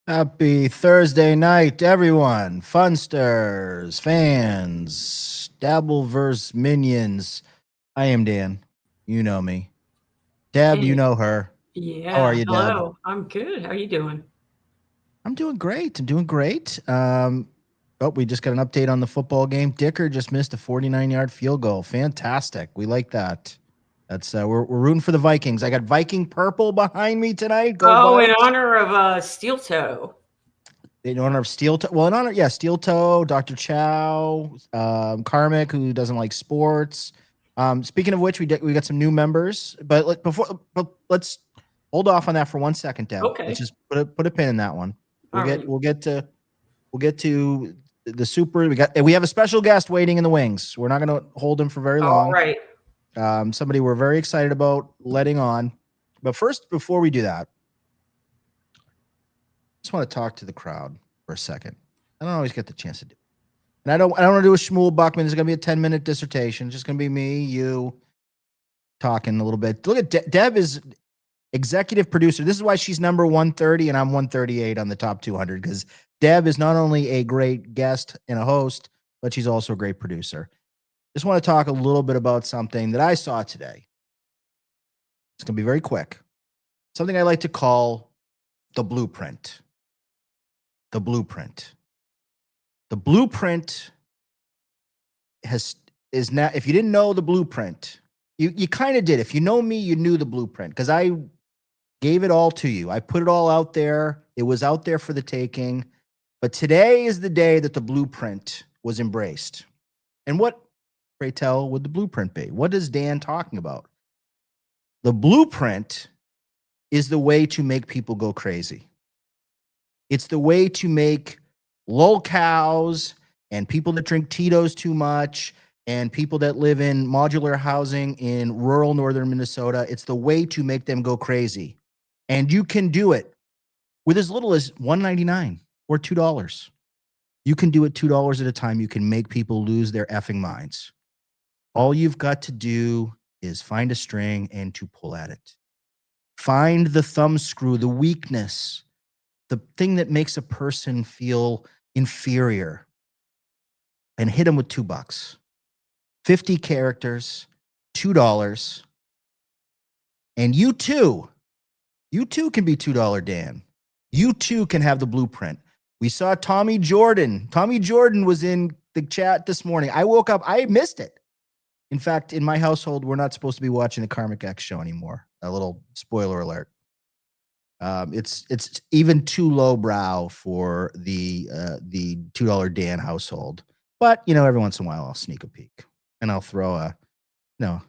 Happy Thursday night, everyone. Funsters, fans, Dabbleverse minions. I am Dan. You know me. Deb, you Hey, know her. How are yeah, you, Deb? hello. I'm good. How are you doing? I'm doing great. I'm doing great. We just got an update on the football game. Dicker just missed a 49-yard field goal. Fantastic. We like that. That's we're rooting for the Vikings. I got Viking purple behind me tonight. Go Oh, in Vikes. honor of Steel Toe. In honor of Steel Toe. Well, in honor, yeah, Steel Toe, Dr. Chow, Karmic, who doesn't like sports. Speaking of which, we got some new members, but let's hold off on that for 1 second, Deb. Let's Okay. just put a pin in that one. All right. We'll get to the super. We have a special guest waiting in the wings. We're not going to hold him for very All long. right. Somebody we're very excited about letting on, but first, before we do that, just want to talk to the crowd for a second. I don't always get the chance to do it. And I don't want to do a Schmuel Buckman. This is going to be a 10-minute dissertation. It's just going to be me, you, talking a little bit. Look at Deb is executive producer. This is why she's number 130 and I'm 138 on the top 200, because Deb is not only a great guest and a host, but she's also a great producer. Just want to talk a little bit about something that I saw today. It's going to be very quick. Something I like to call the blueprint. The blueprint. The blueprint is now, if you didn't know the blueprint, you kind of did. If you know me, you knew the blueprint, because I gave it all to you. I put it all out there. It was out there for the taking. But today is the day that the blueprint was embraced. And what, pray tell, would the blueprint be? What is Dan talking about? The blueprint is the way to make people go crazy. It's the way to make lolcows and people that drink Tito's too much and people that live in modular housing in rural northern Minnesota. It's the way to make them go crazy. And you can do it with as little as $1.99 or $2. You can do it $2 at a time. You can make people lose their effing minds. All you've got to do is find a string and to pull at it. Find the thumb screw, the weakness, the thing that makes a person feel inferior, and hit them with $2. 50 characters, $2. And you too can be $2 Dan. You too can have the blueprint. We saw Tommy Jordan. Tommy Jordan was in the chat this morning. I woke up, I missed it. In fact, in my household, we're not supposed to be watching the Karmic X show anymore. A little spoiler alert. It's even too lowbrow for the $2 Dan household. But every once in a while I'll sneak a peek and I'll throw a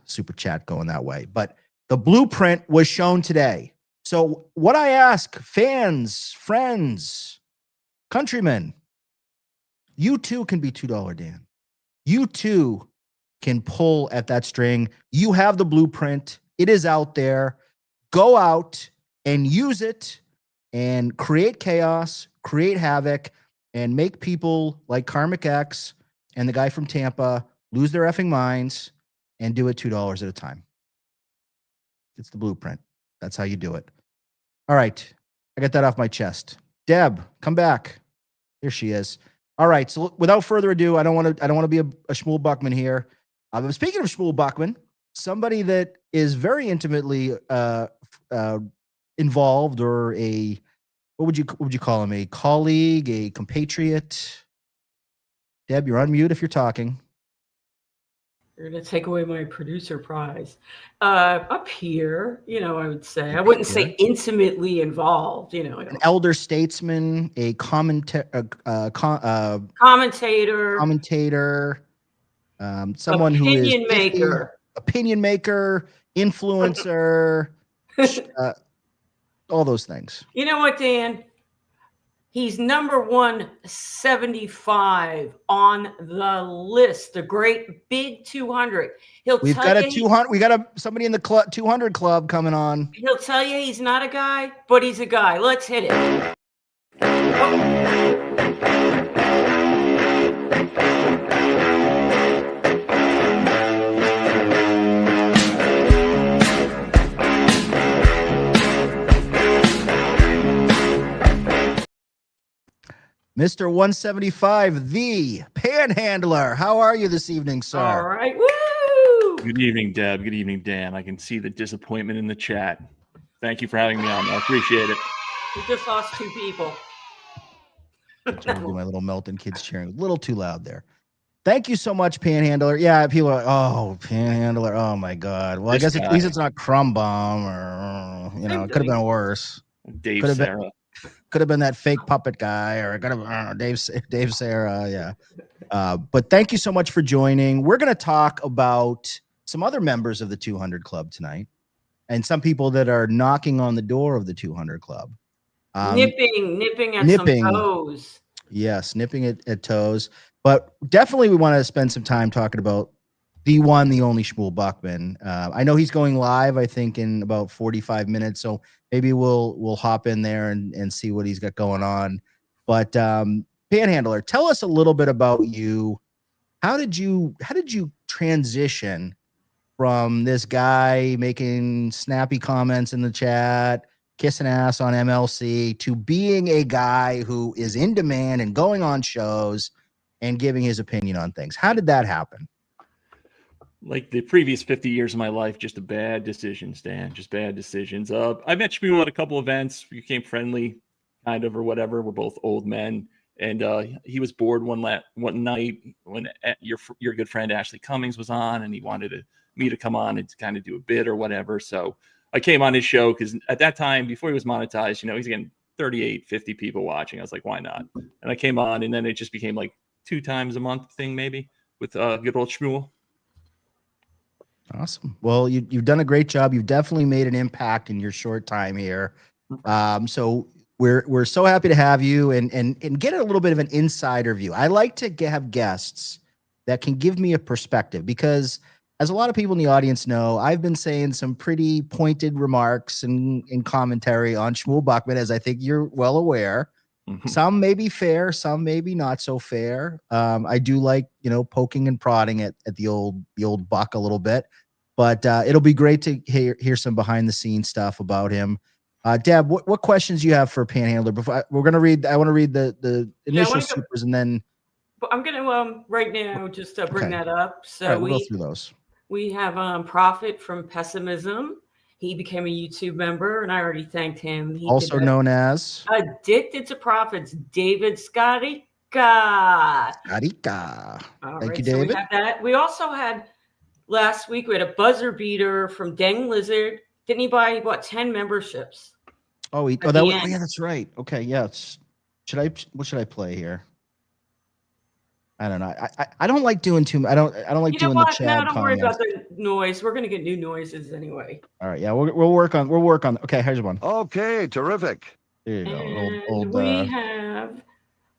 super chat going that way. But the blueprint was shown today. So what I ask fans, friends, countrymen, you too can be $2 Dan. You too can pull at that string. You have the blueprint. It is out there. Go out and use it and create chaos, create havoc, and make people like Karmic X and the guy from Tampa lose their effing minds and do it $2 at a time. It's the blueprint. That's how you do it. All right. I got that off my chest. Deb, come back. There she is. All right. So without further ado, I don't want to be a Schmuel Buckman here. Speaking of Schmuel Buckman, somebody that is very intimately involved, or what would you call him? A colleague, a compatriot? Deb, you're on mute if you're talking. You're going to take away my producer prize. Up here, I would say. I wouldn't say intimately involved, An elder statesman, a commentator, someone who is opinion maker, influencer, all those things. You know what, Dan? He's number 175 on the list, the great big 200. We got somebody in the 200 club coming on. He'll tell you he's not a guy, but he's a guy. Let's hit it. Mr. 175, the Panhandler. How are you this evening, sir? All right. Woo! Good evening, Deb. Good evening, Dan. I can see the disappointment in the chat. Thank you for having me on. I appreciate it. We just lost 2 people. I'm trying to do my little Melton kids cheering. A little too loud there. Thank you so much, Panhandler. Yeah, people are like, oh, Panhandler. Oh, my God. Well, I guess at least it's not Crumb Bomb or, it could have been worse. Dave Sarah. Could have been that fake puppet guy, or it could have Dave Sarah. Yeah. But thank you so much for joining. We're going to talk about some other members of the 200 Club tonight and some people that are knocking on the door of the 200 Club. Nipping at some toes. Yes, nipping at toes. But definitely we want to spend some time talking about the one, the only Schmuel Buckman. I know he's going live, I think, in about 45 minutes. So maybe we'll hop in there and see what he's got going on. But Panhandler, tell us a little bit about you. How did you transition from this guy making snappy comments in the chat, kissing ass on MLC, to being a guy who is in demand and going on shows and giving his opinion on things? How did that happen? Like the previous 50 years of my life, just a bad decisions, Dan. Just bad decisions. I met Schmuel at a couple events. We became friendly, kind of, or whatever. We're both old men. And he was bored one night when your good friend Ashley Cummings was on, and he wanted me to come on and kind of do a bit or whatever. So I came on his show because at that time, before he was monetized, he's getting 38, 50 people watching. I was like, why not? And I came on, and then it just became like 2 times a month thing, maybe, with good old Schmuel. Awesome. Well, you've done a great job. You've definitely made an impact in your short time here. So we're so happy to have you and get a little bit of an insider view. I like to have guests that can give me a perspective, because as a lot of people in the audience know, I've been saying some pretty pointed remarks and commentary on Schmuel Buckman, as I think you're well aware. Mm-hmm. Some may be fair, some may be not so fair. I do like, poking and prodding at the old Buck a little bit, but it'll be great to hear some behind the scenes stuff about him. Deb, what questions do you have for Panhandler? Before I want to read the initial supers, and then I'm going to right now just bring that up. So we'll go through those. We have Prophet from Pessimism. He became a YouTube member, and I already thanked him. He also known as Addicted to Profits, David Scottica. Scottica. Thank you, David. So we have that. We also had last week, we had a buzzer beater from Dang Lizard. Didn't he buy? He bought 10 memberships. Yeah, that's right. Okay, yes. What should I play here? I don't know. I don't like doing too. I don't like doing the chat. No, don't worry about the noise. We're gonna get new noises anyway. All right. Yeah, we'll work on. Okay, here's one. Okay, terrific. There you go. We have.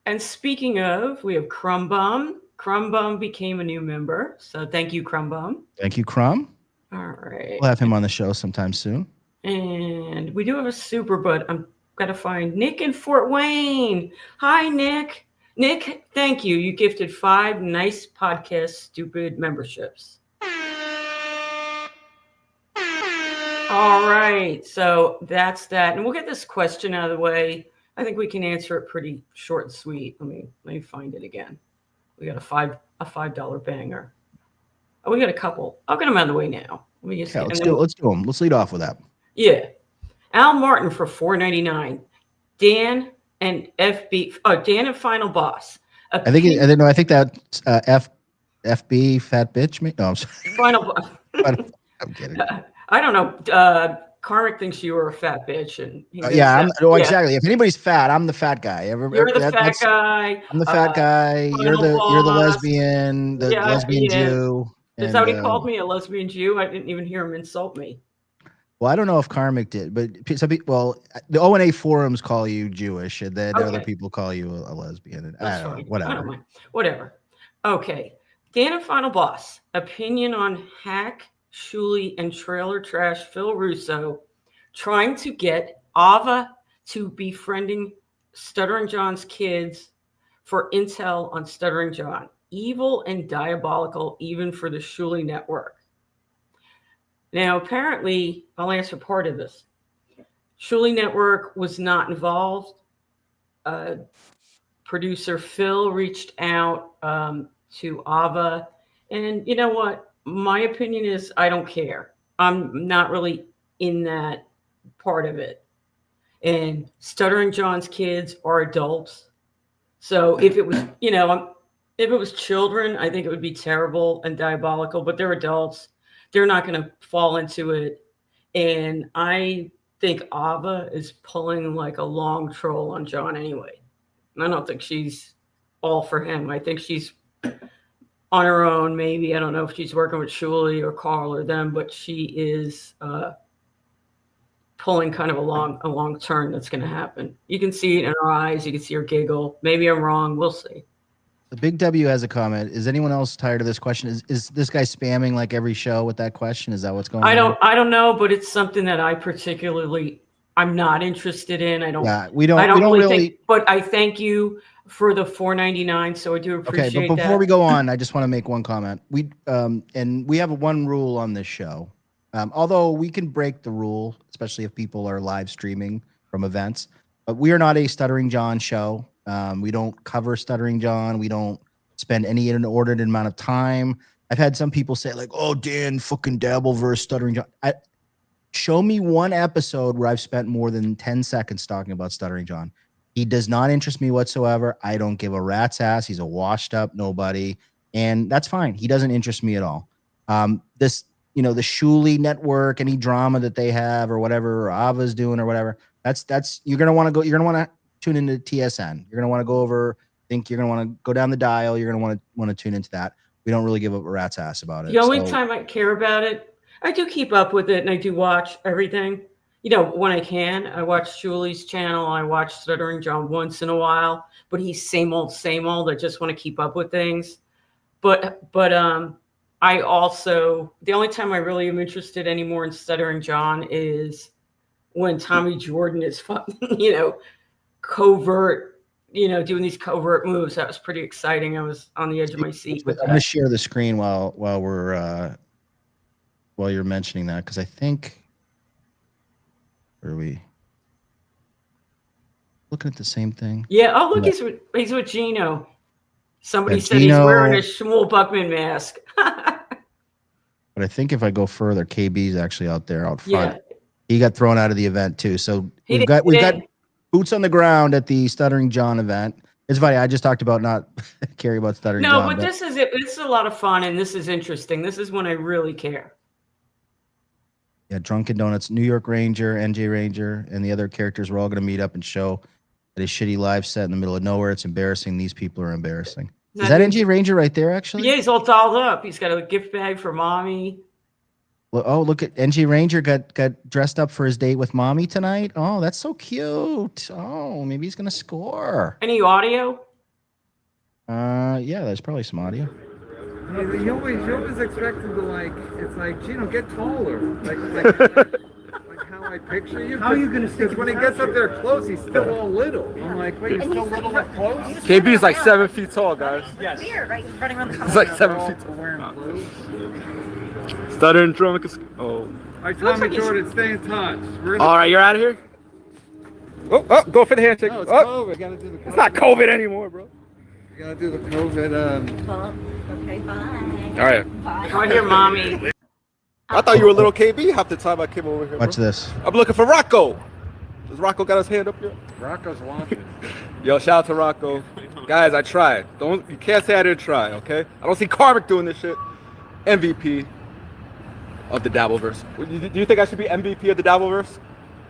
And speaking of, we have Crumb Bum. Crumb Bum became a new member, so thank you, Crumb Bum. Thank you, Crumb. All right. We'll have him on the show sometime soon. And we do have a super, but I'm gonna find Nick in Fort Wayne. Hi, Nick. Nick, thank you. You gifted 5 nice podcast stupid memberships. All right. So that's that. And we'll get this question out of the way. I think we can answer it pretty short and sweet. Let me find it again. We got a $5 banger. Oh, we got a couple. I'll get them out of the way now. Let's do them. Let's lead off with that. Yeah. Al Martin for $4.99. Dan and FB. Oh, Dan and Final Boss. I think that's FB Fat Bitch. No, I'm sorry. Final Boss. I'm kidding. I don't know. Karmic thinks you were a fat bitch, and exactly. If anybody's fat, I'm the fat guy. You're the fat guy. I'm the fat guy. You're the lesbian, lesbian Jew. Is that what he called me, a lesbian Jew? I didn't even hear him insult me. Well, I don't know if Karmic did, but some people. Well, the O&A forums call you Jewish, and then other people call you a lesbian. I don't know. Whatever. I don't mind. Whatever. Okay. Dan and Final Boss. Opinion on Hack, Schmuel, and Trailer Trash Phil Russo trying to get Ava to befriending Stuttering John's kids for intel on Stuttering John. Evil and diabolical, even for the Schmuel network. Now, apparently, I'll answer part of this. Schmuel network was not involved. producer Phil reached out to Ava, and you know what? My opinion is I don't care. I'm not really in that part of it. And Stuttering John's kids are adults. So if it was, if it was children, I think it would be terrible and diabolical, but they're adults. They're not going to fall into it. And I think Ava is pulling like a long troll on John anyway. I don't think she's all for him. I think she's on her own, maybe. I don't know if she's working with Schmuel or Carl or them, but she is pulling kind of a long turn that's going to happen. You can see it in her eyes. You can see her giggle. Maybe I'm wrong. We'll see. The Big W has a comment. Is anyone else tired of this question? Is this guy spamming like every show with that question? Is that what's going on? I don't know, but it's something that I'm not interested in. I don't. Yeah, we don't really think, but I thank you for the $4.99. So I do appreciate that. Okay, but before we go on, I just want to make one comment. We have one rule on this show. Although we can break the rule, especially if people are live streaming from events, but we are not a Stuttering John show. We don't cover Stuttering John. We don't spend any inordinate amount of time. I've had some people say like, "Oh, Dan, fucking Dabbleverse Stuttering John." Show me one episode where I've spent more than 10 seconds talking about Stuttering John. He does not interest me whatsoever. I don't give a rat's ass. He's a washed up nobody, and that's fine. He doesn't interest me at all. The Schmuel network, any drama that they have or whatever, or Ava's doing or whatever, that's you're gonna want to go. You're gonna want to tune into TSN. You're gonna want to go over. Think you're gonna want to go down the dial. You're gonna want to tune into that. We don't really give up a rat's ass about it. The only time I care about it, I do keep up with it, and I do watch everything. When I can, I watch Schmuel's channel. I watch Stuttering John once in a while, but he's same old. I just want to keep up with things. But I also, the only time I really am interested anymore in Stuttering John is when Tommy Jordan is, covert, doing these covert moves. That was pretty exciting. I was on the edge of my seat. I'm going to share the screen while you're mentioning that, because I think, where are we looking at the same thing? Yeah. Oh, look, he's with Gino. Somebody said he's wearing a Schmuel Buckman mask. But I think if I go further, KB's actually out front. Yeah. He got thrown out of the event too. So we've got boots on the ground at the Stuttering John event. It's funny. I just talked about not caring about Stuttering John. No, but this is it. This is a lot of fun, and this is interesting. This is when I really care. Yeah, Drunken Donuts, New York Ranger, NJ Ranger, and the other characters were all going to meet up and show at a shitty live set in the middle of nowhere. It's embarrassing. These people are embarrassing. Is that NJ Ranger right there, actually? Yeah, he's all dolled up. He's got a gift bag for mommy. Well, oh, look at NJ Ranger got dressed up for his date with mommy tonight. Oh, that's so cute. Oh, maybe he's going to score. Any audio? Yeah, there's probably some audio. You always expect him to Gino, get taller. Like how I picture you. How are you going to stick? Because when he gets up there close, he's still all little. I'm like, wait, you're still little up close? KB is like 7 feet tall, guys. Yes. Here, right, running around the He's like 7 feet tall. Wearing blue. Stuttering drunk. Oh. All right, Tommy Jordan, stay in touch. All right, you're out of here? Oh, go for the handshake. No, it's oh. COVID. Gotta do the COVID. It's not COVID anymore, bro. You gotta do the COVID. Okay, bye. All right. Bye. Right here, mommy. I thought you were a little KB half the time I came over here. Watch bro. this. I'm looking for Rocco. Does Rocco got his hand up here? Rocco's watching. Yo, shout out to Rocco. Guys, I tried. You can't say I didn't try, okay? I don't see Carmick doing this shit. MVP of the Dabbleverse. Do you think I should be MVP of the Dabbleverse?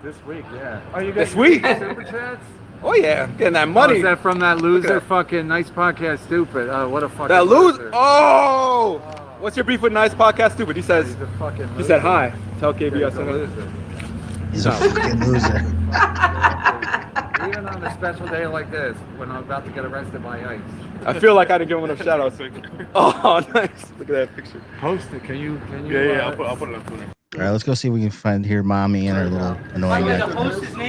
This week, yeah. Are you guys this week? Super chats? Oh yeah, getting that money. Oh, is that from that loser fucking Nice Podcast Stupid? Oh, what a fucking that loser. Oh! What's your beef with Nice Podcast Stupid? He says, he's a fucking loser. He said hi. Tell KB I said loser. He's a fucking loser. Even on a special day like this, when I'm about to get arrested by ICE. I feel like I didn't give him enough shout outs. Oh, nice. Look at that picture. Post it. Can you? Yeah, I'll put it up. All right, let's go see if we can find here mommy and her little annoying guy.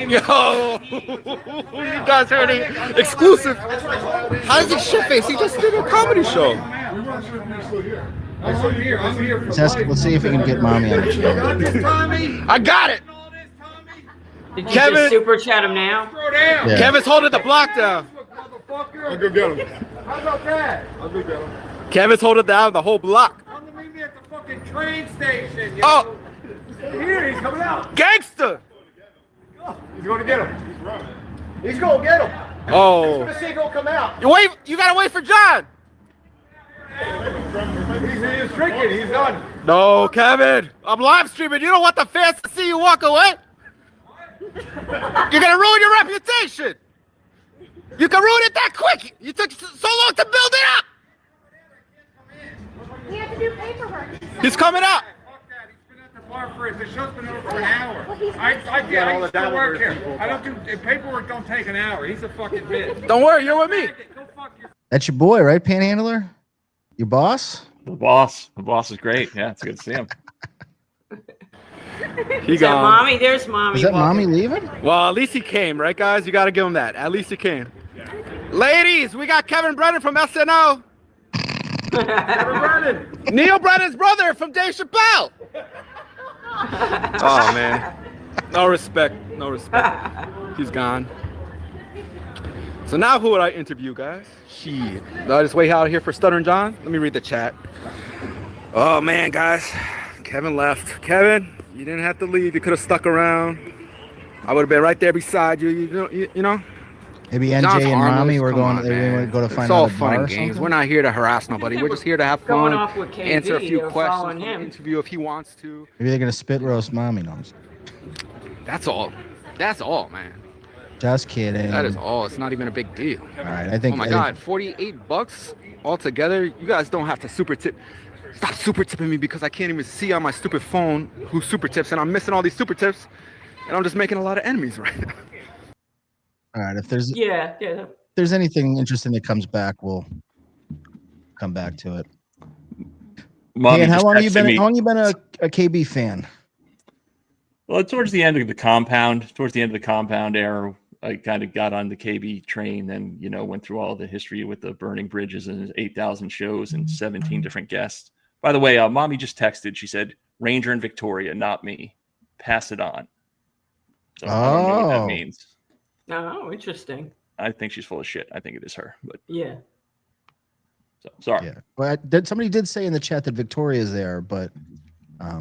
Yo! You guys heard it? Exclusive. How does he shit face? He just did a comedy show. I'm here. Let's see if we can get mommy on the show. I got it. Did you just super chat him now? Yeah. Kevin's holding the block down. motherfucker. I'll go get him. How about that? I'll go get him. Kevin's holding down the whole block. Come to meet me at the fucking train station. Oh. Here, he's coming out. Gangster! He's going to get him. He's going to get him. Oh. He's going to come out. You gotta wait for John! He's drinking. He's done. No, Kevin! I'm live streaming. You don't want the fans to see you walk away? You're gonna ruin your reputation! You can ruin it that quick! You took so long to build it up! We have to do paperwork. He's coming out! Fuck that. He's been at the bar for the show's been over for an hour. I used to work here. I don't do paperwork. Don't take an hour. He's a fucking bitch. Don't worry, you're with me. Go fuck your. That's your boy, right, Panhandler? Your boss? The boss is great. Yeah, it's good to see him. He Is that gone. mommy? There's mommy. Is that walking. mommy leaving? Well, at least he came, right, guys? You gotta give him that. At least he came. Ladies, we got Kevin Brennan from SNL. Kevin Brennan. Neil Brennan's brother from Dave Chappelle. Oh, man. No respect. No respect. He's gone. So now who would I interview, guys? Shit. Do I just wait out here for Stuttering John? Let me read the chat. Oh, man, guys. Kevin left. Kevin, you didn't have to leave. You could have stuck around. I would have been right there beside you. You know? Maybe NJ John's and harmless. mommy were Come going. on, They man. want to go to It's find all out a fun bar and or games. something? We're not here to harass nobody. We're just here to have Going fun, off with KD, answer a few they're questions following from the him. interview if he wants to. Maybe they're gonna spit roast mommy. No, I'm just- That's all. That's all, man. just kidding. That is all. It's not even a big deal. All right, I think. Oh my God, $48 altogether. You guys don't have to super tip. Stop super tipping me because I can't even see on my stupid phone who super tips, and I'm missing all these super tips, and I'm just making a lot of enemies right now. All right, if there's anything interesting that comes back, we'll come back to it. Mommy Hey, and how just long you texted been? me- How long you been a KB fan? Well, towards the end of the compound era, I kind of got on the KB train and, went through all the history with the burning bridges and 8,000 shows and 17 different guests. By the way, mommy just texted. She said, Ranger and Victoria, not me. Pass it on. So I don't know what that means. Oh, interesting. I think she's full of shit. I think it is her, but Yeah. so sorry. Yeah. Well, somebody did say in the chat that Victoria's there, but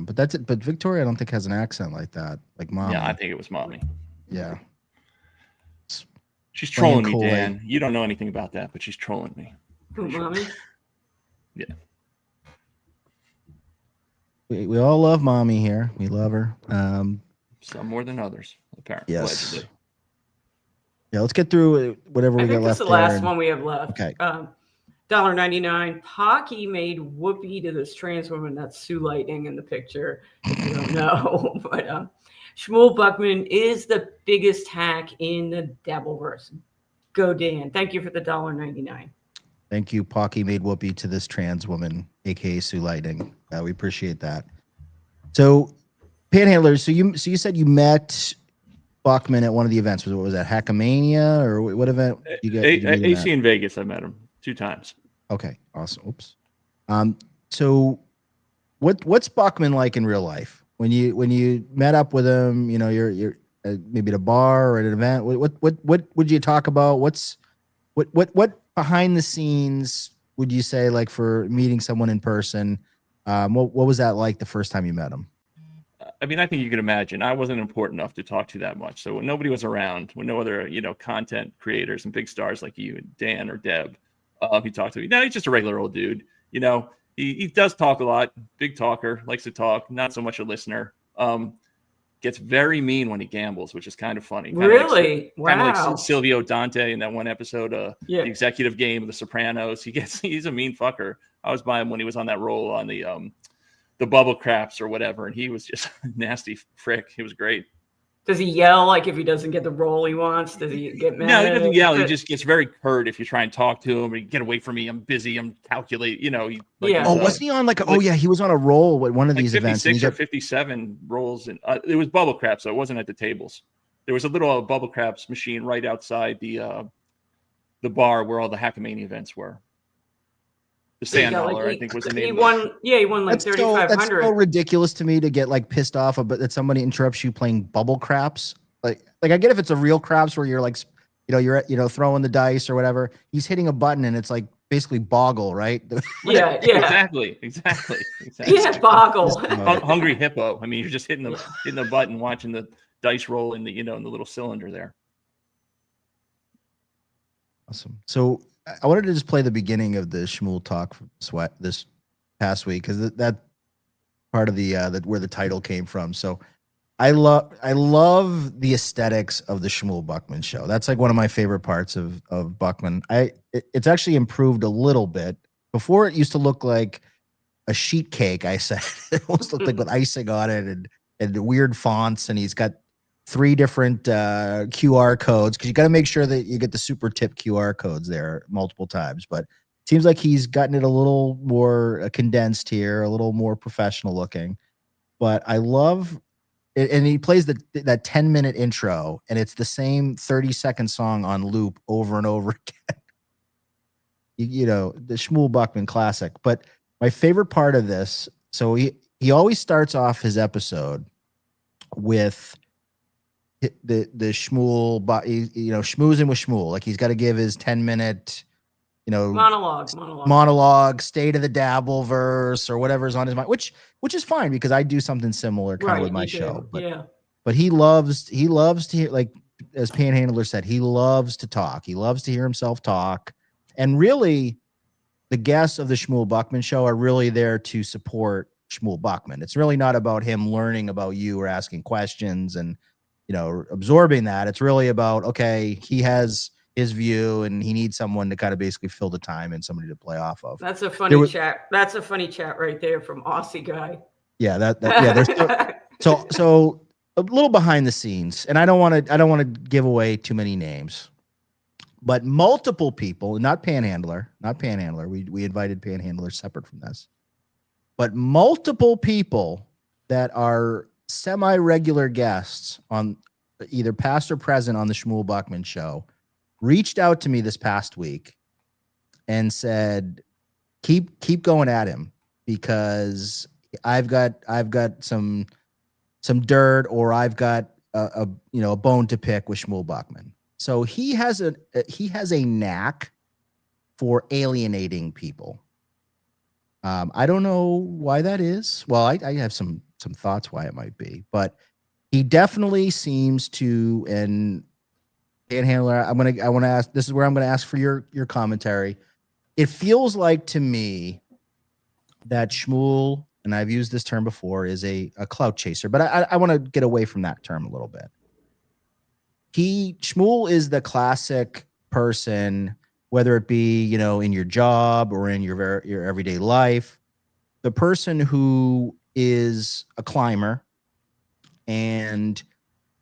that's it. But Victoria, I don't think has an accent like that, like mom. Yeah, I think it was mommy. Yeah. She's Playing trolling me, Kool-Aid. Dan. You don't know anything about that, but she's trolling me. Who, mommy? Yeah. We all love mommy here. We love her. Some more than others, apparently. Yes. Allegedly. Yeah, let's get through whatever I we think got that's left. the last there. one we have left. Okay. $1.99. Pocky made whoopee to this trans woman. That's Sue Lightning in the picture, if you don't know. But Schmuel Buckman is the biggest hack in the Dabbleverse. Go, Dan. Thank you for the $1.99. Thank you, Pocky made whoopee to this trans woman, aka Sue Lightning. We appreciate that. So, Panhandlers. So you said you met Buckman at one of the events. What was that? Hackamania or what event? You got did you meet him AC at? in Vegas. I met him 2 times. Okay, awesome. Oops. So what's Buckman like in real life? When you met up with him, you're maybe at a bar or at an event. What would you talk about? What behind the scenes would you say, like, for meeting someone in person? What was that like the first time you met him? I mean, I think you can imagine I wasn't important enough to talk to that much. So when nobody was around, when no other, content creators and big stars like you and Dan or Deb, he talked to me. No, he's just a regular old dude. He does talk a lot, big talker, likes to talk, not so much a listener. Gets very mean when he gambles, which is kind of funny. Really? Kind of Wow. like Silvio Dante in that one episode, Yeah. the executive game of The Sopranos. He's a mean fucker. I was by him when he was on that roll on the bubble craps or whatever, and he was just a nasty prick. It was great. Does he yell like if he doesn't get the role he wants? Does he get mad? No, he doesn't yell. He But- just gets very curt if you try and talk to him. Or get away from me. I'm busy. I'm calculating. Yeah. Oh, wasn't he on he was on a roll at one of like these events. 56 and or 57 rolls, and it was bubble crap, so it wasn't at the tables. There was a little bubble craps machine right outside the bar where all the Hackamania events were. The So he Sand got, Hauler, like, I think, was the He name. won. Yeah, he won like that's so 3,500. ridiculous to me to get like pissed off about that somebody interrupts you playing bubble craps. Like I get if it's a real craps where you're like you're throwing the dice or whatever. He's hitting a button and it's like basically Boggle, right? Yeah. Exactly. Yeah, Boggle. Hungry hippo. I mean, you're just hitting the button, watching the dice roll in the in the little cylinder there. Awesome. So I wanted to just play the beginning of the Schmuel talk sweat this past week because that part of the where the title came from. So I love the aesthetics of the Schmuel Buckman show. That's like one of my favorite parts of Buckman. It's actually improved a little bit. Before it used to look like a sheet cake. I said it almost looked like with icing on it and weird fonts. And he's got 3 different QR codes because you got to make sure that you get the super tip QR codes there multiple times. But it seems like he's gotten it a little more condensed here, a little more professional looking. But I love it, and he plays that 10-minute intro, and it's the same 30-second song on loop over and over again. The Schmuel Buckman classic. But my favorite part of this, so he always starts off his episode with the Schmuel, schmoozing with Schmuel. Like he's got to give his 10-minute, monologue, state of the dabble verse or whatever's on his mind, which is fine because I do something similar kind of with my show. But he loves to hear, like as Panhandler said, he loves to talk. He loves to hear himself talk. And really, the guests of the Schmuel Buckman show are really there to support Schmuel Buckman. It's really not about him learning about you or asking questions and, absorbing that. It's really about, okay, he has his view and he needs someone to kind of basically fill the time and somebody to play off of. That's a funny chat. That's a funny chat right there from Aussie guy. Yeah, there's so a little behind the scenes, and I don't want to give away too many names. But multiple people, not Panhandler. We invited Panhandler separate from this. But multiple people that are semi-regular guests on either past or present on the Schmuel Buckman show reached out to me this past week and said, keep going at him because I've got some dirt or I've got a bone to pick with Schmuel Buckman. So he has a knack for alienating people. I don't know why that is. Well, I have some thoughts why it might be, but he definitely seems to. And Panhandler, I want to ask. This is where I'm going to ask for your commentary. It feels like to me that Schmuel, and I've used this term before, is a clout chaser, but I want to get away from that term a little bit. Schmuel is the classic person, whether it be, in your job or in your everyday life, the person who is a climber and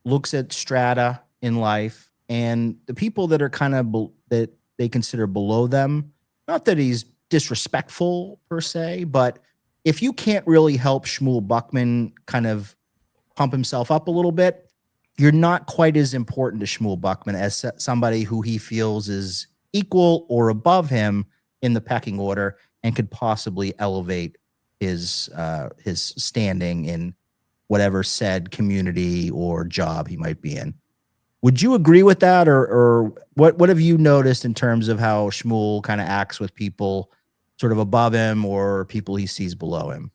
looks at strata in life and the people that are kind of that they consider below them. Not that he's disrespectful per se, but if you can't really help Schmuel Buckman kind of pump himself up a little bit, you're not quite as important to Schmuel Buckman as somebody who he feels is equal or above him in the pecking order and could possibly elevate his standing in whatever said community or job he might be in. Would you agree with that, or what have you noticed in terms of how Schmuel kind of acts with people sort of above him or people he sees below him?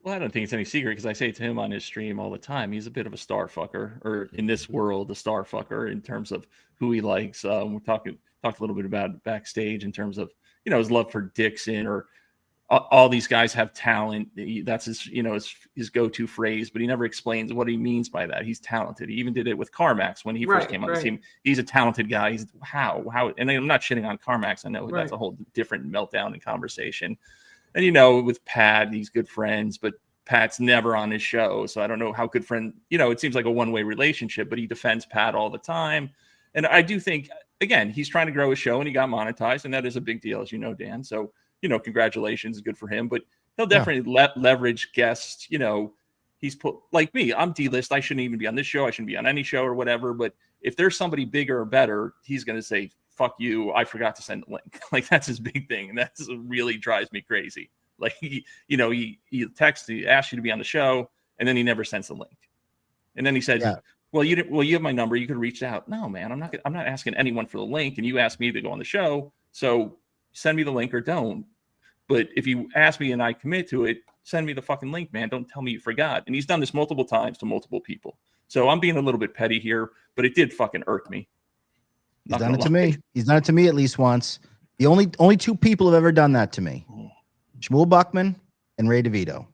Well, I don't think it's any secret because I say to him on his stream all the time, he's a bit of a star fucker, or in this world, a star fucker in terms of who he likes. We talked a little bit about backstage in terms of, his love for Dixon, or all these guys have talent. That's his go-to phrase, but he never explains what he means by that. He's talented. He even did it with Carmax when he first came on the team. He's a talented guy. He's how, and I'm not shitting on Carmax. I know that's a whole different meltdown and conversation. And, with Pat, he's good friends, but Pat's never on his show. So I don't know how good friend, it seems like a one-way relationship, but he defends Pat all the time. And I do think, again, he's trying to grow his show and he got monetized, and that is a big deal, as you know, Dan. So, congratulations, good for him, but he'll definitely leverage guests. He's put, like me, I'm D-list. I shouldn't even be on this show. I shouldn't be on any show or whatever. But if there's somebody bigger or better, he's going to say, fuck you, I forgot to send the link. Like, that's his big thing. And that's really drives me crazy. Like, he texts, he asks you to be on the show, and then he never sends the link. And then he says, well, you didn't. Well, you have my number. You could reach out. No, man, I'm not asking anyone for the link, and you asked me to go on the show, so send me the link or don't. But if you ask me and I commit to it, send me the fucking link, man. Don't tell me you forgot. And he's done this multiple times to multiple people. So I'm being a little bit petty here, but it did fucking irk me. He's done it to me. He's done it to me at least once. The only two people have ever done that to me: Schmuel Buckman and Ray DeVito.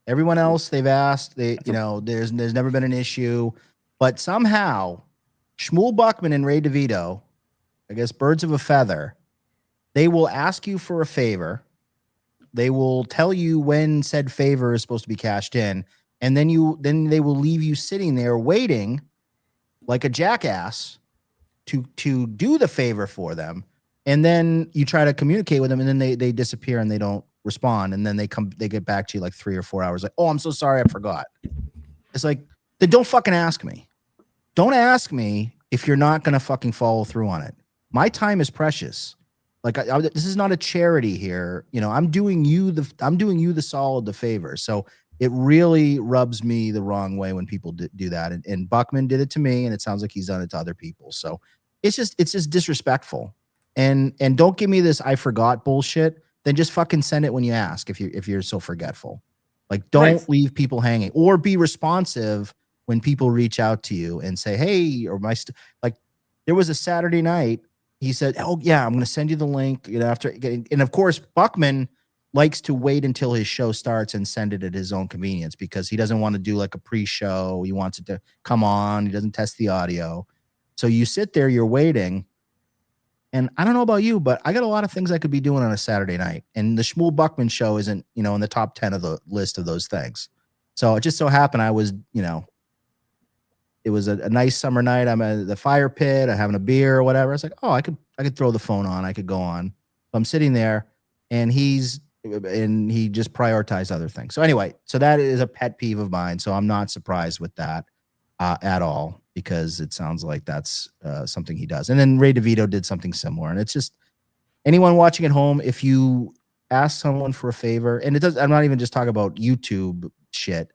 Everyone else they've asked, there's never been an issue, but somehow Schmuel Buckman and Ray DeVito, I guess birds of a feather, they will ask you for a favor. They will tell you when said favor is supposed to be cashed in, and then they will leave you sitting there waiting like a jackass to do the favor for them. And then you try to communicate with them, and then they disappear and they don't respond. And then they get back to you like 3 or 4 hours, like, oh, I'm so sorry, I forgot. It's like, then don't fucking ask me. Don't ask me if you're not gonna fucking follow through on it. My time is precious. Like this is not a charity here. I'm doing you the solid, the favor. So it really rubs me the wrong way when people do that. And Buckman did it to me, and it sounds like he's done it to other people. So it's just disrespectful. And don't give me this I forgot bullshit. Then just fucking send it when you ask if you're so forgetful. Like, don't leave people hanging, or be responsive when people reach out to you and say, hey, or like there was a Saturday night. He said, oh yeah, I'm going to send you the link, after getting, and of course, Buckman likes to wait until his show starts and send it at his own convenience, because he doesn't want to do like a pre-show. He wants it to come on. He doesn't test the audio. So you sit there, you're waiting. And I don't know about you, but I got a lot of things I could be doing on a Saturday night. And the Schmuel Buckman show isn't, in the top 10 of the list of those things. So it just so happened I was, it was a nice summer night. I'm at the fire pit, I'm having a beer or whatever. I was like, oh, I could throw the phone on. I could go on. So I'm sitting there, and he just prioritized other things. So anyway, so that is a pet peeve of mine. So I'm not surprised with that at all, because it sounds like that's something he does. And then Ray DeVito did something similar. And it's just, anyone watching at home, if you ask someone for a favor, and I'm not even just talking about YouTube shit.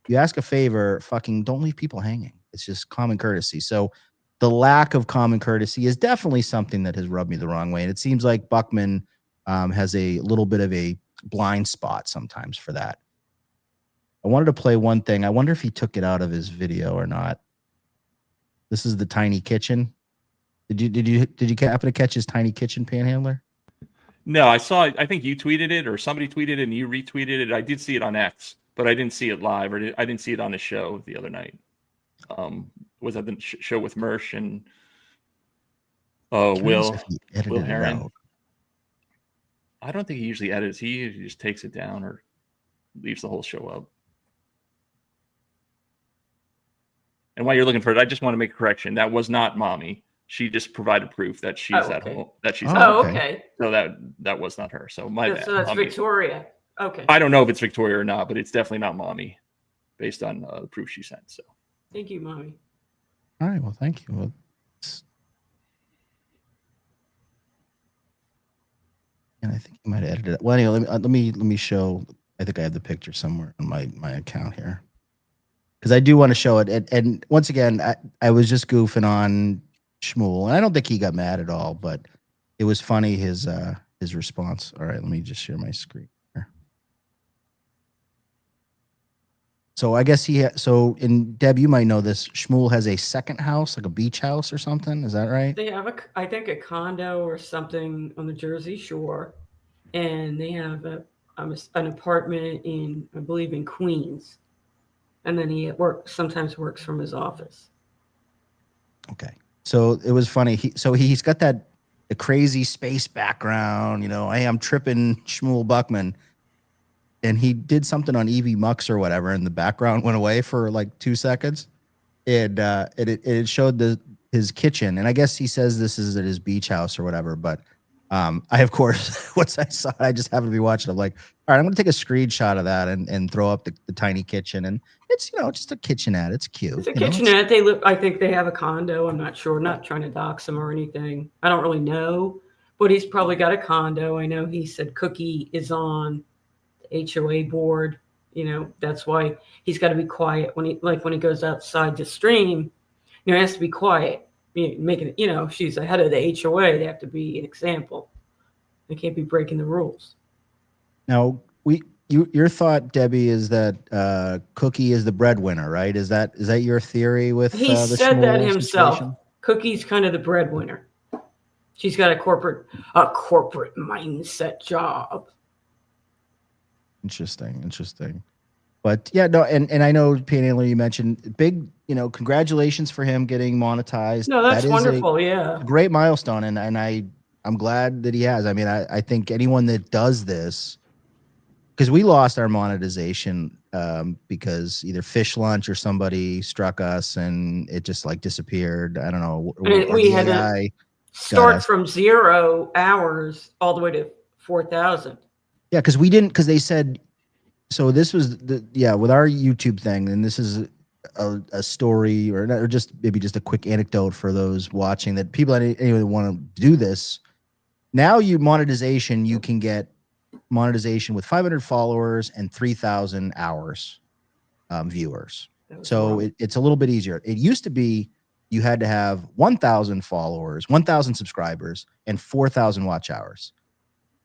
You ask a favor, fucking don't leave people hanging. It's just common courtesy. So the lack of common courtesy is definitely something that has rubbed me the wrong way. And it seems like Buckman has a little bit of a blind spot sometimes for that. I wanted to play one thing. I wonder if he took it out of his video or not. This is the tiny kitchen. Did you happen to catch his tiny kitchen, Panhandler? No, I saw it. I think you tweeted it, or somebody tweeted it and you retweeted it. I did see it on X, but I didn't see it live, or I didn't see it on the show the other night. Was that the show with Mersh and Will Heron? I don't think he usually edits. He usually just takes it down or leaves the whole show up. And while you're looking for it, I just want to make a correction. That was not Mommy. She just provided proof that she's at home. That she's at home. Okay. So that was not her. So my bad. So that's Mommy. Victoria. Okay. I don't know if it's Victoria or not, but it's definitely not Mommy, based on the proof she sent. So. Thank you, Mommy. All right. Well, thank you. Well, and I think you might have edited it. Well, anyway, let me show. I think I have the picture somewhere on my account here, because I do want to show it. And once again, I was just goofing on Schmuel, and I don't think he got mad at all, but it was funny his response. All right, let me just share my screen here. So I guess and Deb, you might know this. Schmuel has a second house, like a beach house or something. Is that right? They have I think a condo or something on the Jersey Shore, and they have an apartment I believe in Queens, and then he sometimes works from his office. Okay, so it was funny. He's got the crazy space background. Hey, I'm tripping Schmuel Buckman. And he did something on Evie Mux or whatever, and the background went away for like 2 seconds. And it showed his kitchen. And I guess he says this is at his beach house or whatever. But I, of course, once I saw it, I just happened to be watching. I'm like, all right, I'm going to take a screenshot of that and throw up the tiny kitchen. And it's, just a kitchenette. It's cute. It's a kitchenette. I think they have a condo. I'm not sure. I'm not trying to dox him or anything. I don't really know. But he's probably got a condo. I know he said Cookie is on HOA board, You know, that's why he's got to be quiet when he goes outside to stream. You know, he has to be quiet. Making it, you know, she's the head of the HOA. They have to be an example. They can't be breaking the rules. Now, your thought, Debbie, is that Cookie is the breadwinner, right? Is that your theory with He the said that Schmuel himself. situation? Cookie's kind of the breadwinner. She's got a corporate mindset job. Interesting. But yeah, no, and I know, Panhandler, you mentioned big, you know, congratulations for him getting monetized. No, that's that is wonderful. Yeah. a great milestone, and I'm glad that he has. I mean, I think anyone that does this, because we lost our monetization because either Fish Lunch or somebody struck us and it just like disappeared. I don't know. And we had to AI start from 0 hours all the way to 4,000. Yeah, because we didn't, because they said, so this was with our YouTube thing, and this is a story or just maybe just a quick anecdote for those watching, that people anyway want to do this. Now monetization, you can get monetization with 500 followers and 3,000 hours viewers. So it's a little bit easier. It used to be you had to have 1,000 followers, 1,000 subscribers, and 4,000 watch hours.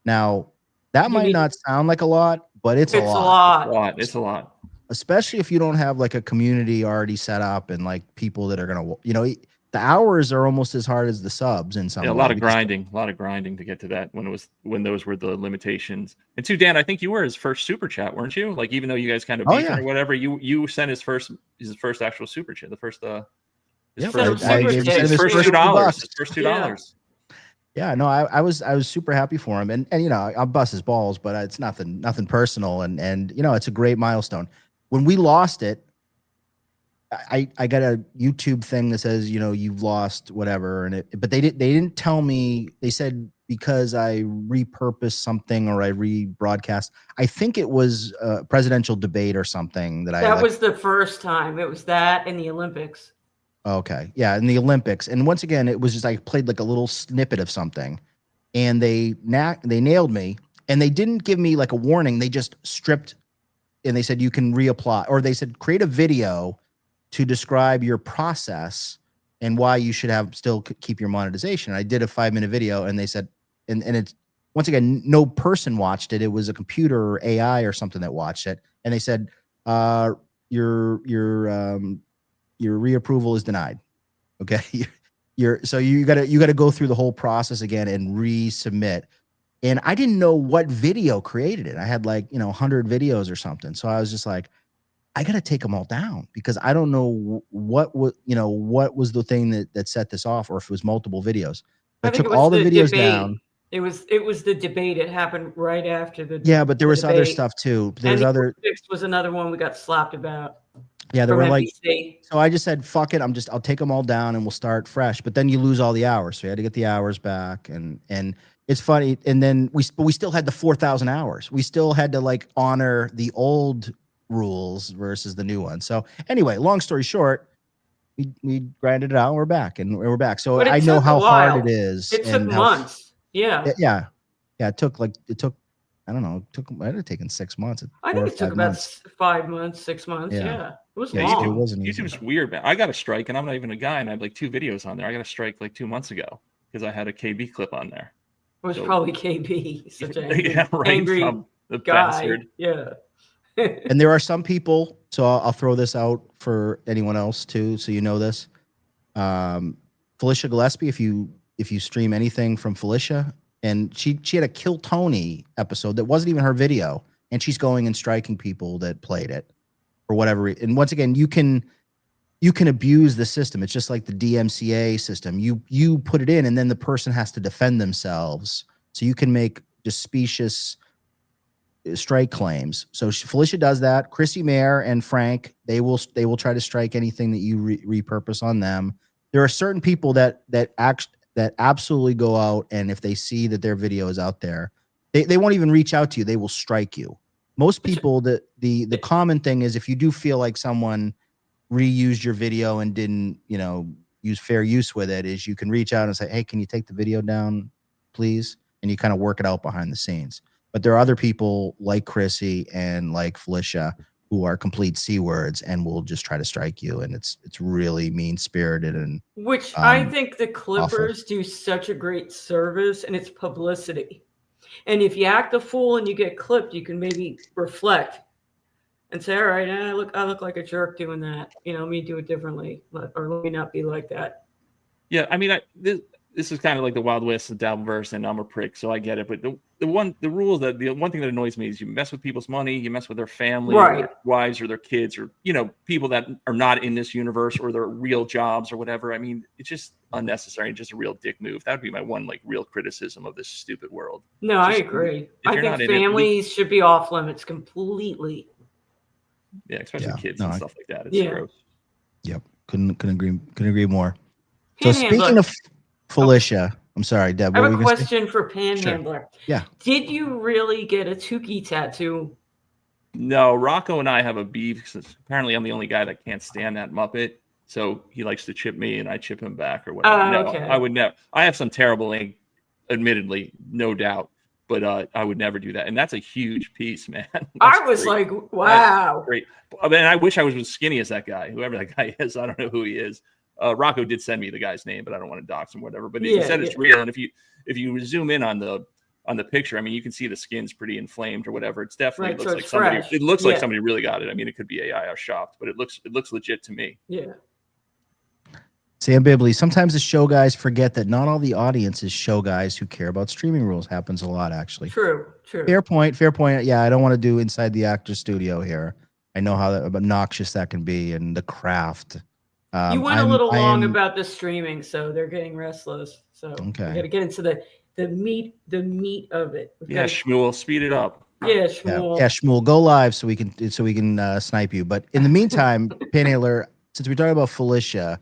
Now, that might not sound like a lot, but it's a lot. It's a lot. Especially if you don't have like a community already set up and like people that are going to, you know, the hours are almost as hard as the subs in some way. A lot of grinding to get to that when those were the limitations. And too, Dan, I think you were his first super chat, weren't you? Like, even though you guys kind of beefed or whatever, you sent his first actual super chat, the first his first $2. His first $2. Yeah, no, I was super happy for him, and you know, I'll bust his balls, but it's nothing personal, and you know, it's a great milestone. When we lost it, I got a YouTube thing that says, you know, you've lost whatever, but they didn't tell me. They said because I repurposed something or I rebroadcast. I think it was a presidential debate or something that was the first time. It was that in the Olympics. Okay. Yeah. In the Olympics. And once again, it was just, I played like a little snippet of something and they nailed me, and they didn't give me like a warning. They just stripped, and they said, you can reapply, or they said, create a video to describe your process and why you should still keep your monetization. I did a 5-minute video, and they said, and it's, once again, no person watched it. It was a computer or AI or something that watched it. And they said, your reapproval is denied. Okay. So you gotta go through the whole process again and resubmit. And I didn't know what video created it. I had like, you know, 100 videos or something. So I was just like, I gotta take them all down, because I don't know what was the thing that set this off, or if it was multiple videos. But I took all the videos down. It was the debate. It happened right after the but there was other stuff too. There's other. Olympics was another one we got slapped about. Yeah, there were NBC. So I just said, fuck it. I'll take them all down and we'll start fresh. But then you lose all the hours. So you had to get the hours back. And it's funny. And then we still had the 4,000 hours. We still had to like honor the old rules versus the new one. So anyway, long story short, we grinded it out. And we're back. So I know how hard it is. It took months. Yeah. It took I don't know. It might have taken 6 months. I think it took about 5 months, 6 months. Yeah. It was long. YouTube wasn't YouTube's weird, man. I got a strike, and I'm not even a guy, and I have like 2 videos on there. I got a strike like 2 months ago because I had a KB clip on there. It was probably KB. Such an angry guy. bastard. Yeah. And there are some people, so I'll throw this out for anyone else too, so you know this. Felicia Gillespie, if you stream anything from Felicia, and she had a Kill Tony episode that wasn't even her video, and she's going and striking people that played it or whatever. And once again, you can abuse the system. It's just like the DMCA system. You put it in, and then the person has to defend themselves. So you can make just specious strike claims. So Felicia does that. Chrissy Mayer and Frank, they will try to strike anything that you repurpose on them. There are certain people that absolutely go out, and if they see that their video is out there, they won't even reach out to you. They will strike you. Most people, the common thing is, if you do feel like someone reused your video and didn't, you know, use fair use with it, is you can reach out and say, hey, can you take the video down, please? And you kind of work it out behind the scenes. But there are other people like Chrissy and like Felicia who are complete C words and will just try to strike you, and it's really mean spirited and Which I think the Clippers do such a great service, and it's publicity. And if you act a fool and you get clipped, you can maybe reflect and say, all right, I look like a jerk doing that. Let me do it differently, or let me not be like that. Yeah, I mean, this is kind of like the Wild West of Dabbleverse, and I'm a prick, so I get it. But the one thing that annoys me is you mess with people's money, you mess with their family, or their wives, or their kids, or people that are not in this universe, or their real jobs, or whatever. I mean, it's just unnecessary, just a real dick move. That would be my one real criticism of this stupid world. No, I agree. I think families should be off limits completely. Yeah, especially kids and stuff like that. It's gross. Yep, couldn't agree more. So speaking of Felicia, I'm sorry, Deb. I have a question for Panhandler. Sure. Yeah. Did you really get a Tukey tattoo? No, Rocco and I have a beef because apparently I'm the only guy that can't stand that Muppet. So he likes to chip me and I chip him back or whatever. No, okay. I would never. I have some terrible ink, admittedly, no doubt. But I would never do that. And that's a huge piece, man. I was great. Like, wow. That's great. I mean, I wish I was as skinny as that guy, whoever that guy is. I don't know who he is. Rocco did send me the guy's name, but I don't want to dox him or whatever. But he said it's real. And if you zoom in on the picture, I mean, you can see the skin's pretty inflamed or whatever. It's definitely looks like somebody. Fresh. It looks like somebody really got it. I mean, it could be AI. I was shocked, but it looks legit to me. Yeah. Sam Bibley, sometimes the show guys forget that not all the audience is show guys who care about streaming rules. Happens a lot, actually. True. Fair point. Yeah, I don't want to do inside the actor studio here. I know how obnoxious that can be and the craft. You went a little long about the streaming, so they're getting restless. So we got to get into the meat of it. Schmuel, speed it up. Yeah, Schmuel. Yeah, Schmuel, go live so we can snipe you. But in the meantime, Panhandler, since we're talking about Felicia,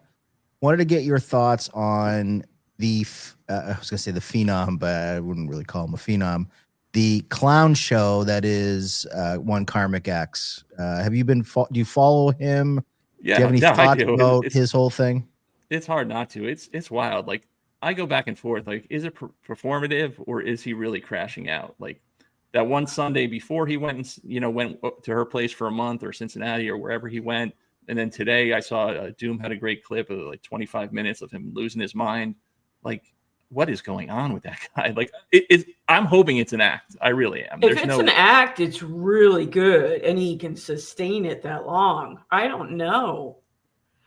wanted to get your thoughts on the I was gonna say the phenom, but I wouldn't really call him a phenom. The clown show that is one Karmic X. Do you follow him? Yeah, do you have any thoughts about his whole thing? It's hard not to. It's wild. Like I go back and forth. Like, is it performative or is he really crashing out? Like that one Sunday before he went to her place for a month or Cincinnati or wherever he went. And then today I saw Doom had a great clip of 25 minutes of him losing his mind. Like, what is going on with that guy? Like, I'm hoping it's an act. I really am. If it's an act, it's really good, and he can sustain it that long. I don't know.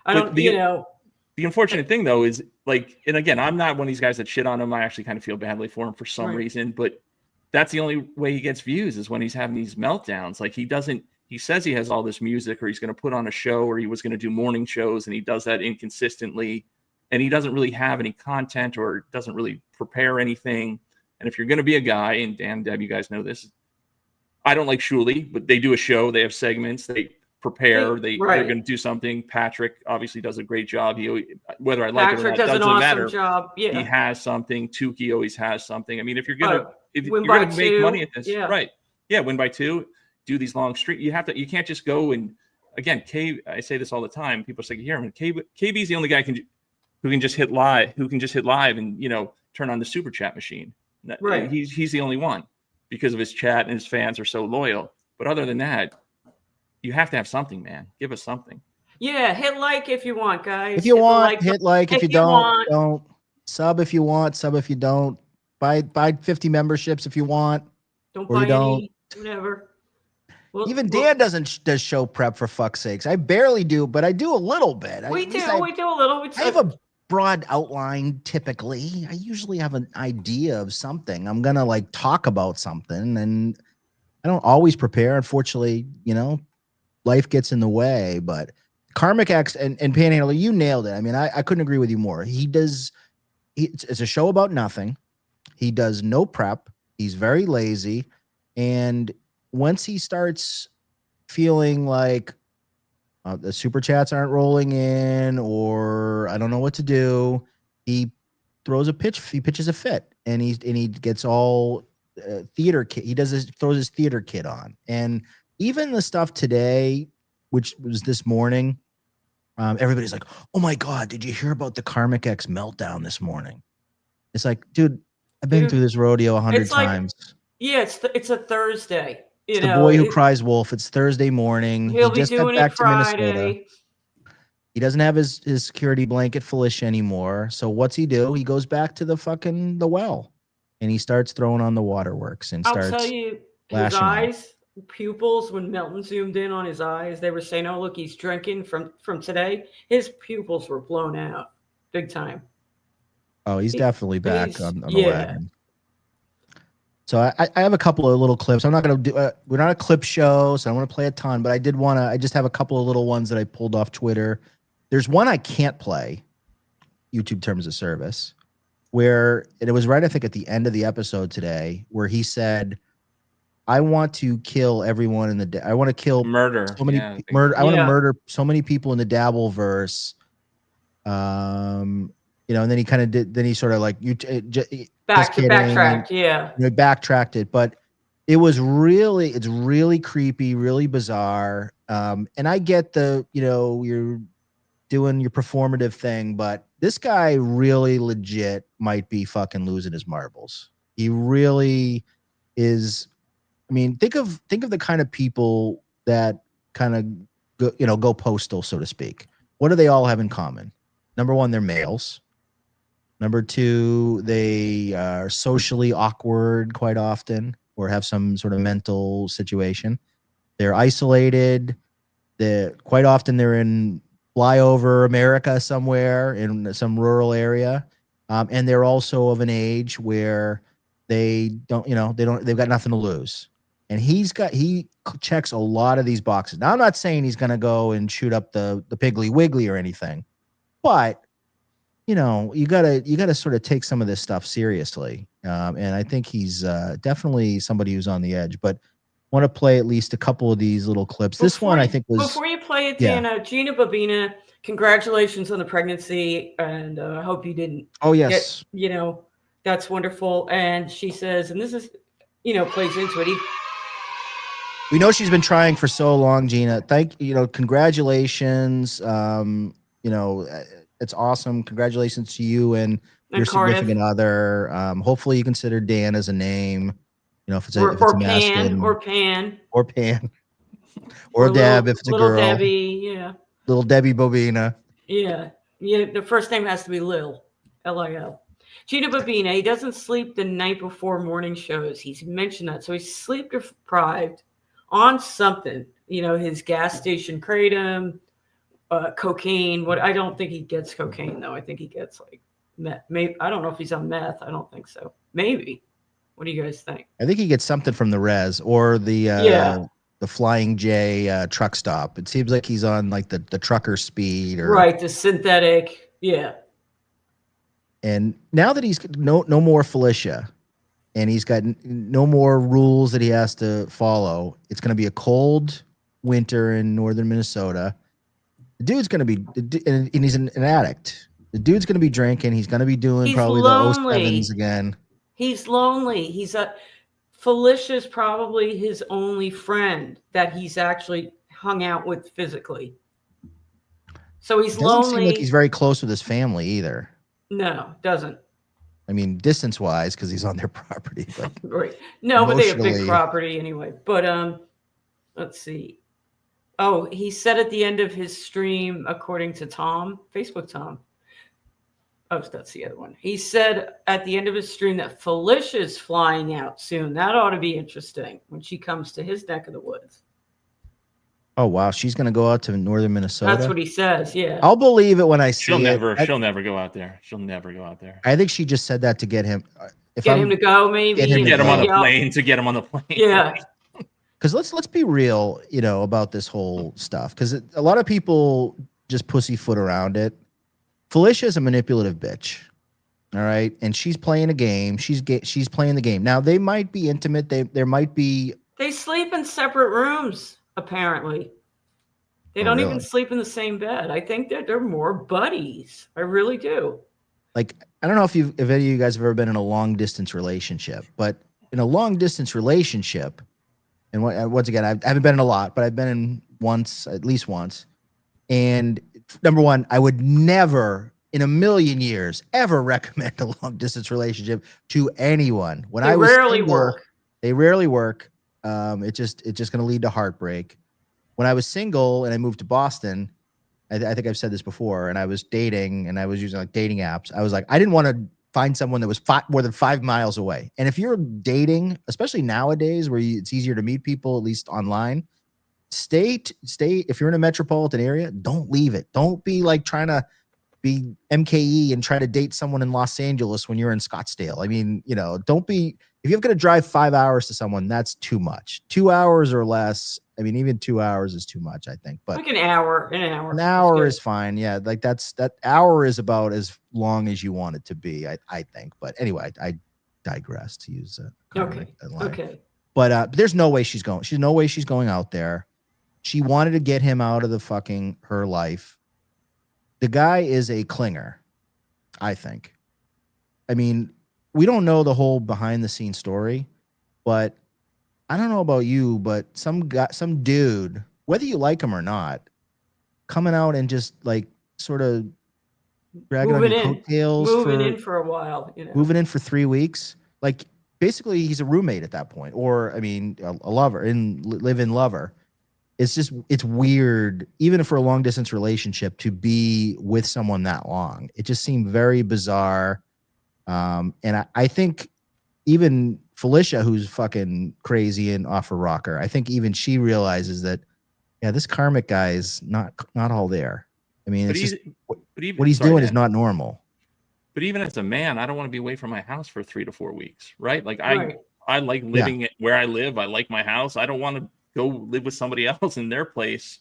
The unfortunate thing, though, is and again, I'm not one of these guys that shit on him. I actually kind of feel badly for him for some reason, but that's the only way he gets views is when he's having these meltdowns. Like, he says he has all this music or he's going to put on a show or he was going to do morning shows and he does that inconsistently and he doesn't really have any content or doesn't really prepare anything. And if you're going to be a guy, and Dan, Deb, you guys know this, I don't like Schmuel, but they do a show. They have segments. They prepare. They're going to do something. Patrick obviously does a great job. Whether I like it or not, doesn't matter. Job. Yeah. He has something. Tukey always has something. I mean, if you're going to make money at this, right. Yeah. Win by 2. Do these long streets. You can't just go and again, I say this all the time. People say, here, KB's the only guy who can just hit live and, turn on the super chat machine. Right. He's the only one because of his chat and his fans are so loyal. But other than that, you have to have something, man. Give us something. Yeah. Hit like if you want, guys. If you want, hit like. If you don't. Sub if you want. Sub if you don't. Buy 50 memberships if you want. Don't buy any. Whatever. Even Dan does show prep, for fuck's sakes. I barely do, but I do a little bit. We do a little. I have a broad outline typically. I usually have an idea of something. I'm gonna talk about something, and I don't always prepare. Unfortunately, life gets in the way. But Karmic X and Panhandler, you nailed it. I mean, I couldn't agree with you more. It's a show about nothing. He does no prep. He's very lazy, and once he starts feeling like the super chats aren't rolling in or I don't know what to do, he throws a pitch. He pitches a fit, and he gets all theater kit. He throws his theater kit on, and even the stuff today, which was this morning, everybody's like, "Oh my God, did you hear about the Karmic X meltdown this morning?" It's like, dude, I've been through this rodeo 100 times. Yeah, it's a Thursday. It's the boy who cries wolf. It's Thursday morning. He'll He be just got doing back it to Minnesota. Friday. He doesn't have his security blanket Felicia anymore. So what's he do? He goes back to the well, and he starts throwing on the waterworks and I'll tell starts you, his lashing out. eyes, pupils. When Milton zoomed in on his eyes, they were saying, "Oh, look, he's drinking from today." His pupils were blown out, big time. Oh, he's definitely back he's- on the yeah. wagon. So I have a couple of little clips. I'm not going to do. We're not a clip show, so I don't want to play a ton. But I did want to. I just have a couple of little ones that I pulled off Twitter. There's one I can't play, YouTube Terms of Service, where and it was right, I think, at the end of the episode today, where he said, "I want to kill everyone in the. I want to kill Murder. so many Yeah, I think murder. so. I want to Yeah. murder so many people in the Dabbleverse." You know, and then he kind of did. Then he sort of like Backtracked, yeah. you know, backtracked it, but it's really creepy, really bizarre. And I get you're doing your performative thing, but this guy really legit might be fucking losing his marbles. He really is. I mean, think of the kind of people that kind of go postal, so to speak. What do they all have in common? Number one, they're males. Number two, they are socially awkward quite often or have some sort of mental situation. They're isolated. Quite often they're in flyover America somewhere in some rural area. And they're also of an age where they've got nothing to lose. And he checks a lot of these boxes. Now, I'm not saying he's going to go and shoot up the Piggly Wiggly or anything, but you gotta sort of take some of this stuff seriously. And I think he's definitely somebody who's on the edge, but want to play at least a couple of these little clips. This one I think was Before you play it, Dana, Gina Babina, congratulations on the pregnancy, and I hope you didn't. Oh yes, that's wonderful. And she says, and this is, plays into it. We know she's been trying for so long, Gina. Congratulations. It's awesome. Congratulations to you and your significant other. Hopefully you consider Dan as a name. If it's a masculine, or Pan, or Deb if it's a girl. Little Debbie, yeah. Little Debbie Bobina. Yeah. The first name has to be Lil, L-I-L. Gina Babina. He doesn't sleep the night before morning shows. He's mentioned that, so he's sleep deprived on something. His gas station kratom. Cocaine. I don't think he gets cocaine though. I think he gets like meth. Maybe I don't know if he's on meth. I don't think so. Maybe. What do you guys think? I think he gets something from the res or the Flying J truck stop. It seems like he's on like the trucker speed or right, the synthetic. Yeah. And now that he's no more Felicia, and he's got no more rules that he has to follow, it's going to be a cold winter in northern Minnesota. The dude's going to be, and he's an addict. The dude's going to be drinking. He's going to be doing probably lonely. The 07s again. He's lonely. Felicia's probably his only friend that he's actually hung out with physically. So he's lonely. Doesn't seem like he's very close with his family either. No, doesn't. I mean, distance-wise, because he's on their property. But right. No, but they have big property anyway. But let's see. Oh, he said at the end of his stream, according to Tom, Facebook Tom. Oh, that's the other one. He said at the end of his stream that Felicia's flying out soon. That ought to be interesting when she comes to his neck of the woods. Oh, wow. She's going to go out to northern Minnesota? That's what he says, yeah. I'll believe it when I see it. She'll never go out there. She'll never go out there. I think she just said that to get him. Get him to go, maybe. Get him on the plane, to get him on the plane. Yeah. Because let's be real, about this whole stuff. Because a lot of people just pussyfoot around it. Felicia is a manipulative bitch, all right, and she's playing a game. She's playing the game. Now they might be intimate. There might be. They sleep in separate rooms. Apparently, they don't even sleep in the same bed. I think that they're more buddies. I really do. Like, I don't know if any of you guys have ever been in a long distance relationship, but in a long distance relationship. And once again, I haven't been in a lot, but I've been in at least once. And number one, I would never in a million years ever recommend a long distance relationship to anyone. When I was rarely single, work. They rarely work. It's just going to lead to heartbreak. When I was single and I moved to Boston, I think I've said this before, and I was dating and I was using like dating apps. I was like, I didn't want to find someone that was more than 5 miles away. And if you're dating, especially nowadays where it's easier to meet people, at least online, stay. If you're in a metropolitan area, don't leave it. Don't be like trying to be MKE and try to date someone in Los Angeles when you're in Scottsdale. I mean, don't be, if you're going to drive 5 hours to someone, that's too much. 2 hours or less. I mean, even 2 hours is too much, I think. But like an hour. An hour is fine. Yeah. Like that hour is about as long as you want it to be, I think. But anyway, I digress, to use a Okay. line. Okay. But there's no way she's going. She's no way she's going out there. She wanted to get him out of her life. The guy is a clinger, I think. I mean, we don't know the whole behind the scenes story, but I don't know about you, but some dude, whether you like him or not, coming out and just like sort of dragging on your coattails, moving in for a while, moving in for 3 weeks. Like basically he's a roommate at that point, or I mean, a lover, live-in lover. It's weird, even for a long distance relationship, to be with someone that long. It just seemed very bizarre. And I think even Felicia, who's fucking crazy and off her rocker, I think even she realizes that, yeah, this karmic guy is not all there. I mean, what he's doing is not normal. But even as a man, I don't want to be away from my house for 3 to 4 weeks, right? Like I like living where I live. I like my house. I don't want to go live with somebody else in their place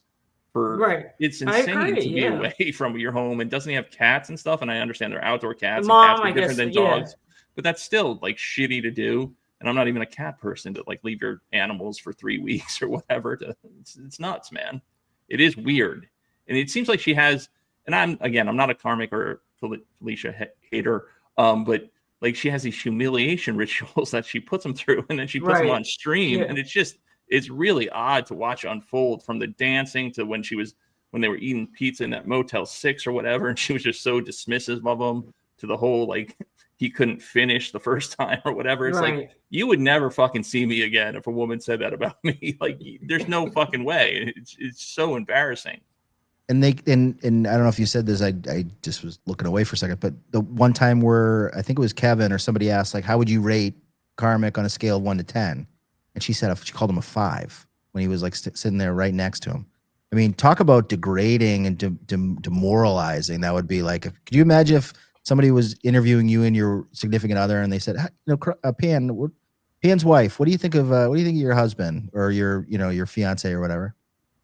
it's insane to be away from your home. And doesn't he have cats and stuff? And I understand they're outdoor cats. Cats are different than dogs, but that's still like shitty to do. And I'm not even a cat person to like leave your animals for 3 weeks or whatever. It's nuts, man. It is weird. And it seems like she has, and I'm not a karmic or Felicia hater, but like she has these humiliation rituals that she puts them through, and then she puts them on stream. And it's really odd to watch unfold, from the dancing to when they were eating pizza in that Motel 6 or whatever, and she was just so dismissive of them, to the whole like he couldn't finish the first time or whatever. It's like, you would never fucking see me again if a woman said that about me. Like, there's no fucking way. It's so embarrassing. And I don't know if you said this, I just was looking away for a second, but the one time where I think it was Kevin or somebody asked, like, how would you rate karmic on a scale of 1 to 10? And she said she called him a 5 when he was like sitting there right next to him. I mean, talk about degrading and demoralizing. That would be like, could you imagine if somebody was interviewing you and your significant other, and they said, Pan's wife, what do you think of your husband or your fiance or whatever?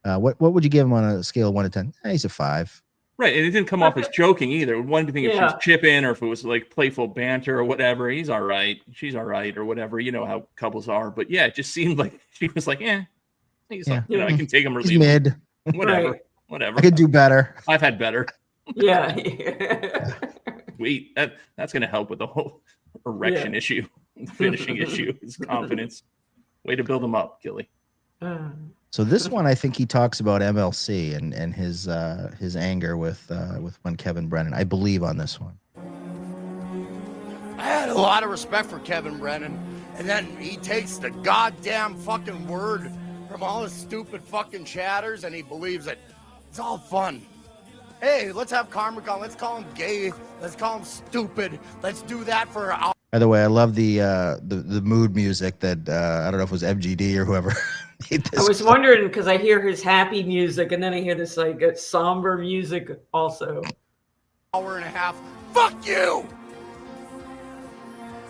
What would you give him on a scale of 1 to 10? He's a 5. Right, and it didn't come off as joking either. One thing, if she was chipping or if it was like playful banter or whatever, he's all right, she's all right, or whatever. You know how couples are. But yeah, it just seemed like she was like, he's like, I can take him or leave mid. Him. Whatever. I could do better. I've had better. Yeah. Sweet. That's going to help with the whole erection issue, the finishing issue, his confidence. Way to build him up, Gilly. So this one, I think he talks about MLC and his anger with one Kevin Brennan. I believe on this one. I had a lot of respect for Kevin Brennan, and then he takes the goddamn fucking word from all his stupid fucking chatters, and he believes it. It's all fun. Hey, let's have karmic on. Let's call him gay. Let's call him stupid. Let's do that for an hour. By the way, I love the mood music that I don't know if it was MGD or whoever. I was wondering, because I hear his happy music and then I hear this like somber music also. Hour and a half. Fuck you!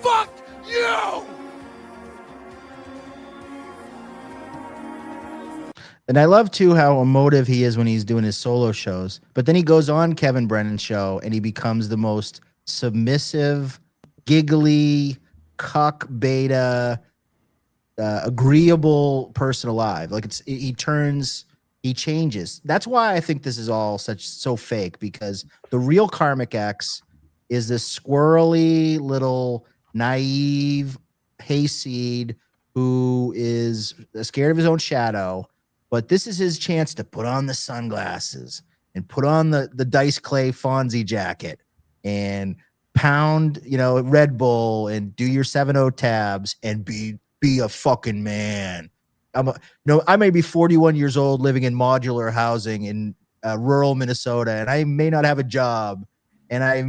Fuck you! And I love too how emotive he is when he's doing his solo shows. But then he goes on Kevin Brennan's show and he becomes the most submissive, giggly, cuck beta, agreeable person alive. Like he changes. That's why I think this is all so fake, because the real karmic X is this squirrely little naive hayseed who is scared of his own shadow. But this is his chance to put on the sunglasses and put on the Dice Clay Fonzie jacket and pound, Red Bull and do your 7-0 tabs and be be a fucking man. I may be 41 years old living in modular housing in rural Minnesota, and I may not have a job, and I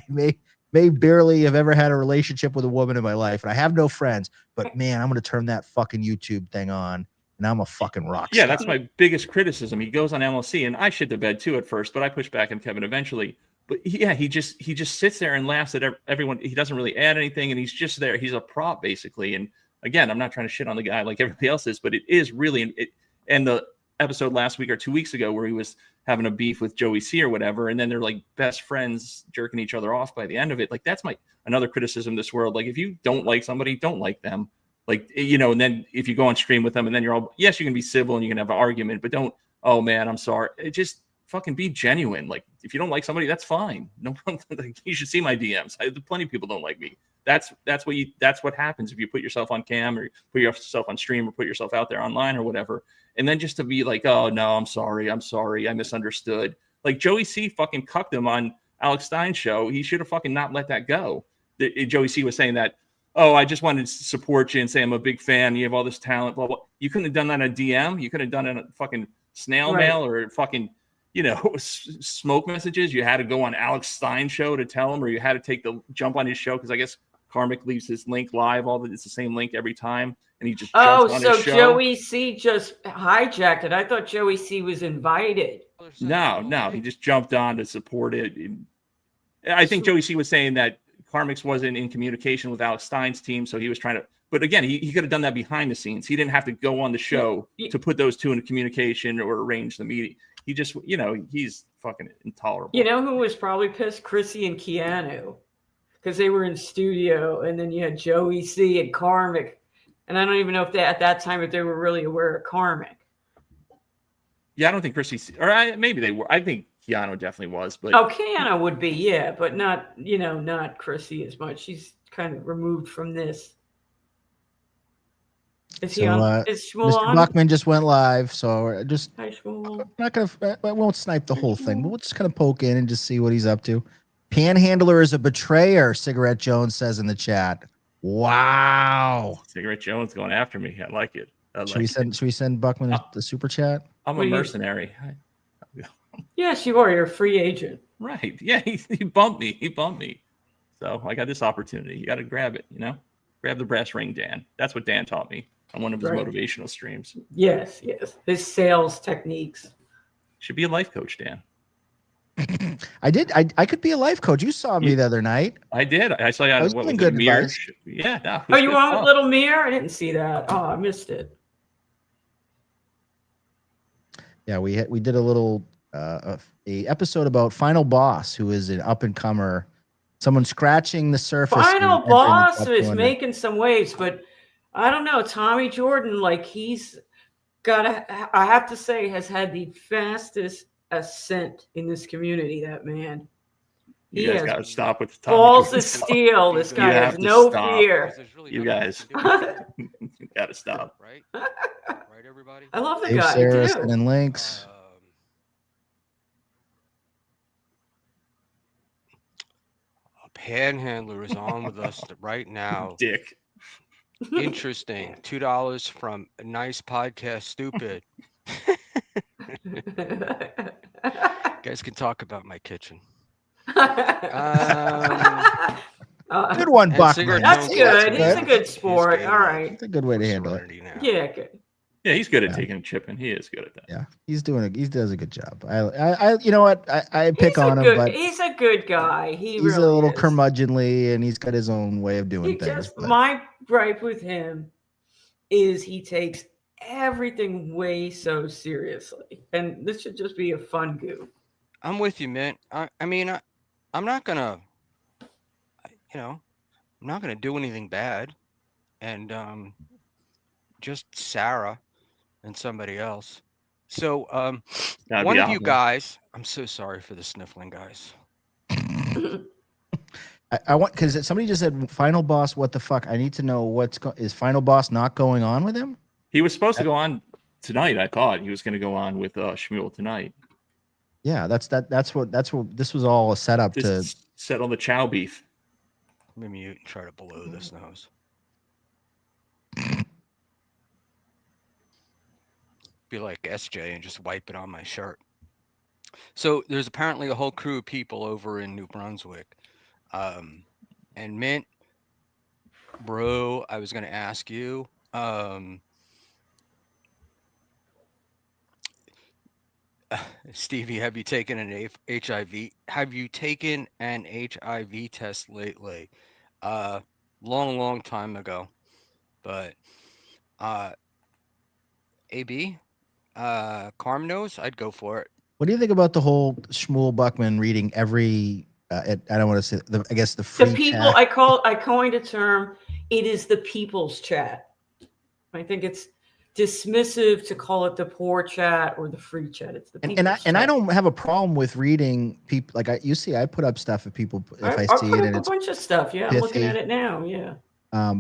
may barely have ever had a relationship with a woman in my life, and I have no friends, but man, I'm going to turn that fucking YouTube thing on, and I'm a fucking rock star. Yeah, that's my biggest criticism. He goes on MLC, and I shit the bed too at first, but I pushed back on Kevin eventually. But he just sits there and laughs at everyone. He doesn't really add anything, and he's just there. He's a prop basically. And again, I'm not trying to shit on the guy like everybody else is, but it is really and the episode last week or 2 weeks ago where he was having a beef with Joey C or whatever, and then they're like best friends jerking each other off by the end of it. Like that's another criticism of this world. Like if you don't like somebody, don't like them. Like, and then if you go on stream with them and then you're all, yes, you can be civil and you can have an argument, but don't, oh man, I'm sorry. It just fucking be genuine. Like if you don't like somebody, that's fine. No, like, you should see my DMs. Plenty of people don't like me. That's what happens if you put yourself on cam or put yourself on stream or put yourself out there online or whatever. And then just to be like, oh no, I'm sorry, I misunderstood. Like Joey C fucking cucked him on Alex Stein's show. He should have fucking not let that go. Joey C was saying that, oh, I just wanted to support you and say I'm a big fan. You have all this talent, blah, blah. You couldn't have done that on a DM. You could have done it on fucking snail mail or fucking, smoke messages. You had to go on Alex Stein's show to tell him, or you had to take the jump on his show because I guess Karmic leaves his link live. It's the same link every time, and he just jumps on his show. Joey C just hijacked it. I thought Joey C was invited. No, he just jumped on to support it. I think Joey C was saying that Karmic's wasn't in communication with Alex Stein's team, so he was trying to. But again, he could have done that behind the scenes. He didn't have to go on the show to put those two into communication or arrange the meeting. He just, he's fucking intolerable. You know who was probably pissed? Chrissy and Keanu, because they were in studio, and then you had Joey C and Karmic, and I don't even know if at that time if they were really aware of Karmic. Yeah, I don't think Chrissy, maybe they were. I think Keanu definitely was, but Keanu would be, yeah, but not, not Chrissy as much. She's kind of removed from this. Is he on? Is Schmuel Mr. on? Buckman just went live, so just Hi, Schmuel. I won't snipe the whole thing, but we'll just kind of poke in and just see what he's up to. Panhandler is a betrayer, Cigarette Jones says in the chat. Wow. Cigarette Jones going after me. I like it. Should we send Buckman the super chat? I'm a mercenary. Yes, you are. You're a free agent. Right. Yeah, he bumped me. So I got this opportunity. You got to grab it, Grab the brass ring, Dan. That's what Dan taught me on one of his motivational streams. Yes. His sales techniques. Should be a life coach, Dan. I did. I could be a life coach. You saw me the other night. I did. I saw you on what was good mirror. advice. Yeah. No, Oh, you on with Little Mirror? I didn't see that. Oh, I missed it. Yeah, we did a little a episode about Final Boss, who is an up and comer, someone scratching the surface. Final Boss is making some waves, but I don't know. Tommy Jordan, like he's got, I have to say, has had the fastest ascent in this community. That man. You guys got to stop with the Tommy balls Jordan of stuff. steel. This guy has no fear. You guys got to stop. Right, everybody. I love the Dave guy. Sarah Too. and links. A panhandler is on with us right now. Dick. Interesting. $2 from Nice Podcast Stupid. You guys can talk about my kitchen. Good one, Buckman. That's good. He's a good sport. All right. That's a good way to handle it. Yeah, good. Yeah, he's good at taking a chip, and he is good at that. Yeah, he does a good job. I you know what? I pick on him, but he's a good guy. He's really a little curmudgeonly, and he's got his own way of doing things. My gripe with him is he takes everything way so seriously, and this should just be a fun goof. I'm with you, man. I'm not gonna, I'm not gonna do anything bad, and just Sarah and somebody else. So one of you guys, I'm so sorry for the sniffling, guys. I want, because somebody just said Final Boss. What the fuck? I need to know is Final Boss not going on with him? He was supposed to go on tonight. I thought he was going to go on with Schmuel tonight. Yeah, that's what this was all a setup to settle the chow beef. Let me mute and try to blow this nose. be like SJ and just wipe it on my shirt. So there's apparently a whole crew of people over in New Brunswick. And Mint, bro, I was going to ask you, Stevie, have you taken an HIV? Have you taken an HIV test lately? Long time ago, but AB, Carm knows. I'd go for it. What do you think about the whole Schmuel Buckman reading every? I don't want to say. I guess the free The people chat. I coined a term. It is the people's chat. I think it's dismissive to call it the poor chat or the free chat. It's the people's And I chat. don't have a problem with reading people. Like you see, I put up stuff if people if I I'll see put it up and a it's bunch of stuff. Yeah, I'm looking at pithy. it now. Yeah.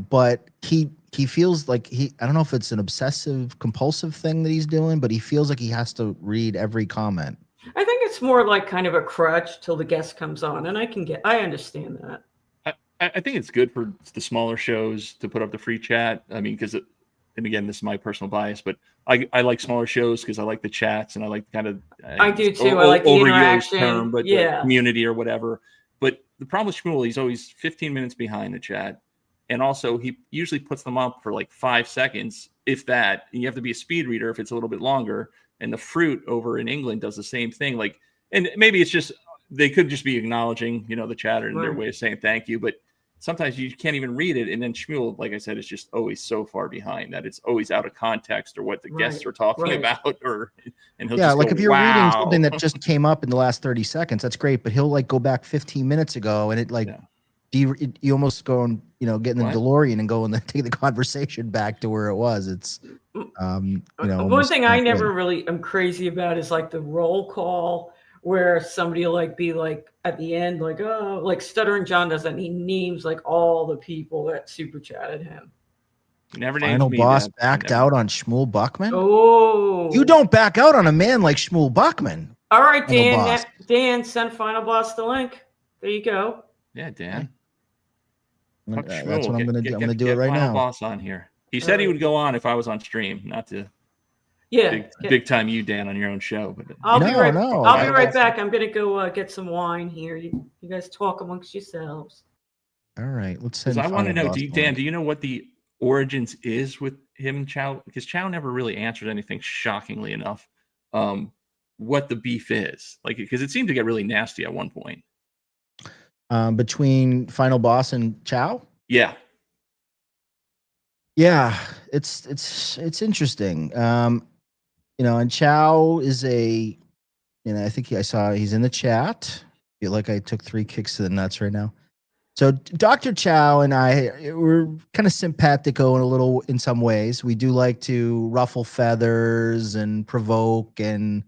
But he feels like I don't know if it's an obsessive compulsive thing that he's doing, but he feels like he has to read every comment. I think it's more like kind of a crutch till the guest comes on, and I understand that. I think it's good for the smaller shows to put up the free chat. I mean, because, and again, this is my personal bias, but I like smaller shows because I like the chats and I like kind of. I do too. I like the interaction. Term, but yeah, the community or whatever. But the problem with Schmuel, he's always 15 minutes behind the chat, and also he usually puts them up for like 5 seconds, if that. And you have to be a speed reader if it's a little bit longer. And the Fruit over in England does the same thing. Like, and maybe it's just they could just be acknowledging, the chatter and their way of saying thank you, but sometimes you can't even read it. And then Schmuel, like I said, is just always so far behind that it's always out of context or what the guests are talking about. And he'll just like go, if you're wow. reading something that just came up in the last 30 seconds, that's great. But he'll like go back 15 minutes ago and it like you almost go and get in the DeLorean and go and then take the conversation back to where it was. It's one thing I never really am crazy about is like the roll call where somebody will like be like at the end, like, oh, like Stuttering John does that. And he names like all the people that super chatted him. Never Final names me, boss Dad. backed out on Schmuel Buckman. Oh, you don't back out on a man like Schmuel Buckman. All right, Dan. Dan, send Final Boss the link. There you go. Yeah, Dan. That's what I'm going to do. I'm going to do it right Final now. Boss on here. He said he would go on if I was on stream, not to. Big time you, Dan, on your own show. But I'll be right back. I'm gonna go get some wine here. You guys talk amongst yourselves. All right, let's send. I want to know, Dan, do you know what the origins is with him and Chow? Because Chow never really answered anything, shockingly enough. What the beef is, like, because it seemed to get really nasty at one point. Between Final Boss and Chow? Yeah. Yeah, it's interesting. And Chow is I think I saw he's in the chat. I feel like I took 3 kicks to the nuts right now. So Dr. Chow and I, we're kind of simpatico in some ways. We do like to ruffle feathers and provoke and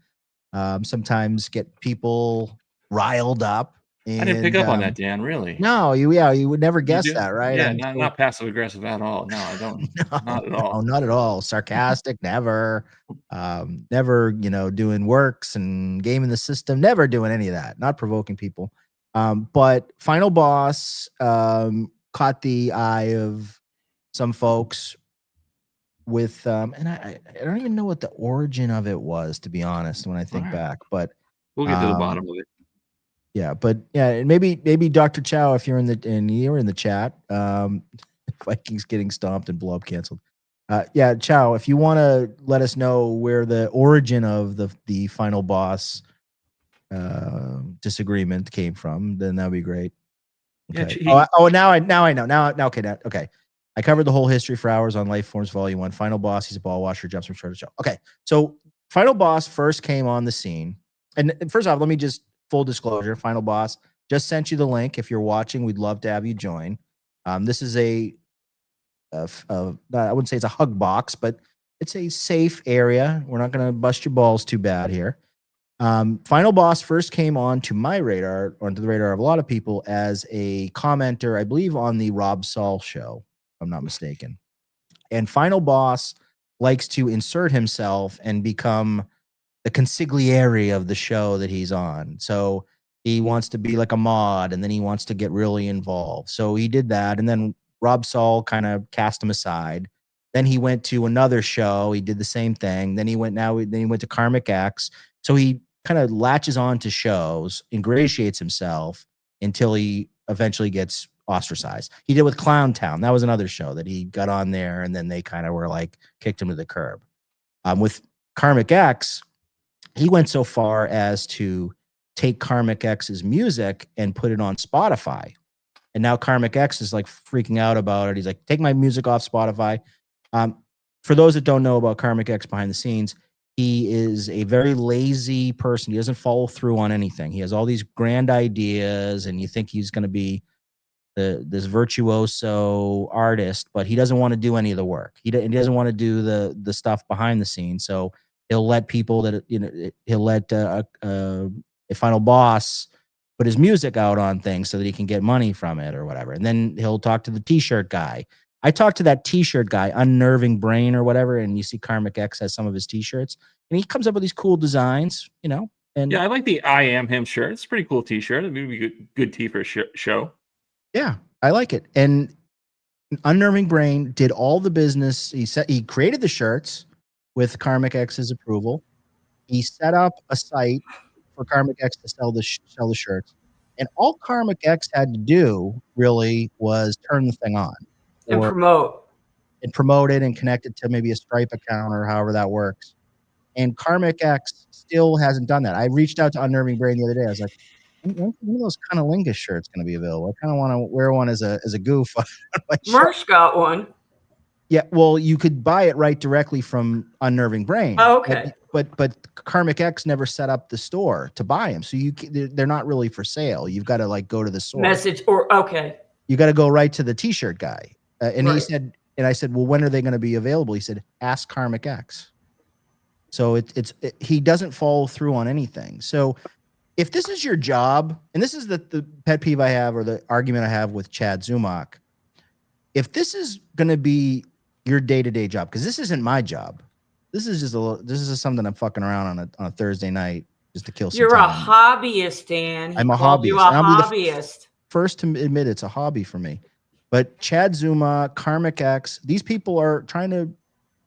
sometimes get people riled up. And, I didn't pick up on that, Dan. Really? No, you would never guess that, right? Yeah, not passive aggressive at all. No, I don't. Not at all. No, not at all. Sarcastic, never. Never, doing works and gaming the system. Never doing any of that. Not provoking people. But Final Boss caught the eye of some folks with, and I don't even know what the origin of it was, to be honest, when I think back. But we'll get to the bottom of it. Yeah, but and maybe Dr. Chow, if you're in the chat, Vikings getting stomped and blow up canceled. Chow, if you want to let us know where the origin of the Final Boss disagreement came from, then that'd be great. Okay. Now I know. Okay. I covered the whole history for hours on Life Forms Volume 1. Final Boss, he's a ball washer, jumps from show to show. Okay, so Final Boss first came on the scene, and first off, let me just. Full disclosure, Final Boss just sent you the link. If you're watching, we'd love to have you join. This is I wouldn't say it's a hug box, but it's a safe area. We're not going to bust your balls too bad here. Final Boss first came on to my radar, or onto the radar of a lot of people, as a commenter, I believe, on the Rob Saul show, if I'm not mistaken. And Final Boss likes to insert himself and become the consigliere of the show that he's on. So he wants to be like a mod, and then he wants to get really involved. So he did that, and then Rob Saul kind of cast him aside. Then he went to another show. He did the same thing. Then he went to Karmic X. So he kind of latches on to shows, ingratiates himself until he eventually gets ostracized. He did with Clown Town. That was another show that he got on there, and then they kind of were like kicked him to the curb. With Karmic X, he went so far as to take Karmic X's music and put it on Spotify. And now Karmic X is like freaking out about it. He's like, take my music off Spotify. For those that don't know about Karmic X behind the scenes, he is a very lazy person. He doesn't follow through on anything. He has all these grand ideas, and you think he's going to be this virtuoso artist, but he doesn't want to do any of the work. He doesn't want to do the stuff behind the scenes. So he'll let people that, he'll let a final boss put his music out on things so that he can get money from it or whatever. And then he'll talk to the t-shirt guy. I talked to that t-shirt guy, Unnerving Brain or whatever, and you see Karmic X has some of his t-shirts, and he comes up with these cool designs, and yeah, I like the I Am Him shirt. It's a pretty cool t-shirt. It would be good tee for a show. Yeah, I like it. And Unnerving Brain did all the business. He created the shirts with Karmic X's approval. He set up a site for Karmic X to sell the shirts, and all Karmic X had to do really was turn the thing on and promote it and connect it to maybe a Stripe account or however that works. And Karmic X still hasn't done that. I reached out to Unnerving Brain the other day. I was like, when are those Cunnilingus shirts going to be available? I kind of want to wear one as a goof. Marsh got one. Yeah, well, you could buy it right directly from Unnerving Brain. Oh, okay. But Karmic X never set up the store to buy them, so they're not really for sale. You've got to like go to the source. You got to go right to the t-shirt guy. And right. He said, and I said, well, when are they going to be available? He said, ask Karmic X. So he doesn't follow through on anything. So if this is your job, and this is the pet peeve I have, or the argument I have with Chad Zumock, if this is going to be your day-to-day job, because this isn't my job, this is just something I'm fucking around on a Thursday night just to kill some time. You're a hobbyist, Dan. I'm a hobbyist. You're a hobbyist. First to admit it's a hobby for me. But Chad Zuma, Karmic X, these people are trying to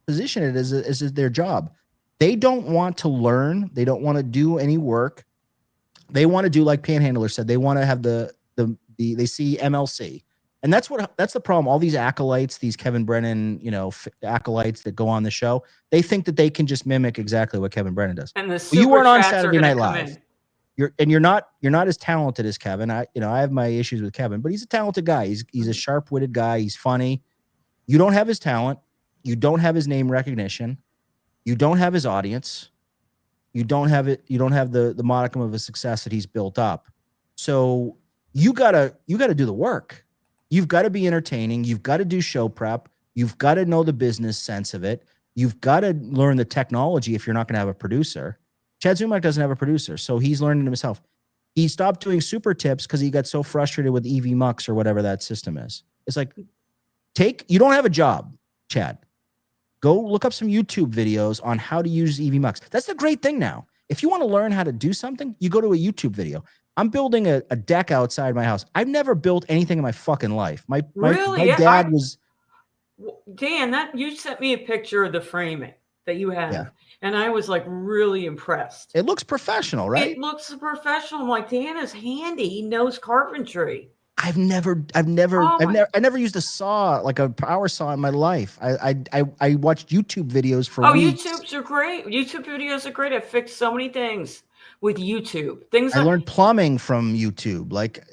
position it as their job. They don't want to learn. They don't want to do any work. They want to do, like Panhandler said, they want to have they see MLC. And that's the problem. All these acolytes, these Kevin Brennan, acolytes that go on the show, they think that they can just mimic exactly what Kevin Brennan does. And you weren't on Saturday Night Live. You're not as talented as Kevin. I have my issues with Kevin, but he's a talented guy. He's a sharp-witted guy. He's funny. You don't have his talent. You don't have his name recognition. You don't have his audience. You don't have it. You don't have the modicum of a success that he's built up. So you gotta do the work. You've got to be entertaining. You've got to do show prep. You've got to know the business sense of it. You've got to learn the technology if you're not going to have a producer. Chad Zumock doesn't have a producer, so he's learning it himself. He stopped doing super tips because he got so frustrated with EV Mux or whatever that system is. It's like, you don't have a job, Chad. Go look up some YouTube videos on how to use EV Mux. That's the great thing now. If you want to learn how to do something, you go to a YouTube video. I'm building a deck outside my house. I've never built anything in my fucking life. My dad was. Dan, you sent me a picture of the framing that you have. Yeah. And I was like really impressed. It looks professional, right? It looks professional. I'm like, Dan is handy. He knows carpentry. I never used a saw, like a power saw, in my life. I watched YouTube videos for weeks. YouTubes are great. YouTube videos are great. I fixed so many things with YouTube. I learned plumbing from YouTube. Like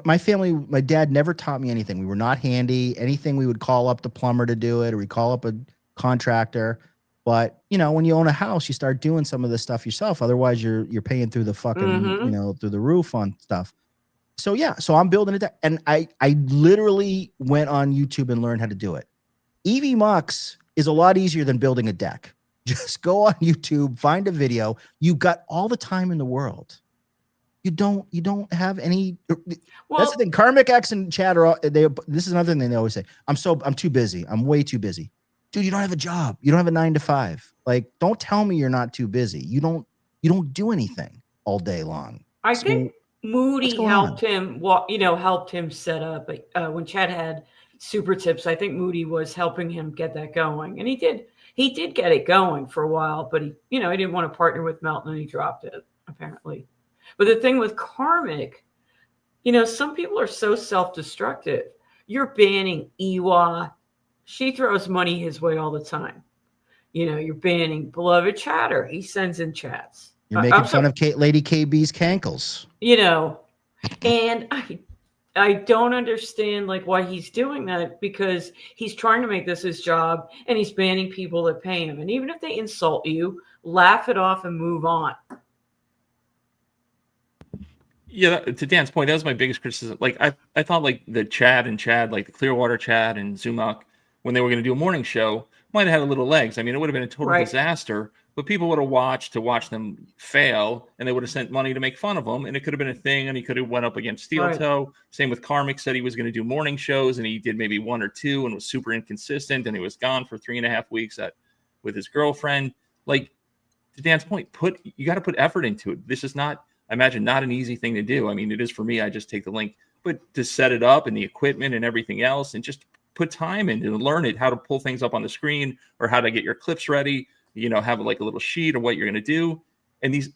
my family, my dad never taught me anything. We were not handy. Anything we would call up the plumber to do it, or we call up a contractor. But when you own a house, you start doing some of this stuff yourself. Otherwise, you're paying through the fucking through the roof on stuff. So I'm building it, and I literally went on YouTube and learned how to do it. EV Mux is a lot easier than building a deck. Just go on YouTube, find a video. You got all the time in the world. You don't have any. Well, that's the thing. Karmic X and Chad this is another thing they always say. I'm too busy. I'm way too busy. Dude, you don't have a job. You don't have a 9 to 5. Like, don't tell me you're not too busy. You don't do anything all day long. I think Moody helped him set up when Chad had super tips. I think Moody was helping him get that going, and he did get it going for a while, but he didn't want to partner with Melton, and he dropped it apparently. But the thing with Karmic, some people are so self-destructive. You're banning Ewa. She throws money his way all the time. You're banning Beloved Chatter. He sends in chats. You're making fun of Lady KB's cankles. And I don't understand why he's doing that, because he's trying to make this his job, and he's banning people that pay him. And even if they insult you, laugh it off and move on. Yeah, to Dan's point, that was my biggest criticism. I thought the Chad, like the Clearwater Chad and Zumach, when they were going to do a morning show, might have had a little legs. I mean, it would have been a total disaster, but people would have watched them fail, and they would have sent money to make fun of them, and it could have been a thing, and he could have went up against Steel Toe. Same with Karmic, said he was going to do morning shows, and he did maybe one or two and was super inconsistent, and he was gone for 3.5 weeks with his girlfriend. To Dan's point, you got to put effort into it. This is not, I imagine, not an easy thing to do. I mean, it is for me. I just take the link, but to set it up and the equipment and everything else, and just put time in and learn it, how to pull things up on the screen or how to get your clips ready, have a little sheet of what you're going to do. And these,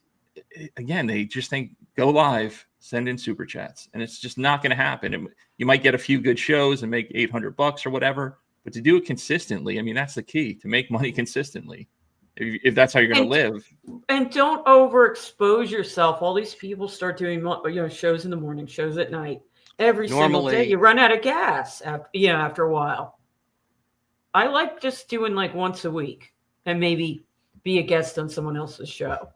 again, they just think go live, send in super chats, and it's just not going to happen. And you might get a few good shows and make $800 or whatever, but to do it consistently, I mean, that's the key, to make money consistently. If that's how you're going to live. And don't overexpose yourself. All these people start doing shows in the morning, shows at night. Every single day, you run out of gas after a while. I like just doing once a week and maybe be a guest on someone else's show.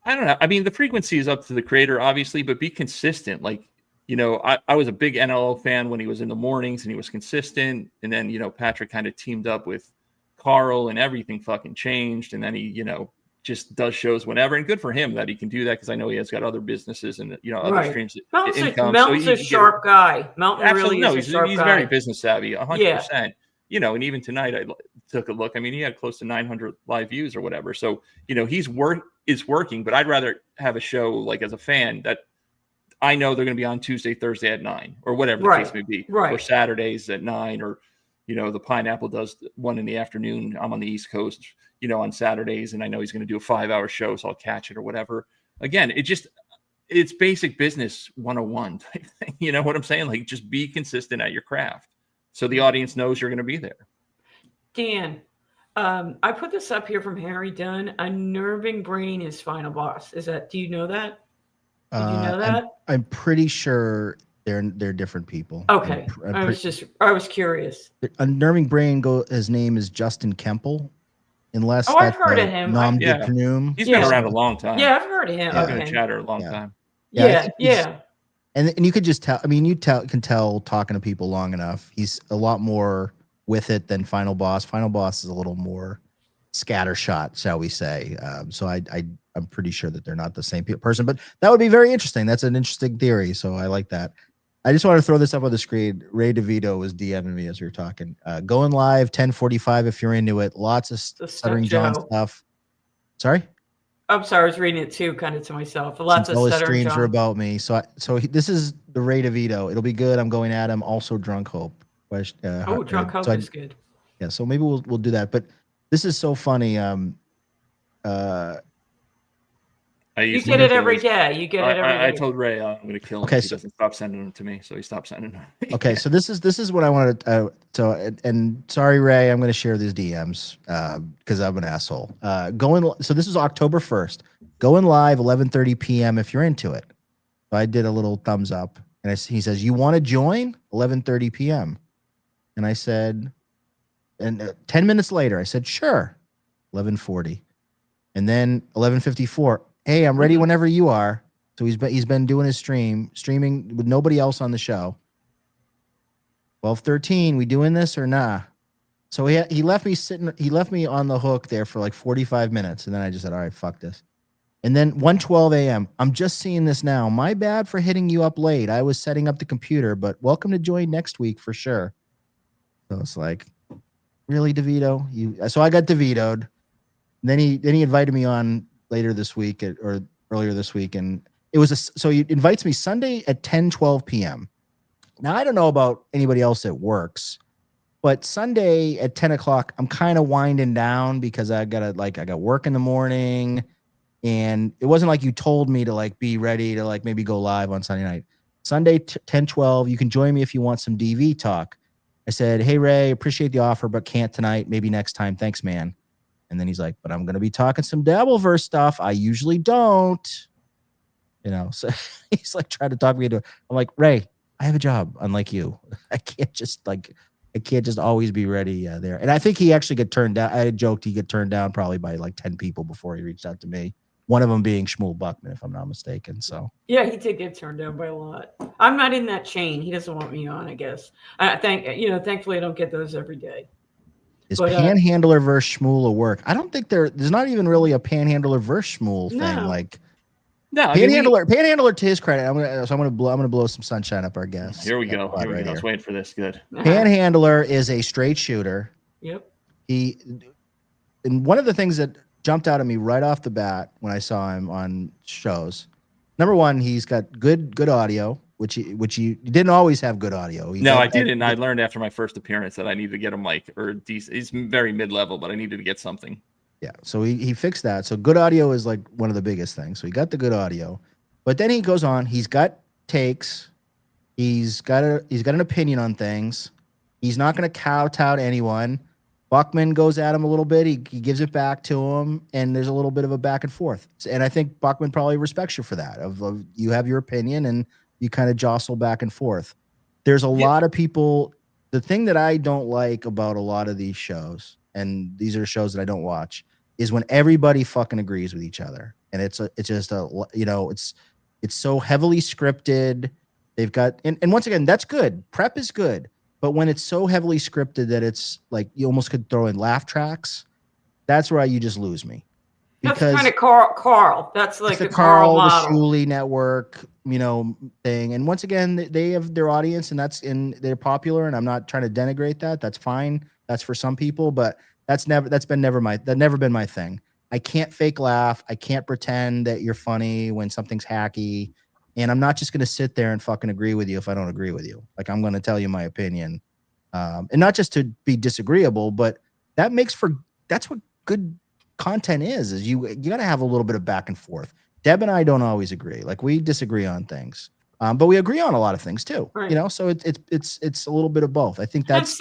I don't know. I mean, the frequency is up to the creator, obviously, but be consistent. I was a big NLO fan when he was in the mornings and he was consistent. And then, Patrick kind of teamed up with Carl and everything fucking changed. And then he, just does shows whenever, and good for him that he can do that, because I know he has got other businesses and other streams of income. Melton's a sharp guy. Melton really is a sharp guy. He's very business savvy, 100%. And even tonight I took a look. I mean, he had close to 900 live views or whatever. So he's working. But I'd rather have a show as a fan that I know they're going to be on Tuesday, Thursday at 9 or whatever the case may be, or Saturdays at 9, or the Pineapple does one in the afternoon. I'm on the East Coast, on Saturdays, and I know he's going to do a 5-hour show, so I'll catch it or whatever. Again, it's basic business 101 type thing. You know what I'm saying? Just be consistent at your craft so the audience knows you're going to be there. Dan, I put this up here from Harry Dunn. Unnerving Brain is final boss. Do you know that? Did you know that? I'm pretty sure they're different people. Okay. I was curious. Unnerving Brain, his name is Justin Kemple. Unless I've heard of him. He's been around a long time. Yeah, I've heard of him. He's been a chatter a long time. Yeah. And you could just tell. I mean, you can tell talking to people long enough. He's a lot more with it than Final Boss. Final Boss is a little more scattershot, shall we say? So I'm pretty sure that they're not the same person. But that would be very interesting. That's an interesting theory. So I like that. I just want to throw this up on the screen. Ray DeVito was DMing me as we were talking. Going live 10:45 if you're into it. Lots of Stuttering John stuff. Sorry? I'm sorry, I was reading it too, kind of to myself. Lots of all his Stuttering streams John. are about me. This is the Ray DeVito. It'll be good. I'm going at him. Also, Drunk Hope. Drunk Hope is good. Yeah, so maybe we'll do that. But this is so funny. You get it every day. I told Ray I'm going to kill him if he doesn't stop sending them to me. So he stopped sending them. Okay, so this is what I wanted. And sorry, Ray, I'm going to share these DMs because I'm an asshole. So this is October 1st. Going live 11:30 p.m. if you're into it. So I did a little thumbs up, and he says, "You want to join 11:30 p.m.?" And I said, and 10 minutes later, I said, "Sure." 11:40, and then 11:54. Hey, I'm ready whenever you are. So he's been doing his streaming with nobody else on the show. 12:13, we doing this or nah? So he left me on the hook there for 45 minutes, and then I just said, all right, fuck this. And then 1:12 a.m. I'm just seeing this now. My bad for hitting you up late. I was setting up the computer, but welcome to join next week for sure. So it's really, DeVito? So I got DeVito'd. Then he invited me on later this week or earlier this week, and it was so he invites me Sunday at 10:12 p.m. Now, I don't know about anybody else that works, but Sunday at 10 o'clock, I'm kind of winding down because I got work in the morning, and it wasn't like you told me to like be ready to like maybe go live on Sunday night. Sunday, 10, 12, you can join me if you want some DV talk. I said, hey, Ray, appreciate the offer, but can't tonight. Maybe next time. Thanks, man. And then he's like, but I'm going to be talking some Dabbleverse stuff. I usually don't. So he's like trying to talk me into it. I'm like, Ray, I have a job, unlike you. I can't just always be ready there. And I think he actually got turned down. I joked he got turned down probably by like 10 people before he reached out to me. One of them being Schmuel Buckman, if I'm not mistaken. So yeah, he did get turned down by a lot. I'm not in that chain. He doesn't want me on, I guess. Thankfully I don't get those every day. Is Panhandler versus Schmuel a work? I don't think there's not even really a Panhandler versus Schmuel thing. No. Like, No, Panhandler to his credit. I'm gonna blow some sunshine up our guest. Here we go. I was waiting for this. Good. Panhandler is a straight shooter. Yep. And one of the things that jumped out at me right off the bat when I saw him on shows, number one, he's got good audio, which he didn't always have good audio. I didn't. I learned after my first appearance that I needed to get a mic or decent. He's very mid-level, but I needed to get something. Yeah, so he fixed that. So good audio is like one of the biggest things. So he got the good audio, but then he goes on. He's got takes. He's got an opinion on things. He's not going to kowtow to anyone. Buckman goes at him a little bit. He gives it back to him, and there's a little bit of a back and forth. And I think Buckman probably respects you for that. Of you have your opinion, and you kind of jostle back and forth. There's a lot of people. The thing that I don't like about a lot of these shows, and these are shows that I don't watch, is when everybody fucking agrees with each other, and it's so heavily scripted. They've got and once again, that's good. Prep is good, but when it's so heavily scripted that it's like you almost could throw in laugh tracks, that's where you just lose me. Because that's kind of Carl. That's like the Carl the model. Schmuel network, thing. And once again, they have their audience, and they're popular. And I'm not trying to denigrate that. That's fine. That's for some people, but that's never been my thing. I can't fake laugh. I can't pretend that you're funny when something's hacky. And I'm not just going to sit there and fucking agree with you if I don't agree with you. Like, I'm going to tell you my opinion. And not just to be disagreeable, but that's what good content is you got to have a little bit of back and forth. Deb and I don't always agree. Like, we disagree on things, but we agree on a lot of things too. Right. So it's a little bit of both. I think that's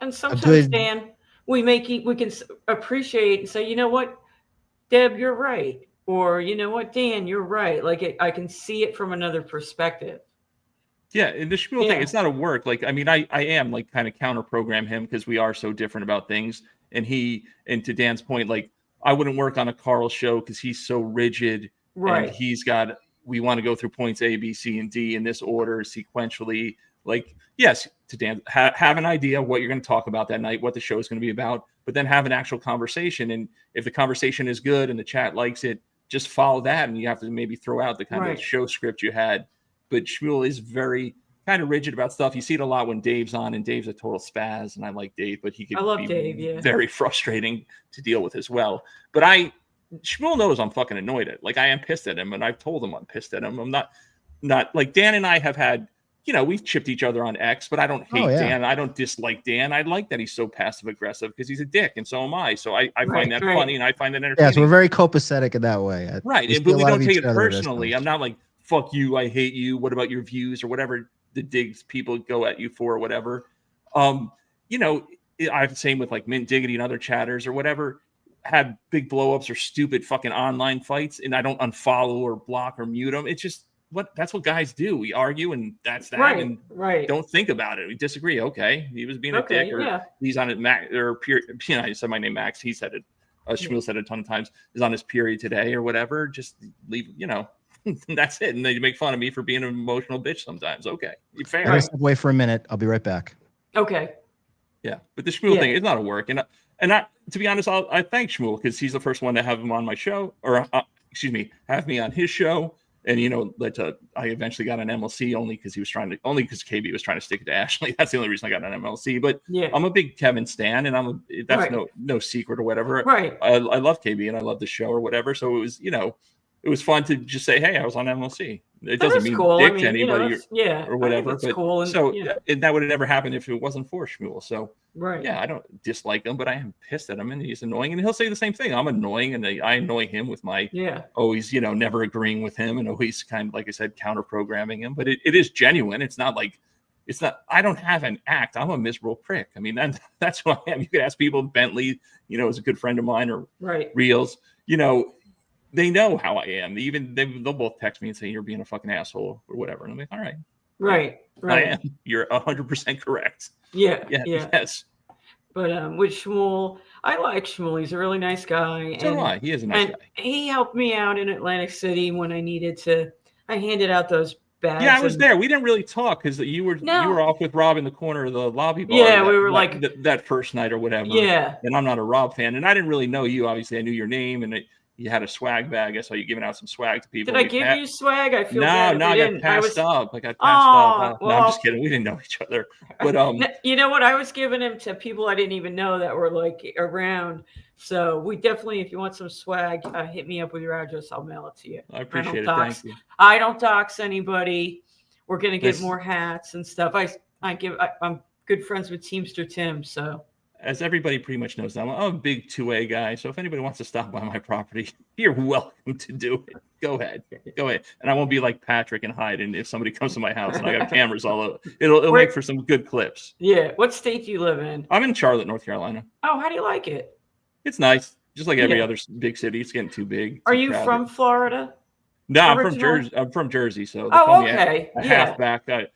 and sometimes, Dan, we can appreciate and say, you know what, Deb, you're right, or you know what, Dan, you're right. Like, I can see it from another perspective. Yeah, and the Schmuel thing, it's not a work. Like, I mean, I am like kind of counter program him because we are so different about things. And to Dan's point, like, I wouldn't work on a Carl show because he's so rigid. Right. And we want to go through points A, B, C, and D in this order sequentially. Like, yes, to Dan, have an idea what you're going to talk about that night, what the show is going to be about, but then have an actual conversation. And if the conversation is good and the chat likes it, just follow that. And you have to maybe throw out the kind of show script you had. But Schmuel is very kind of rigid about stuff. You see it a lot when Dave's on, and Dave's a total spaz, and I like Dave, but he can be very frustrating to deal with as well. But Schmuel knows I'm fucking annoyed at. Like, I am pissed at him, and I've told him I'm pissed at him. I'm not like Dan and I have had, we've chipped each other on X, but I don't hate Dan. I don't dislike Dan. I like that he's so passive aggressive because he's a dick, and so am I. So I find that funny, and I find that entertaining. Yeah, so we're very copacetic in that way. Right, but we don't take it personally. I'm not like, fuck you, I hate you, what about your views, or whatever the digs people go at you for, or whatever. I've the same with like Mint Diggity and other chatters or whatever, had big blow-ups or stupid fucking online fights, and I don't unfollow or block or mute them. It's just that's what guys do. We argue, and that's that. Right. Don't think about it. We disagree. Okay, he was being a dick, or he's on it. Max or period. I said my name Max. He said it. Schmuel said it a ton of times. Is on his period today or whatever. Just leave. That's it. And they make fun of me for being an emotional bitch sometimes. Okay, fair. I'll step away for a minute. I'll be right back. Okay. Yeah, but the Schmuel thing is not a work, and to be honest, I thank Schmuel because he's the first one to have him on my show, or have me on his show. And I eventually got an MLC only because KB was trying to stick it to Ashley. That's the only reason I got an MLC. But I'm a big Kevin stan, and that's no secret or whatever. Right. I love KB and I love the show or whatever. So it was it was fun to just say, hey, I was on MLC. It That doesn't is mean cool. dick I to mean, you know, anybody that's, yeah, or I whatever. think it's But cool. And, so yeah, and that would have never happened if it wasn't for Schmuel. So right. yeah, I don't dislike him, but I am pissed at him, and he's annoying. And he'll say the same thing. I'm annoying, and I annoy him with my always, never agreeing with him, and always kind of, like I said, counter programming him. But it is genuine. It's not like I don't have an act. I'm a miserable prick. I mean, that's who I am. You could ask people. Bentley, is a good friend of mine, or Reels. They know how I am. They'll both text me and say, you're being a fucking asshole or whatever. And I'm like, all right. Right. I am. You're 100% correct. Yeah. Yes. But with Schmuel, I like Schmuel. He's a really nice guy. So do I. He is a nice guy. He helped me out in Atlantic City when I needed to. I handed out those bags. Yeah, I was there. We didn't really talk because you were off with Rob in the corner of the lobby bar. Yeah, we were that first night or whatever. Yeah. And I'm not a Rob fan, and I didn't really know you. Obviously, I knew your name, and you had a swag bag. I saw you giving out some swag to people. Did I give you swag? I feel bad. No, I got passed up. I got passed up. Well, no, I'm just kidding. We didn't know each other. But you know what? I was giving them to people I didn't even know that were around. So we definitely, if you want some swag, hit me up with your address. I'll mail it to you. I appreciate it. Thank you. I don't dox anybody. We're gonna get more hats and stuff. I'm good friends with Teamster Tim, so. As everybody pretty much knows, I'm a big 2A guy. So if anybody wants to stop by my property, you're welcome to do it. Go ahead. And I won't be like Patrick and hide. And if somebody comes to my house and I got cameras all over, it'll make for some good clips. Yeah. What state do you live in? I'm in Charlotte, North Carolina. Oh, how do you like it? It's nice. Just like every other big city. It's getting too big. Are you from Florida? No, I'm from Jersey. I'm from Jersey. So okay. A halfback. I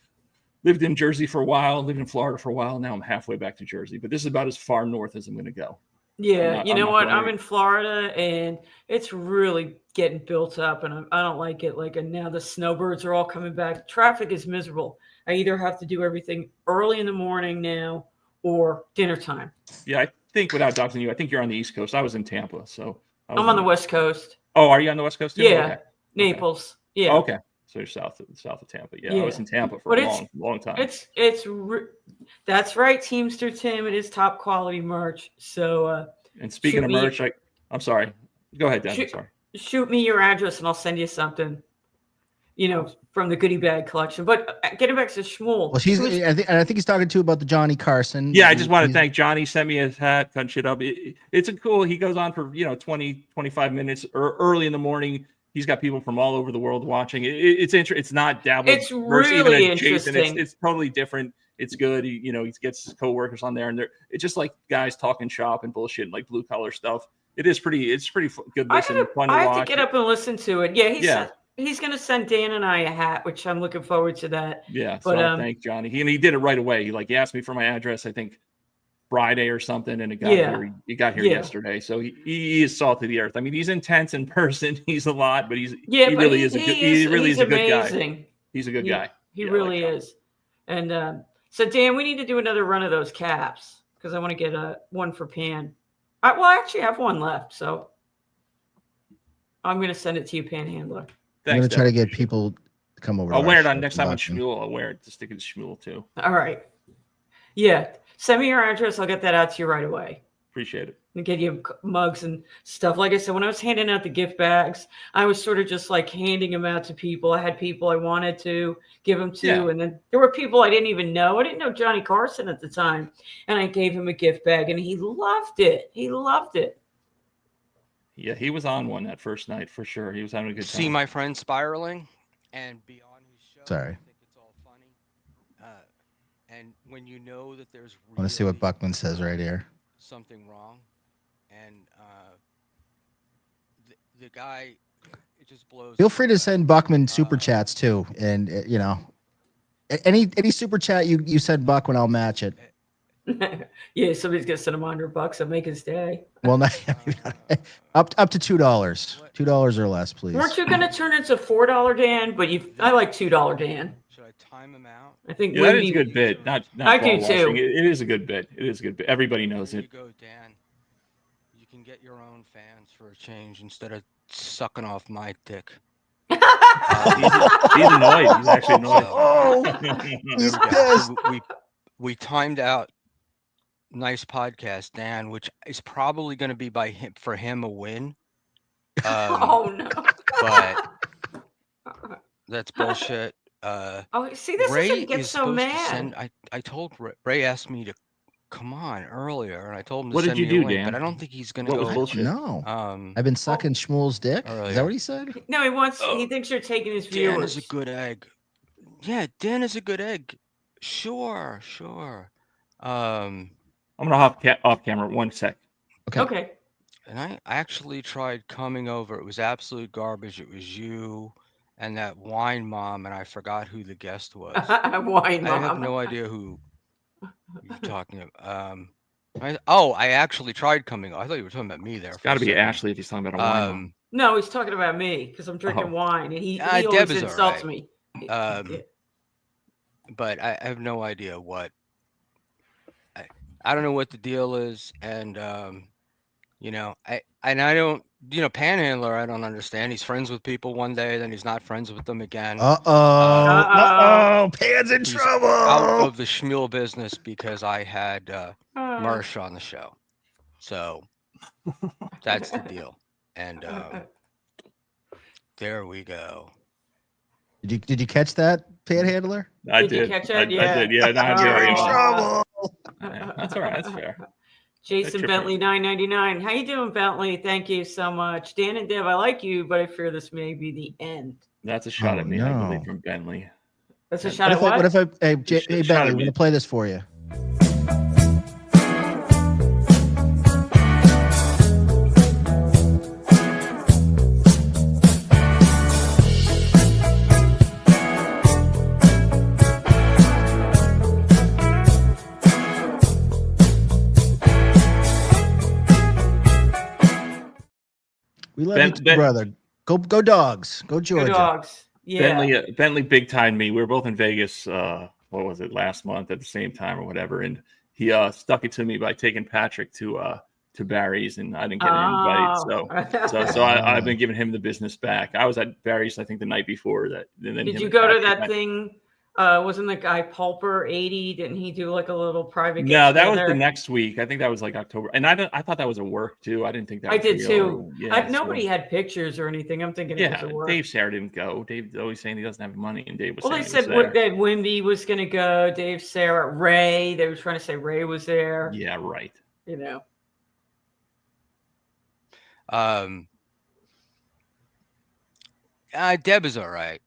lived in Jersey for a while, lived in Florida for a while. Now I'm halfway back to Jersey, but this is about as far north as I'm going to go. Yeah. You know what? I'm in Florida and it's really getting built up and I don't like it. And now the snowbirds are all coming back. Traffic is miserable. I either have to do everything early in the morning now or dinner time. Yeah. I think without doxing you, I think you're on the East Coast. I was in Tampa. So I'm on the West Coast. Oh, are you on the West Coast too? Yeah. Okay. Naples. Yeah. Okay. So you're south of Tampa. Yeah. I was in Tampa for a long time. That's right, Teamster Tim. It is top quality merch. So and speaking of merch, I'm sorry. Go ahead, Dan. Sorry. Shoot me your address and I'll send you something. From the goodie bag collection. But getting back to Schmuel. Well, I think he's talking to about the Johnny Carson. Yeah, I just want to thank Johnny. Sent me his hat, cut shit up. It's cool. He goes on for 20, 25 minutes or early in the morning. He's got people from all over the world watching. It's interesting. It's not dabbled. It's really interesting. It's totally different. It's good. He gets his coworkers on there, and it's just like guys talking shop and bullshit, like blue collar stuff. It's pretty good. Fun to watch. I have to get up and listen to it. Yeah, he's going to send Dan and I a hat, which I'm looking forward to that. Yeah, but thank Johnny. He did it right away. He asked me for my address, I think Friday or something, and it got here. He got here yesterday. So he is salt of the earth. I mean, he's intense in person. He's a lot, but he really is a good guy. He's a good guy. He really is. And so Dan, we need to do another run of those caps because I want to get one for Pan. I actually have one left, so I'm going to send it to you, Panhandler. I'm going to try to get people to come over. I'll wear it on next time on Schmuel. I'll wear it to stick it to Schmuel too. All right. Yeah. Send me your address. I'll get that out to you right away. Appreciate it. And get you mugs and stuff. Like I said, when I was handing out the gift bags, I was sort of just handing them out to people. I had people I wanted to give them to. Yeah. And then there were people I didn't even know. I didn't know Johnny Carson at the time. And I gave him a gift bag and he loved it. He loved it. Yeah, he was on one that first night for sure. He was having a good time. See my friend spiraling and be on his show. Sorry. I think it's all funny. And when you know that there's I want to see what Buckman says right here. Something wrong, and the guy, it just blows. Feel free to send Buckman super chats too, and any super chat you send Buckman, I'll match it. Yeah, somebody's gonna send him $100. I'll make his day. Well, up to $2 or less, please. Weren't you gonna turn into $4 Dan? But I like $2 Dan. Should I time him out? I think that is a good bit. Not I do too. It is a good bit. It is a good bit. Everybody knows it. There you go, Dan. You can get your own fans for a change instead of sucking off my dick. He's annoyed. He's actually annoyed. He's pissed. We timed out nice podcast, Dan, which is probably going to be for him a win. Oh no! But That's bullshit. Oh, see, this is Ray what he gets is so supposed to mad. send. I told Ray asked me to come on earlier, and I told him to What did send you me do, a link, but Dan? I don't think he's gonna What was go. bullshit? No. Um, I've been sucking Schmuel's dick. Is that earlier. what he said? No, he wants. Oh, He thinks you're taking his Dan viewers. is a good egg. Yeah, Dan is a good egg. Sure. I'm gonna off camera 1 sec. Okay. And I actually tried coming over. It was absolute garbage. It was you and that wine mom, and I forgot who the guest was. Wine I have mom. no idea who you're talking about. I actually tried coming over. I thought you were talking about me there. It's for a got to be second. Ashley if he's talking about a wine mom. No, he's talking about me because I'm drinking Oh. wine, and he Deb always is insults alright. me. Um, Yeah. But I have no idea what. I don't know what the deal is, and I don't, Panhandler. I don't understand. He's friends with people one day, then he's not friends with them again. Pan's in He's trouble. out of the Schmuel business because I had Mersh on the show, so that's the deal. And there we go. Did you catch that, Panhandler? I Did you did. catch I it? Yeah. did. Yeah, not Oh. very In well. trouble. Yeah, that's all right. That's fair. Jason That's Bentley 999. How you doing, Bentley? Thank you so much. Dan and Deb, I like you, but I fear this may be the end. That's a shot Oh, at me, I no. believe, from Bentley. That's a shot at What what? if I hey, Shot hey at Bentley, me. we're gonna play this for you. We love you, too, brother. Go dogs. Go Georgia. Good dogs. Yeah. Bentley big timed me. We were both in Vegas. What was it, last month at the same time or whatever? And he stuck it to me by taking Patrick to Barry's, and I didn't get an invite. So I've been giving him the business back. I was at Barry's, I think, the night before that. And then Did you go to that thing? Wasn't the guy Pulper 80? Didn't he do like a little private? No, that was the next week. I think that was like October. And I thought that was a work too. I didn't think that. I was did real. too. Yeah, nobody had pictures or anything. I'm thinking it was a work. Dave Sarah didn't go. Dave's always saying he doesn't have money, and Dave was. Well, saying they said that Wimby was going to go. Dave, Sarah, Ray. They were trying to say Ray was there. Yeah, right. You know. Deb is all right.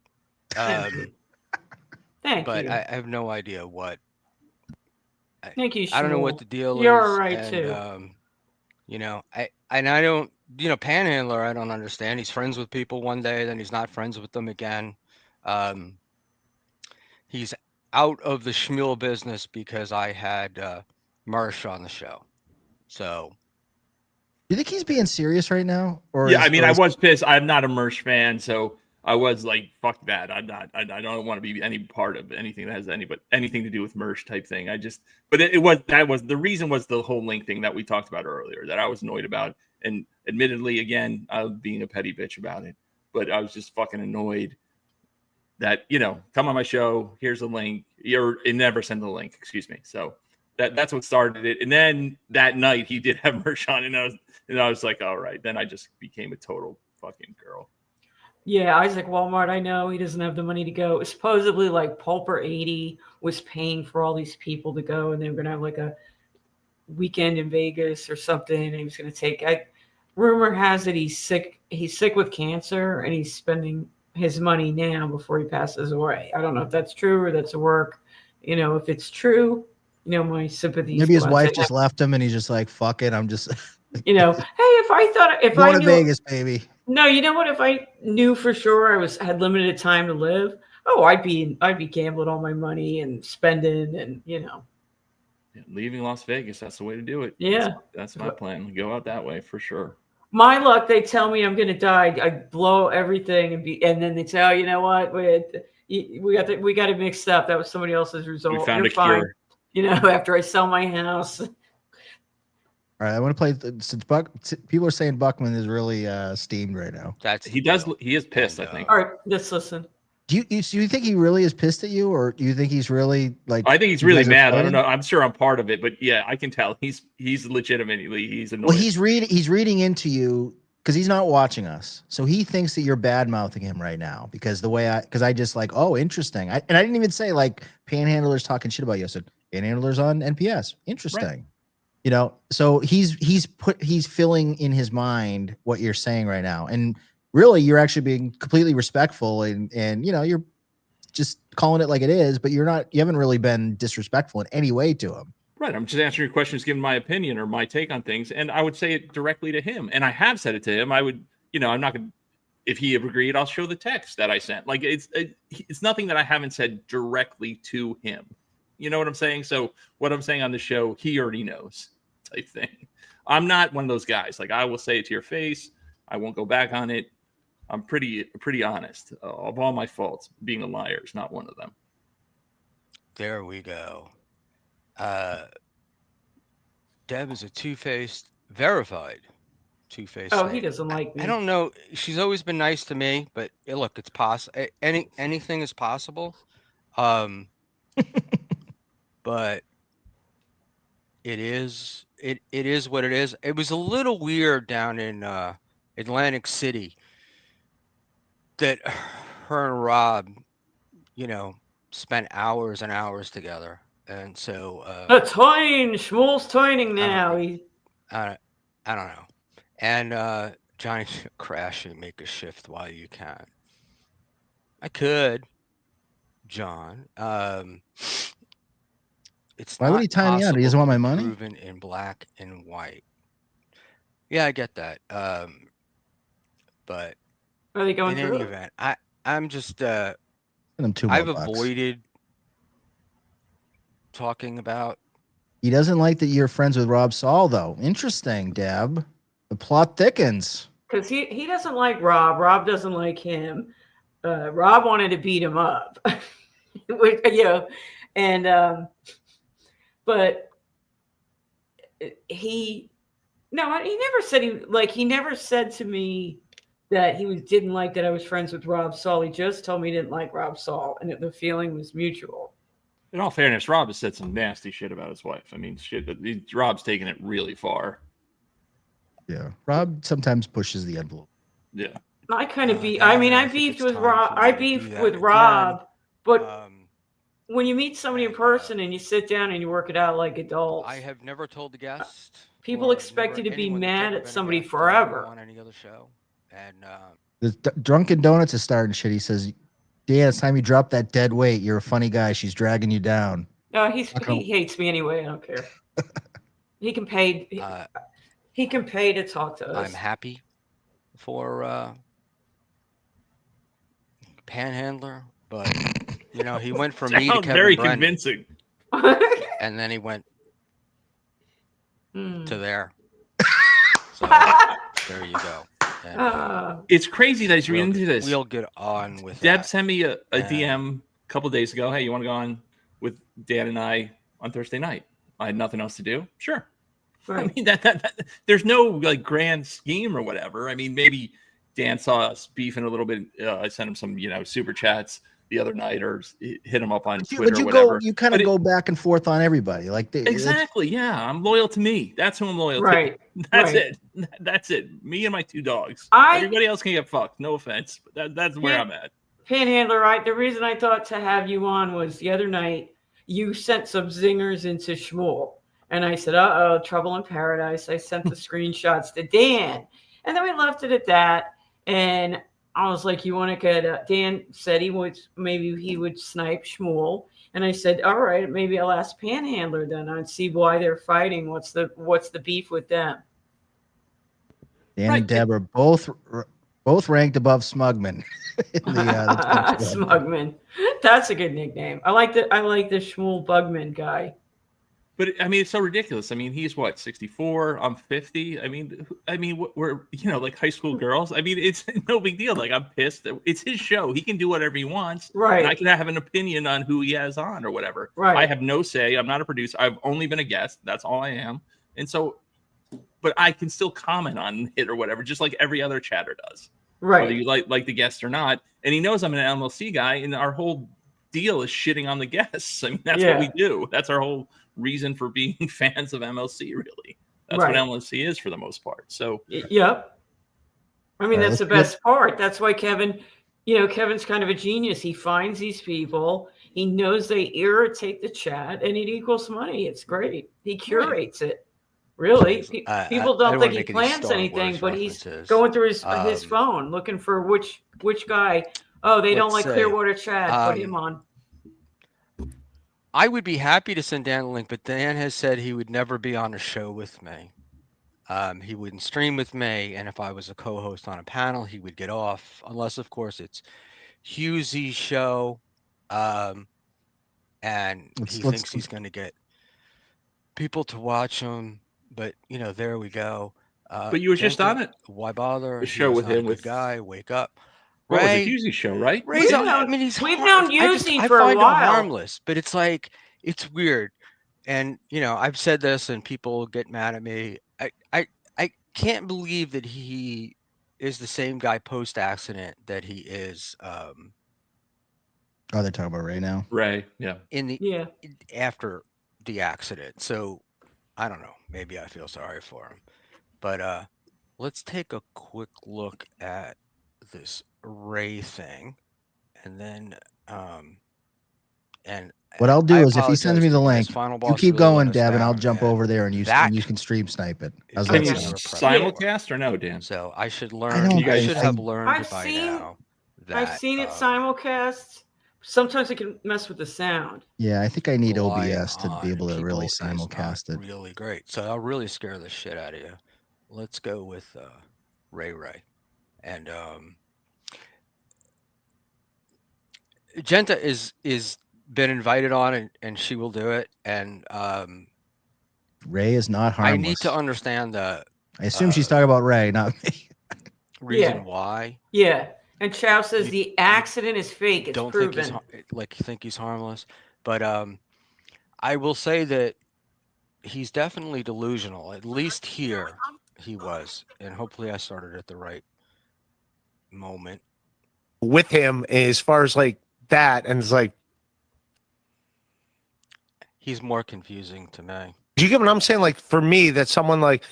Thank but you. I have no idea what. Thank you, I don't know Schmuel. what the deal is. You're all right and, too. I don't, Panhandler. I don't understand. He's friends with people one day, then he's not friends with them again. He's out of the Schmuel business because I had Mersh on the show. So. Do you think he's being serious right now? I was pissed. I'm not a Mersh fan, so I was like, "Fuck that! I don't want to be any part of anything that has anything to do with Mersh type thing." The reason was the whole link thing that we talked about earlier that I was annoyed about, and admittedly, again, I was being a petty bitch about it, but I was just fucking annoyed that come on my show. Here's a link. It never sent the link. Excuse me. So that's what started it, and then that night he did have Mersh on, and I was like, all right. Then I just became a total fucking girl. Yeah, Isaac Walmart, I know he doesn't have the money to go. Supposedly, like Pulper 80 was paying for all these people to go, and they were going to have like a weekend in Vegas or something. And he was going to take. Rumor has it he's sick. He's sick with cancer, and he's spending his money now before he passes away. I don't know if that's true or that's a work. If it's true, my sympathies. Maybe his wife just left him, and he's just like, "Fuck it, I'm just." Hey, if going I to knew, Vegas, baby. No, you know what? If I knew for sure I had limited time to live, I'd be gambling all my money and spending, and leaving Las Vegas. That's the way to do it. Yeah, that's my plan. Go out that way for sure. My luck, they tell me I'm going to die. I blow everything and then they say, "Oh, you know what? We got it mixed up. That was somebody else's result. We found You're a fine." cure. After I sell my house. All right, I want to play. Since people are saying Buckman is really steamed right now. He is pissed. I think. All right, let's listen. Do you think he really is pissed at you, or do you think he's really like? I think he's really mad. I don't know. I'm sure I'm part of it, but yeah, I can tell he's legitimately annoyed. Well, he's reading into you because he's not watching us, so he thinks that you're bad mouthing him right now because I just like, oh, interesting. And I didn't even say like Panhandlers talking shit about you. I said Panhandlers on NPS. Interesting. Right. You know, so he's filling in his mind what you're saying right now, and really you're actually being completely respectful and you know you're just calling it like it is, but you haven't really been disrespectful in any way to him. Right. I'm just answering your questions, giving my opinion or my take on things. And I would say it directly to him. And I have said it to him. I would, you know, I'm not going to, if he agreed, I'll show the text that I sent. Like it's nothing that I haven't said directly to him. You know what I'm saying? So what I'm saying on the show, he already knows type thing. I'm not one of those guys. Like I will say it to your face. I won't go back on it. I'm pretty honest. Of all my faults, being a liar is not one of them. There we go. Deb is a two-faced, verified two-faced. Oh, he doesn't like me. I don't know. She's always been nice to me, but look, it's possible. Anything is possible. But it is what it is. It was a little weird down in Atlantic City that her and Rob, you know, spent hours and hours together. And so Schmuel's toining now. I don't know. And Johnny, crash and make a shift while you can. I could, John. It's Why would he time me out? He doesn't want my money? Proven in black and white. Yeah, I get that. But are they going in through any event, I'm just I've avoided talking about. He doesn't like that you're friends with Rob Saul, though. Interesting, Deb. The plot thickens. Because he doesn't like Rob. Rob doesn't like him. Rob wanted to beat him up. You know, and but he never said he never said to me that he didn't like that I was friends with Rob Saul. He just told me he didn't like Rob Saul, and the feeling was mutual. In all fairness, Rob has said some nasty shit about his wife. I mean, Rob's taking it really far. Yeah, Rob sometimes pushes the envelope. Yeah, I kind of beef. I mean, I beefed with Rob. I beefed with Rob, but when you meet somebody in person and you sit down and you work it out like adults, I have never told the guest. People expect you to be mad at somebody forever. On any other show, and the Drunken Donuts is starting shit. He says, "Dan, it's time you drop that dead weight. You're a funny guy. She's dragging you down." No, he hates me anyway. I don't care. He can pay. He can pay to talk to us. I'm happy for Panhandler, but you know, he went from me to Kevin very Brennan, convincing. and then he went to there. So there you go. And, it's crazy that he's reading into this. We'll get on with Deb that. sent me a DM a couple of days ago. Hey, you want to go on with Dan and I on Thursday night? I had nothing else to do. Sure. Right. I mean, that there's no like grand scheme or whatever. I mean, maybe Dan saw us beefing a little bit. I sent him some, super chats the other night, or hit him up on Twitter. But you or whatever. you kind of go back and forth on everybody, like exactly. Yeah, I'm loyal to me. That's who I'm loyal to. That's it. That's it. Me and my two dogs. Everybody else can get fucked. No offense, but that's where I'm at. Panhandler, right? The reason I thought to have you on was the other night you sent some zingers into Schmuel. And I said, trouble in paradise. I sent the screenshots to Dan. And then we left it at that. And I was like, you want to get, Dan said he would snipe Schmuel. And I said, all right, maybe I'll ask Panhandler then. I'd see why they're fighting. What's the beef with them? Dan and Deb are both ranked above Smugman. Smugman. That's a good nickname. I like the Schmuel Bugman guy. But I mean, it's so ridiculous. I mean, he's what, 64? I'm 50. I mean, we're like high school girls. I mean, it's no big deal. Like, I'm pissed. It's his show. He can do whatever he wants. Right. And I can have an opinion on who he has on or whatever. Right. I have no say. I'm not a producer. I've only been a guest. That's all I am. And so, but I can still comment on it or whatever, just like every other chatter does. Right. Whether you like the guest or not. And he knows I'm an MLC guy, and our whole deal is shitting on the guests. I mean, that's what we do. That's our whole reason for being fans of MLC, really. That's what MLC is for the most part. So yep. I mean, All right, that's the let's best part. That's why Kevin's kind of a genius. He finds these people. He knows they irritate the chat, and it equals money. It's great. He curates it. Really, people don't think he plans anything, but he's going through his phone looking for which guy. Oh, they don't like Clearwater Chad. Put him on. I would be happy to send Dan a link, but Dan has said he would never be on a show with me. He wouldn't stream with me, and if I was a co-host on a panel, he would get off, unless, of course, it's Hughesy's show, and he thinks he's going to get people to watch him. But there we go. But you were just on it. Why bother? The show with him, with guy. Wake up. What was it? Hughesy's show, right? Ray's We've known Hughes for a while. I find him harmless, but it's like it's weird, and I've said this, and people get mad at me. I can't believe that he is the same guy post accident that he is. Oh, they're talking about Ray now. Ray, yeah. After the accident, so I don't know. Maybe I feel sorry for him, but let's take a quick look at this Ray thing, and then and what I'll do is if he sends me the link, you keep going, Deb, and I'll jump over there and you can stream snipe it. Can you simulcast or no, Dan? So I should learn. You guys should have learned by now. I've seen it simulcast. Sometimes it can mess with the sound. Yeah, I think I need OBS to be able to really simulcast it. Really great. So I'll really scare the shit out of you. Let's go with Ray, and Genta is been invited on, and she will do it. And Ray is not harmless. I need to understand the. I assume she's talking about Ray, not me. Reason why? Yeah. And Chow says the accident is fake. It's proven. Think he's harmless, but I will say that he's definitely delusional. At least here he was, and hopefully I started at the right moment with him as far as like that, and it's like he's more confusing to me. Do you get what I'm saying? Like for me, that someone like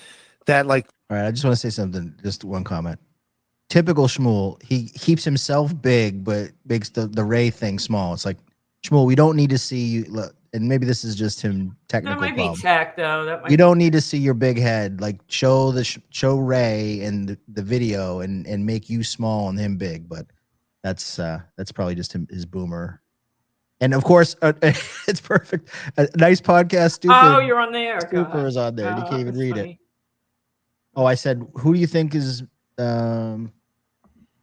that, like. All right, I just want to say something. Just one comment. Typical Schmuel, he keeps himself big, but makes the Ray thing small. It's like, Schmuel, we don't need to see you. And maybe this is just him technical. That might be tech, though. You don't need to see your big head. Like show Ray and the video and make you small and him big. But that's probably just his boomer. And of course, it's perfect. A nice podcast. Stupid. Oh, you're on there. Stupid is on there. You can't even read it. Oh, I said, who do you think is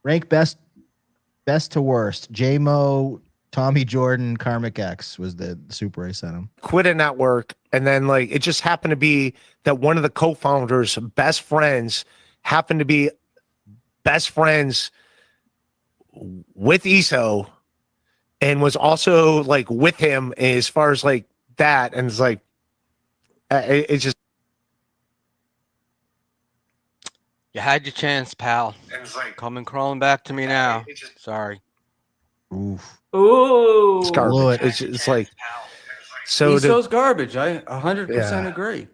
rank best to worst? J-Mo, Tommy Jordan, Karmic X was the super I sent him. Quit a network, and then like it just happened to be that one of the co-founders' best friends happened to be best friends with ESO, and was also like with him as far as like that, and it's like it's just. You had your chance, pal. Coming crawling back to me now. Sorry. Oof. Ooh. It's garbage. It's like so. ESO's garbage. I 100% agree.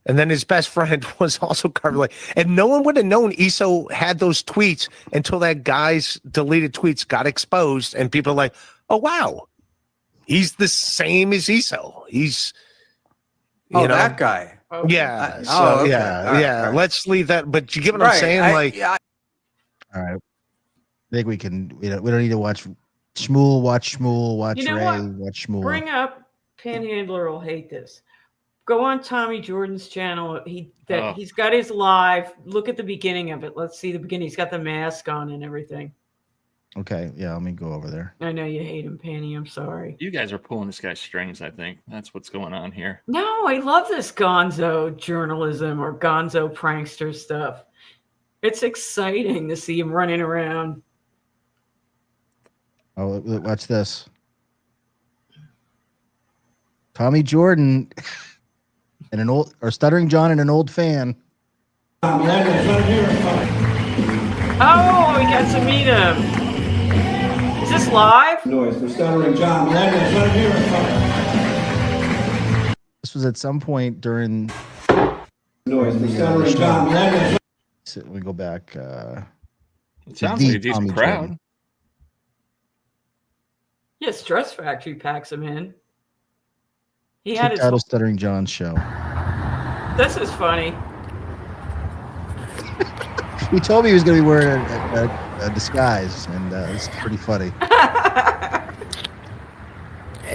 And then his best friend was also garbage. And no one would have known ESO had those tweets until that guy's deleted tweets got exposed, and people are like, "Oh wow, he's the same as ESO. He's that guy." Yeah. Okay. Yeah. Right. Let's leave that. But you get what I'm saying? All right. I think we can. We don't need to watch Schmuel. Watch Schmuel. Watch Ray. Watch Schmuel. Bring up Panhandler will hate this. Go on Tommy Jordan's channel. He's got his live. Look at the beginning of it. Let's see the beginning. He's got the mask on and everything. Okay. Yeah. Let me go over there. I know you hate him, Panny. I'm sorry. You guys are pulling this guy's strings, I think. That's what's going on here. No, I love this gonzo journalism or gonzo prankster stuff. It's exciting to see him running around. Oh, watch this. Tommy Jordan and Stuttering John and an old fan. Oh, we got to meet him. Is this live? Noise for Stuttering John. This was at some point during. Noise for Stuttering John. So we go back. It sounds like a decent Tommy crowd. Jordan. Yeah, Stress Factory packs him in. He had Kicked his. out of Stuttering John's show. This is funny. He told me he was going to be wearing a disguise, and it's pretty funny. How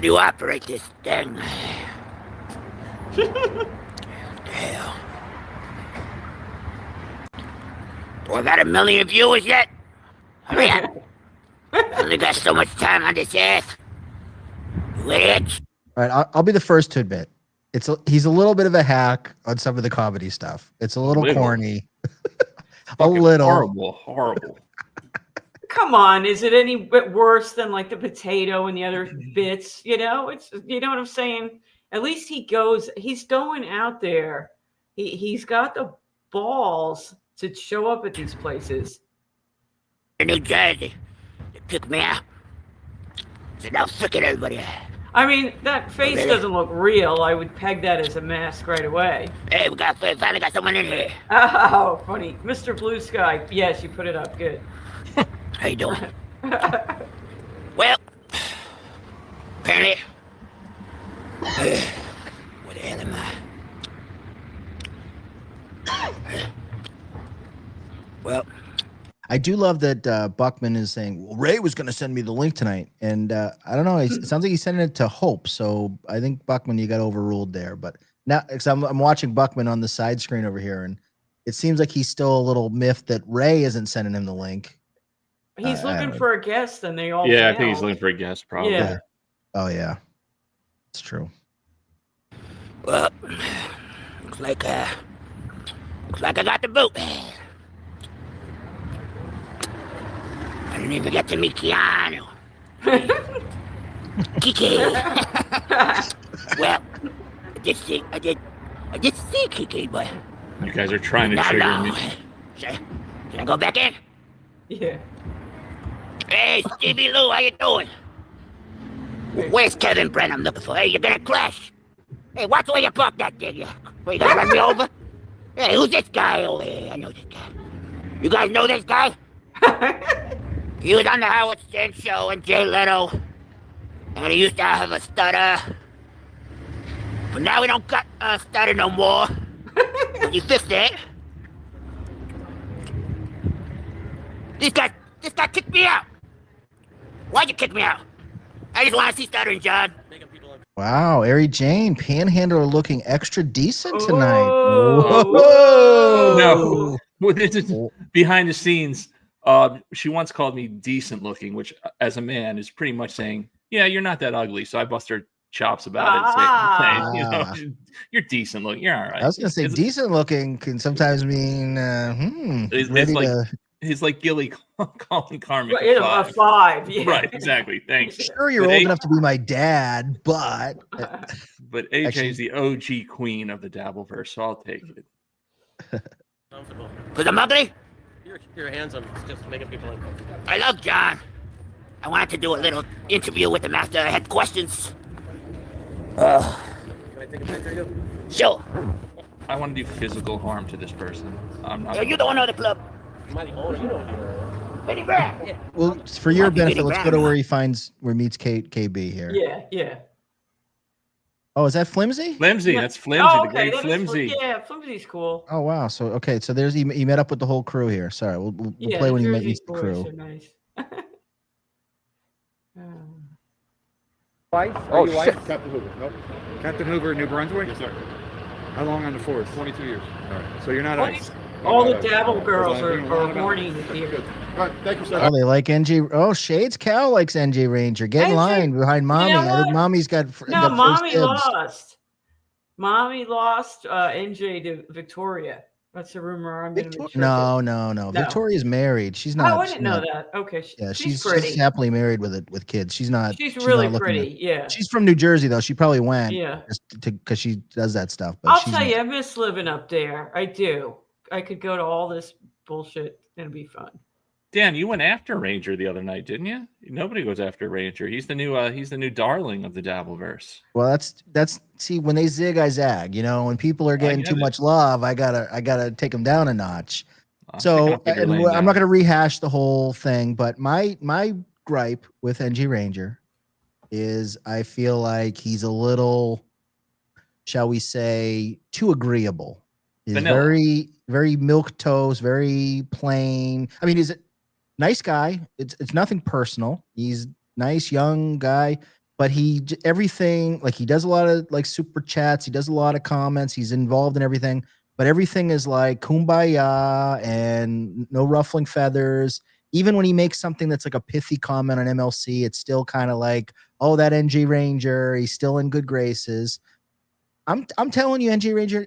do you operate this thing? Hell. Do I got 1 million viewers yet? Hurry up. I only got so much time on this ass. You idiots. All right, I'll be the first to admit he's a little bit of a hack on some of the comedy stuff. It's a little corny. A little horrible. Come on, is it any bit worse than like the potato and the other bits? You know, it's you know what I'm saying. At least he's going out there. He's got the balls to show up at these places. In New Jersey, they picked me out. So now fucking everybody. I mean, that face doesn't look real. I would peg that as a mask right away. Hey, we finally got someone in here. Oh, funny. Mr. Blue Sky. Yes, you put it up. Good. How you doing? Well, apparently, where the hell am I? Well, I do love that Buckman is saying, well, Ray was going to send me the link tonight. And I don't know. It sounds like he's sending it to Hope. So I think, Buckman, you got overruled there. But now, because I'm watching Buckman on the side screen over here, and it seems like he's still a little miffed that Ray isn't sending him the link. He's looking for a guest, and they all. Yeah, I think he's looking for a guest, probably. Yeah. Oh, yeah. It's true. Well, looks like I got the boot. I didn't even get to meet Keanu. Kiki. Well, I did see Kiki, but You guys are trying to trigger me. Should I go back in? Yeah. Hey, Stevie Lou, how you doing? Where's Kevin Brent I'm looking for? Hey, you're gonna crash. Hey, watch where you park that thing. You gonna run me over? Hey, who's this guy over here? I know this guy. You guys know this guy? He was on the Howard Stern show and Jay Leno. And he used to have a stutter. But now we don't got a stutter no more. You fixed it. This guy kicked me out. Why'd you kick me out? I just want to see Stuttering John. Wow, Ari Jane, Panhandler looking extra decent tonight. Whoa. No, well, this is behind the scenes. She once called me decent looking, which as a man is pretty much saying, yeah, you're not that ugly. So I bust her chops about it. Saying, you know, you're decent looking. You're all right. I was going to say decent looking can sometimes mean He's like Gilly calling Carmen a five. Yeah. Right, exactly. Thanks. Sure, you're old enough to be my dad, but AJ is the OG queen of the Dabbleverse, so I'll take it. Because I'm ugly? You're handsome. It's just making people uncomfortable. I love John. I wanted to do a little interview with him after I had questions. Can I take a picture of you? Sure. I want to do physical harm to this person. I'm not. You the owner of the club. Am I the owner? You know. Benny Brown. Yeah. well, for your benefit, let's go to where he meets KB here. Yeah. Oh, is that Flimsy? Flimsy, that's Flimsy, Oh, the okay, great Flimsy. Yeah, Flimsy's cool. Oh wow. So okay, so there's he met up with the whole crew here. Sorry, we'll play when he meets the crew. Nice. Wife? Are you wife? Captain Hoover. Nope. Captain Hoover, New Brunswick? Yes, sir. How long on the force? 22 years. All right. So you're not ice. All the Dabble girls are horny here. All right. Thank you, sir. Oh, they like NG. Oh, Shades Cal likes NG Ranger. Get in line behind Mommy. know I think what? Mommy's got. No, got Mommy first dibs. lost. Mommy lost NJ to Victoria. That's a rumor. I'm going to make sure. No. Victoria's married. She's not. Oh, I didn't know that. Okay. Yeah, she's pretty. She's happily married with kids. She's not. She's really not pretty. Yeah. She's from New Jersey though. She probably went. Yeah. Because she does that stuff. But I'll tell you, I miss living up there. I do. I could go to all this bullshit and it'd be fun. Dan, you went after Ranger the other night, didn't you? Nobody goes after Ranger. He's the new darling of the Dabbleverse. Well, that's see, when they zig, I zag. You know, when people are getting too much love, I gotta take them down a notch. So and I'm not going to rehash the whole thing, but my gripe with NG Ranger is I feel like he's a little, shall we say, too agreeable. He's very, very milquetoast, very plain. I mean, he's a nice guy. It's nothing personal. He's nice, young guy, but everything, like he does a lot of like super chats. He does a lot of comments. He's involved in everything, but everything is like kumbaya and no ruffling feathers. Even when he makes something that's like a pithy comment on MLC, it's still kind of like, oh, that NG Ranger, he's still in good graces. I'm telling you, NG Ranger,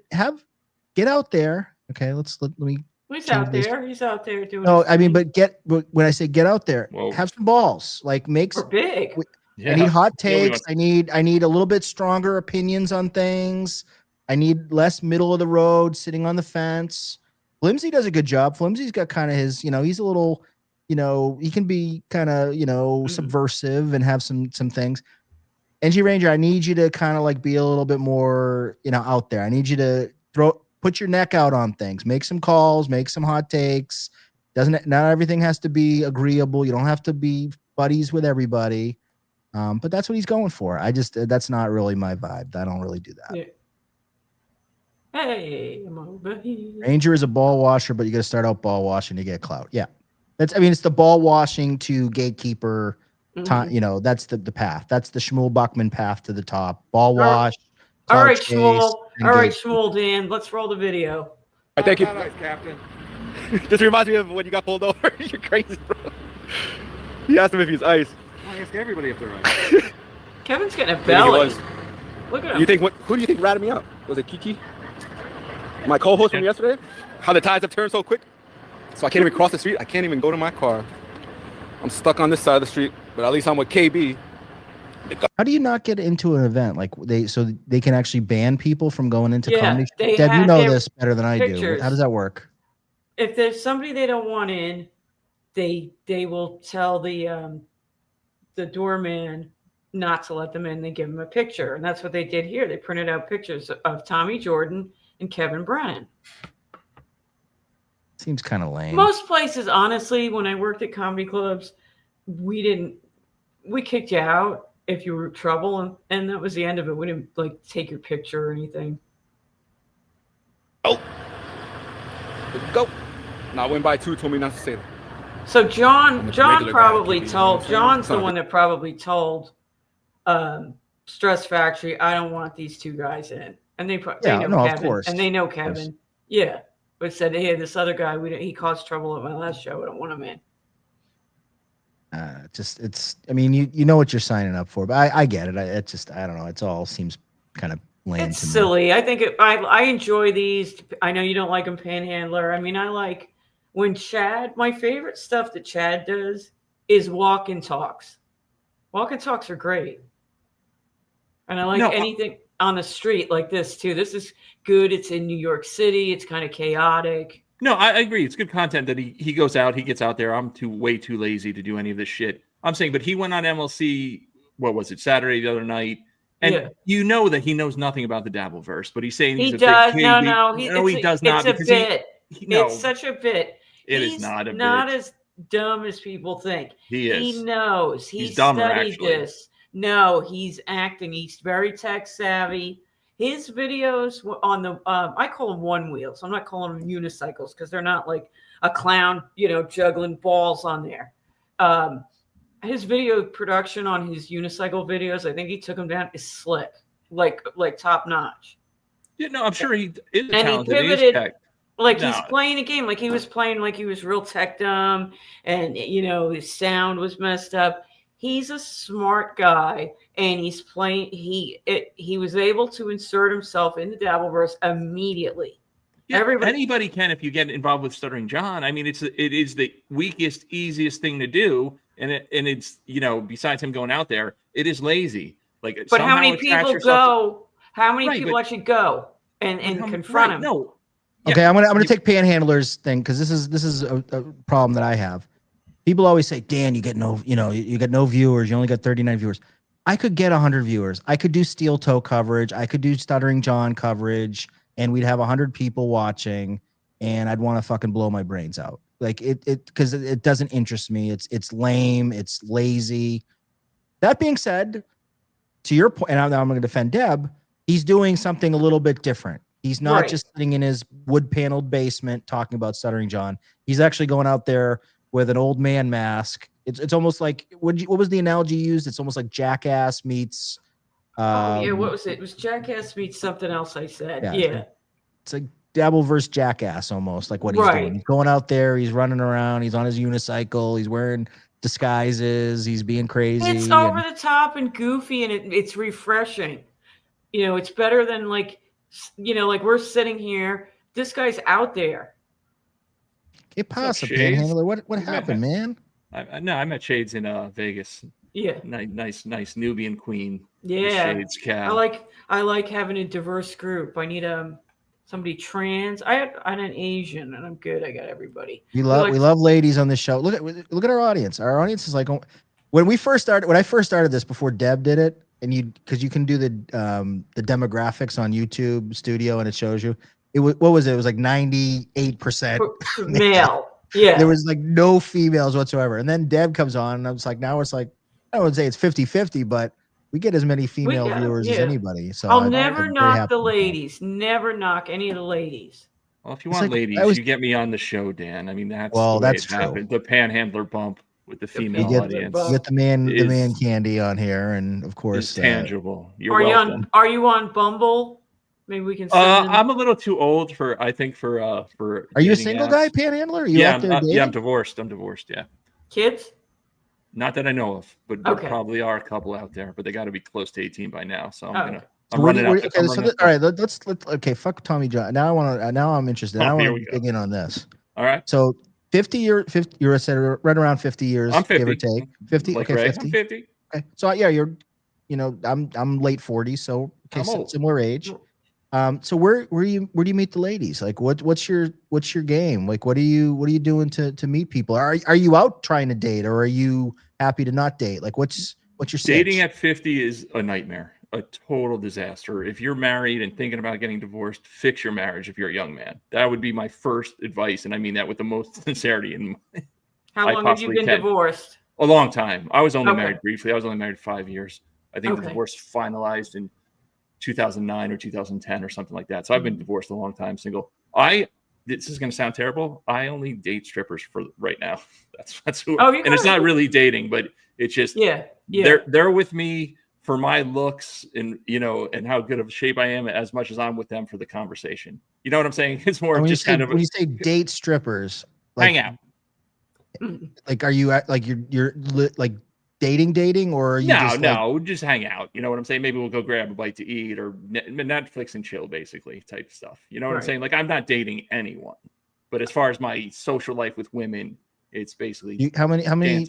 get out there. Okay, let me. He's out there. He's out there doing. No, I mean, but when I say get out there, have some balls. Like We're big. I need hot takes. I need a little bit stronger opinions on things. I need less middle of the road, sitting on the fence. Flimsy does a good job. Flimsy's got kind of his, he's a little, he can be kind of, subversive and have some things. NG Ranger, I need you to kind of like be a little bit more, out there. I need you to put your neck out on things, make some calls, make some hot takes. Not everything has to be agreeable. You don't have to be buddies with everybody. But that's what he's going for. That's not really my vibe. I don't really do that. Yeah. Hey, I'm over here. Ranger is a ball washer, but you got to start out ball washing to get clout. Yeah. It's the ball washing to gatekeeper time. That's the path. That's the Schmuel Buckman path to the top. Ball wash. All right, Schmuel. All right, Schmuel, Dan. Let's roll the video. All right, thank you. Nice, Captain. This reminds me of when you got pulled over. You're crazy, bro. He asked him if he's ice. I ask everybody if they're ice. Kevin's getting a belly. Look at him. Who do you think ratted me out? Was it Kiki? My co-host from yesterday? How the tides have turned so quick? So I can't even cross the street. I can't even go to my car. I'm stuck on this side of the street, but at least I'm with KB. How do you not get into an event like so they can actually ban people from going into comedy? Deb, you know this better than I do. How does that work? If there's somebody they don't want in, they will tell the doorman not to let them in. They give them a picture, and that's what they did here. They printed out pictures of Tommy Jordan and Kevin Brennan. Seems kind of lame. Most places, honestly, when I worked at comedy clubs, we kicked you out if you were in trouble, and that was the end of it. We didn't like take your picture or anything. Oh, go! Now I went by 2, told me not to say that. So John probably told. John's the one that probably told Stress Factory, I don't want these two guys in, and they know Kevin, of course. and they know Kevin. Yeah, but said, hey, this other guy, he caused trouble at my last show. I don't want him in. I mean, you know what you're signing up for, but I get it. I don't know. It all seems kind of lame. It's silly. I think I enjoy these. I know you don't like him, Panhandler. I mean, I like when my favorite stuff that Chad does is walk and talks. Walk and talks are great. And I like anything on the street like this too. This is good. It's in New York City. It's kind of chaotic. No, I agree. It's good content that he goes out, he gets out there. I'm way too lazy to do any of this shit. I'm saying, but he went on MLC, what was it, Saturday the other night, and you know that he knows nothing about the Dabbleverse, but he's saying he does. He does not. It's a bit. It's such a bit. He's not a bit. Not as dumb as people think. He is. He knows. He's dumber, studied actually. this. No, he's acting. He's very tech savvy. His videos on the I call them one wheels. I'm not calling them unicycles because they're not like a clown, juggling balls on there. His video production on his unicycle videos, I think he took them down, is slick, like top notch. Yeah, no, I'm sure he is talented. And he pivoted, he's playing a game, like he was playing like he was real tech dumb, and his sound was messed up. He's a smart guy, and he's playing. He was able to insert himself in the Dabbleverse immediately. Yeah, anybody can if you get involved with Stuttering John. I mean, it is the weakest, easiest thing to do, and it's besides him going out there, it is lazy. But how many people go? How many people actually go and confront him? No. Okay, I'm gonna take Panhandler's thing because this is a problem that I have. People always say, Dan, you get no viewers. You only got 39 viewers. I could get 100 viewers. I could do steel toe coverage. I could do Stuttering John coverage, and we'd have 100 people watching. and I'd want to fucking blow my brains out. Like because it doesn't interest me. It's lame. It's lazy. That being said, to your point, and now I'm going to defend Deb. He's doing something a little bit different. He's not just sitting in his wood paneled basement talking about Stuttering John. He's actually going out there with an old man mask. It's almost like what was the analogy used? It's almost like Jackass meets. What was it? It was Jackass meets something else. I said, It's like Dabble versus Jackass, almost like what he's doing. He's going out there. He's running around. He's on his unicycle. He's wearing disguises. He's being crazy. It's over the top and goofy, and it's refreshing. It's better than like we're sitting here. This guy's out there. Que pasa, Panhandler? What happened, man? I met Shades in Vegas. Yeah, nice Nubian queen. Yeah, Shades cat. I like having a diverse group. I need somebody trans. I had an Asian, and I'm good. I got everybody. We love ladies on this show. Look at our audience. Our audience is like when I first started this before Deb did it, and because you can do the demographics on YouTube Studio, and it shows you. It was what was it? It was like 98% male. Yeah, there was like no females whatsoever. And then Deb comes on, and I was like, now it's like I wouldn't say it's 50-50, but we get as many female viewers as anybody. So I'll never knock the ladies. Never knock any of the ladies. Well, if you want ladies, you get me on the show, Dan. I mean, that's true. Happened. The Panhandler bump with the female audience. You get the man candy on here, and of course, tangible. Are you on Bumble? Maybe we can. I'm a little too old for. Are you a single guy, Panhandler? I'm divorced. Yeah. Kids? Not that I know of, but there probably are a couple out there. But they got to be close to 18 by now. So I'm running up. All right, let's fuck Tommy John. Now I'm interested. I want to dig in on this. All right. So 50 you're right around 50 years, I'm 50. give or take. 50. Like okay, Ray, 50. I'm 50. Okay. So I'm late 40s, so similar age. So where do you meet the ladies? Like what's your game? Like what are you doing to meet people? Are you out trying to date, or are you happy to not date? Like what's your dating at 50 is a nightmare, a total disaster. If you're married and thinking about getting divorced, fix your marriage if you're a young man. That would be my first advice, and I mean that with the most sincerity. How long have you been divorced? A long time. I was only married briefly. I was only married 5 years. I think the divorce finalized in 2009 or 2010 or something like that. So I've been divorced a long time, single. This is going to sound terrible. I only date strippers for right now. That's who. And it's not really dating, but it's just they're with me for my looks and and how good of shape I am, as much as I'm with them for the conversation. You know what I'm saying? It's more of just kind of when you say date strippers, hang out. Like, are you you're like dating, or are you just hang out? You know what I'm saying? Maybe we'll go grab a bite to eat or Netflix and chill, basically, type stuff. You know what I'm saying? Like, I'm not dating anyone, but as far as my social life with women, it's basically how many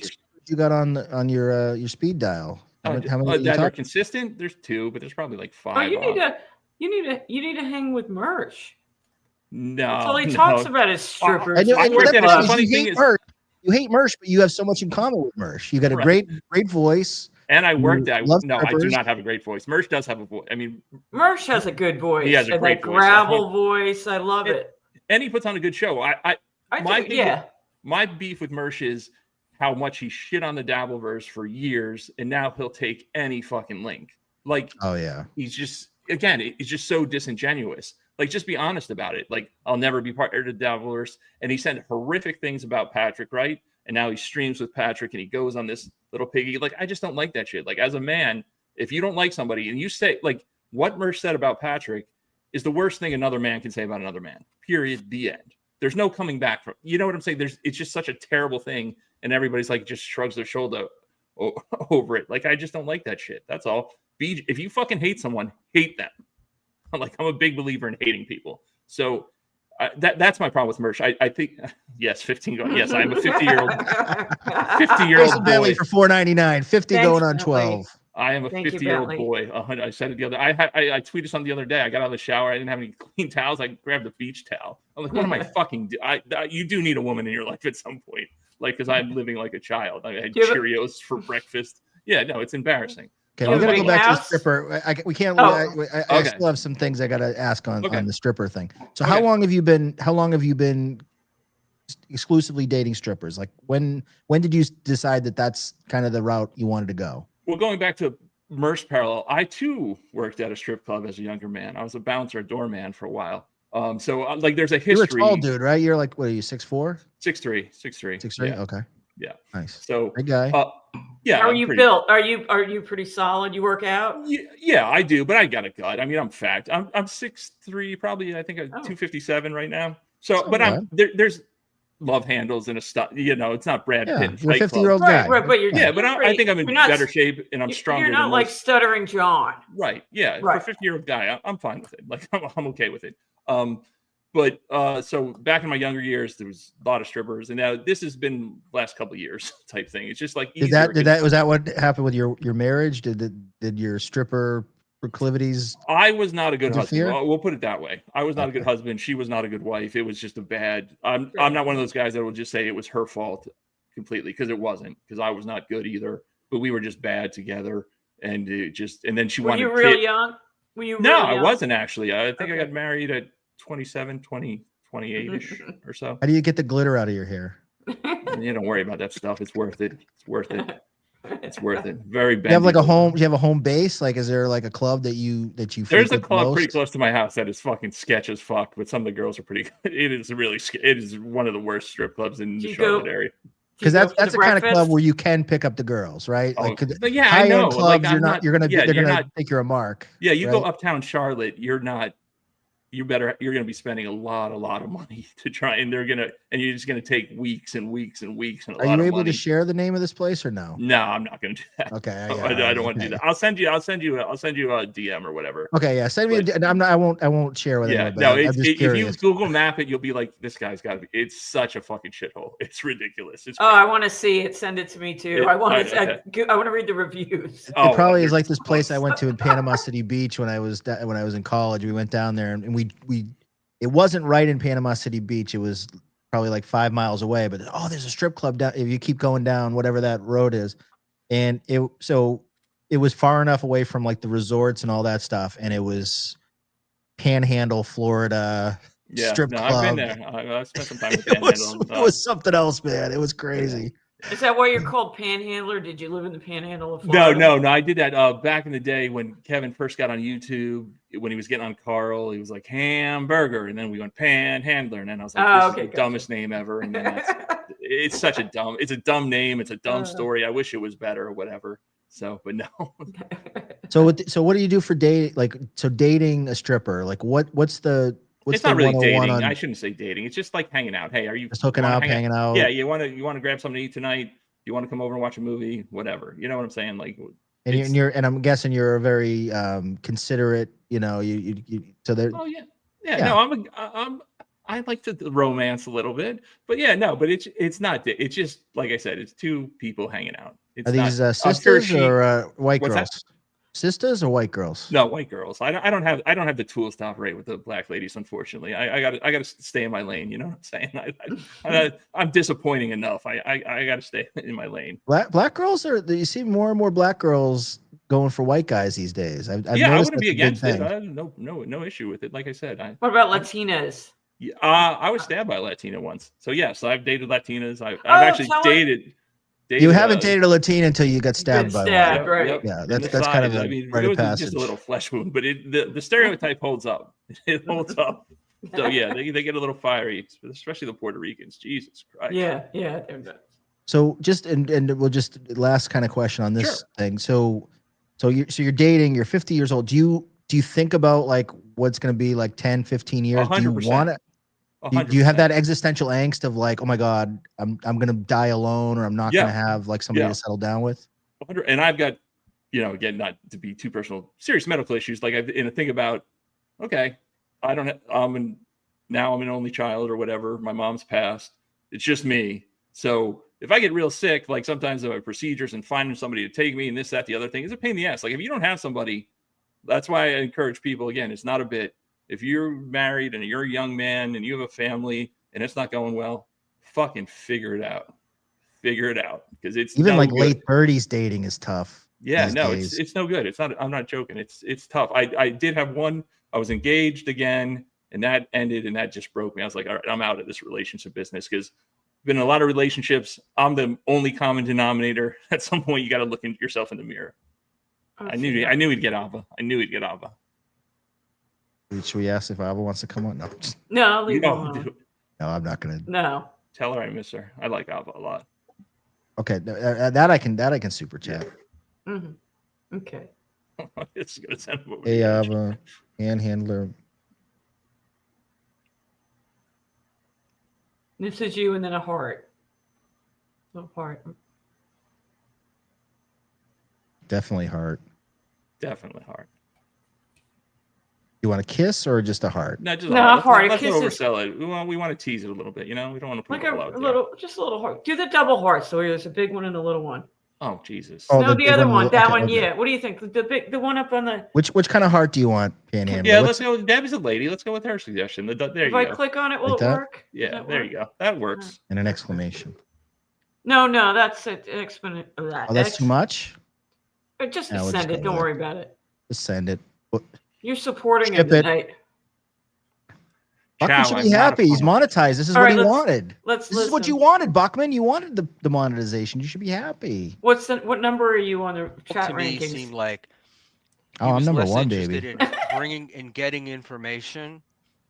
you got on your speed dial? How many that are consistent? There's 2, but there's probably like 5. Oh, you need to hang with Mersh. No, that's all he talks about is strippers. You hate Mersh, but you have so much in common with Mersh. You got a great voice. And I worked at I do not have a great voice. Mersh does have a voice. I mean, Mersh has a good voice. He has a great voice. Gravel voice. I love it. And he puts on a good show. My beef with Mersh is how much he shit on the Dabbleverse for years, and now he'll take any fucking link. Like, he's just so disingenuous. Like, just be honest about it. Like, I'll never be part of the Dabbleverse. And he said horrific things about Patrick, right? And now he streams with Patrick and he goes on this little piggy. Like, I just don't like that shit. Like, as a man, if you don't like somebody and you say, like, what Mersh said about Patrick is the worst thing another man can say about another man. Period. The end. There's no coming back from. You know what I'm saying? It's just such a terrible thing. And everybody's like, just shrugs their shoulder over it. Like, I just don't like that shit. That's all. If you fucking hate someone, hate them. I'm a big believer in hating people. So that's my problem with Mersh. I think, yes, 15. Yes, I'm a 50-year-old. 50-year-old boy for $4.99. 50 going on 12. I am a 50-year-old boy. I said it the other. I tweeted something the other day. I got out of the shower. I didn't have any clean towels. I grabbed a beach towel. I'm like, what am I fucking do? You do need a woman in your life at some point, like, because I'm living like a child. I had Cheerios for breakfast. Yeah, no, it's embarrassing. Okay, Do we you got to have a go back to the house? stripper. We can't. Oh. I Okay. still have some things I got to ask on the stripper thing. So Okay. how long have you been exclusively dating strippers? Like when did you decide that that's kind of the route you wanted to go? Well, going back to Merce parallel, I too worked at a strip club as a younger man. I was a bouncer, doorman for a while. So like there's a history. You're a tall dude, right? You're like, what are you, 6'4"? 6'3", 6'3". 6'3"? Yeah. Okay. Yeah. Nice. So big guy. Yeah. How are you built? Are you pretty solid? You work out? Yeah, I do, but I got a gut. I mean, I'm fat. I'm 6'3", probably. I think I'm 257 right now. So, but there's love handles and a stuff. You know, it's not Brad Pitt. And You're a Fight 50-year-old Club. guy. Right, but you're but I I think I'm in better shape and I'm stronger. You're not than like most. Stuttering John. Right. Yeah. Right. For a 50-year-old guy, I'm fine with it. Like I'm okay with it. But so back in my younger years, there was a lot of strippers, and now this has been last couple of years type thing. It's just like was that what happened with your marriage? Did your stripper proclivities? I was not a good interfere? husband. We'll put it that way. I was not a good husband. She was not a good wife. It was just a bad. I'm not one of those guys that will just say it was her fault completely, because it wasn't. Because I was not good either. But we were just bad together, and then she wanted. Were you real young? Were you? No, real I young? wasn't actually. I think I got married at 27, 28-ish or so. How do you get the glitter out of your hair? You don't worry about that stuff. It's worth it. It's worth it. It's worth it. Very bad. You have like a home. Do you have a home base? Like, is there like a club that you? There's a club pretty close to my house that is fucking sketch as fuck, but some of the girls are pretty good. It is one of the worst strip clubs in the Charlotte area. Because that's the kind of club where you can pick up the girls, right? Oh, like, but yeah, I know. Clubs, Like, they're gonna think you're a mark. Yeah, you right? go uptown Charlotte, you're gonna be spending a lot of money to try, and you're just gonna take weeks and weeks and weeks and a lot of money. Are you able to share the name of this place or no? No, I'm not gonna do that. Okay, I don't want to do that. I'll send you a DM or whatever. Okay, yeah, send me. I won't share with anyone. No, I'm just if you curious. Google map it, you'll be like, this guy's got to be. It's such a fucking shithole. It's ridiculous. It's I want to see it. Send it to me too. I want to read the reviews. It probably is like this place I went to in Panama City Beach when I was in college. We went down there and we it wasn't right in Panama City Beach. It was probably like 5 miles away. But there's a strip club down. If you keep going down whatever that road is, and it was far enough away from like the resorts and all that stuff, and it was Panhandle, Florida. Strip club. I've been there. I spent some time with Panhandle. It was something else, man. It was crazy. Is that why you're called Panhandler? Did you live in the Panhandle of Florida? No. I did that back in the day when Kevin first got on YouTube. When he was getting on Carl, he was like hamburger, and then we went Panhandler, and then I was like, "This is the dumbest name ever." And then it's a dumb name. It's a dumb story. I wish it was better or whatever. So, but no. So what do you do for dating? Like, so dating a stripper, like what's it's not really dating. I shouldn't say dating. It's just like hanging out. Hey, are you just hooking up, hanging out? Yeah, you want to grab something to eat tonight? You want to come over and watch a movie? Whatever. You know what I'm saying? Like, and I'm guessing you're a very considerate. You know, so there. Oh yeah. No, I like to romance a little bit, but it's not. It's just like I said. It's two people hanging out. Are these sisters or white girls? Sisters or white girls? No, white girls. I don't have the tools to operate with the black ladies, unfortunately. I got to stay in my lane. You know what I'm saying? I'm disappointing enough. I got to stay in my lane. Black girls you see more and more black girls going for white guys these days. I've I wouldn't be against it. No issue with it. Like I said, what about Latinas? I was stabbed by a Latina once. So yes, I've dated Latinas. I've actually dated. You haven't dated a Latina until you got stabbed by one. Right? Yep. Yeah, that's kind of it was just a little flesh wound, but the stereotype holds up. It holds up. So yeah, they get a little fiery, especially the Puerto Ricans. Jesus Christ. Yeah, they're good. So just and we'll just last kind of question on this thing. So you're dating. You're 50 years old. Do you think about like what's going to be like 10, 15 years? 100%. Do you want to? Do you have that existential angst of like, oh my God, I'm gonna die alone, or I'm not gonna have like somebody to settle down with? And I've got, again, not to be too personal, serious medical issues. Like I think about, okay, now I'm an only child or whatever. My mom's passed. It's just me. So if I get real sick, like sometimes my procedures and finding somebody to take me and this, that, the other thing is a pain in the ass. Like if you don't have somebody, that's why I encourage people. Again, it's not a bit. If you're married and you're a young man and you have a family and it's not going well, fucking figure it out. Figure it out, because it's even like late 30s dating is tough. Yeah, these no, days. it's no good. It's not. I'm not joking. It's tough. I did have one. I was engaged again, and that ended, and that just broke me. I was like, all right, I'm out of this relationship business because been in a lot of relationships. I'm the only common denominator. At some point, you got to look into yourself in the mirror. I knew he'd get Ava. I knew he'd get Ava. Should we ask if Ava wants to come on? No. No, leave You it don't alone. do it. No, I'm not gonna. No. Tell her I miss her. I like Ava a lot. Okay, that I can super chat. Mm-hmm. Okay. It's gonna send him over. Hey, the edge. Ava, handler. This is you and then a heart. Little heart. Definitely heart. Definitely heart. You want a kiss or just a heart? No, just No, a heart. heart. A Let's not kiss is oversell it. We want to tease it a little bit. You know, we don't want to put like it all out a there. little, just a little heart. Do the double heart. So there's a big one and a little one. Oh Jesus! Oh, No, the big other one. okay, That one. okay. Yeah. What do you think? The one up on the. Which kind of heart do you want, Panhandler? Yeah, What's- let's go. Debbie's a lady. Let's go with her suggestion. There If you I go. click on it, will Like it that? work? Yeah, there you go. That works. and an exclamation. No, that's it. Exponent. Oh, that's too much. Just Yeah, we'll send just it. go Don't with worry about it. Just send it. You're supporting Skip him it. tonight. Buckman Ciao, should I'm be not a happy. He's fan. monetized. This is All what right, he let's- wanted. Let's This is what listen. you wanted, Buckman. You wanted the monetization. You should be happy. What number are you on the chat To me, rankings? seemed like he Oh, I'm was number less one, interested baby. in bringing and getting information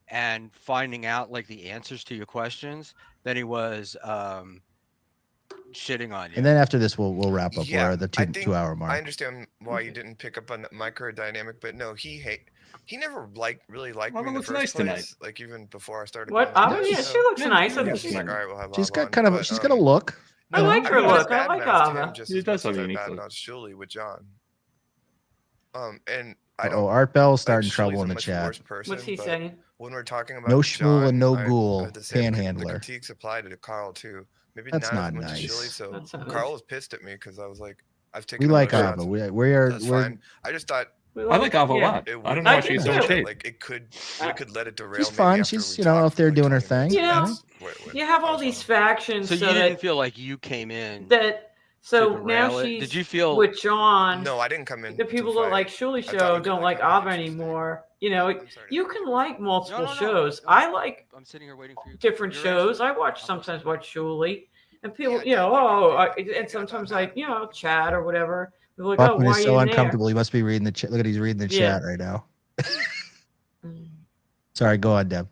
and finding out like the answers to your questions than he was shitting on you. And then after this, we'll wrap up. Yeah, We're at the I think 2 hour mark. I understand why you didn't pick up on that microdynamic, but no, he never really liked me in the looks first nice place. tonight. Like even before I started. What? going Oh to yeah, this, she looks yeah, nice. yeah, I think she's She's she's. like, all right, we'll have She's Ava got on, kind of but, she's got a look. I like her I mean, look. I I like badmouthed him Ava. just She as does much have a as I unique look. badmouthed Shuli with John. And I don't. Oh, Art Bell's like, starting Shuli's trouble a in the much chat. worse person, What's he but saying? when we're talking about No Schmuel John, and no I ghoul, have the same the panhandler. critiques apply to Carl too. Maybe That's not as not much as nice. Shuli. So That's not Carl nice. was pissed at me because I was like, I've taken. We a like lot of Ava. shots. We're That's fine. I just thought I like Ava a lot. it I don't would know I why do she's too. so shade. like we could let it derail. She's maybe fun. after She's we out talked for there like doing her 20 minutes. thing. You know, That's what You have I all was these on. factions So so you didn't that feel like you came in so to now derail it? she's Did you feel with John. No, I didn't come in. The to people that fight. like Shuli I thought show we could don't like like have Ava an interesting- anymore. You know, I'm sorry. you can like multiple no, shows. no. I like I'm sitting here waiting for you. different Your shows. answer. I watch sometimes watch Shuli, and people, Yeah, you know, and sometimes like chat or whatever. They're like, oh, Buckman why is are so you in uncomfortable. He must be reading the chat. Look at he's reading the Yeah. chat right now. there? Sorry, go on, Deb.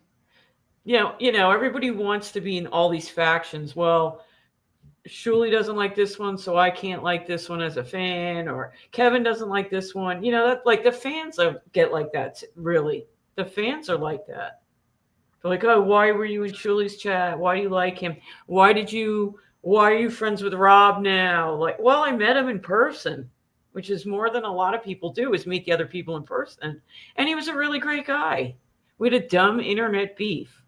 You know, everybody wants to be in all these factions. Well, Shuli doesn't like this one, so I can't like this one as a fan, or Kevin doesn't like this one. You know, that like the fans get like that. Really, the fans are like that. They're like, oh, why were you in Shuli's chat? Why do you like him? Why are you friends with Rob now? Like, well, I met him in person, which is more than a lot of people do, is meet the other people in person. And he was a really great guy. We had a dumb internet beef.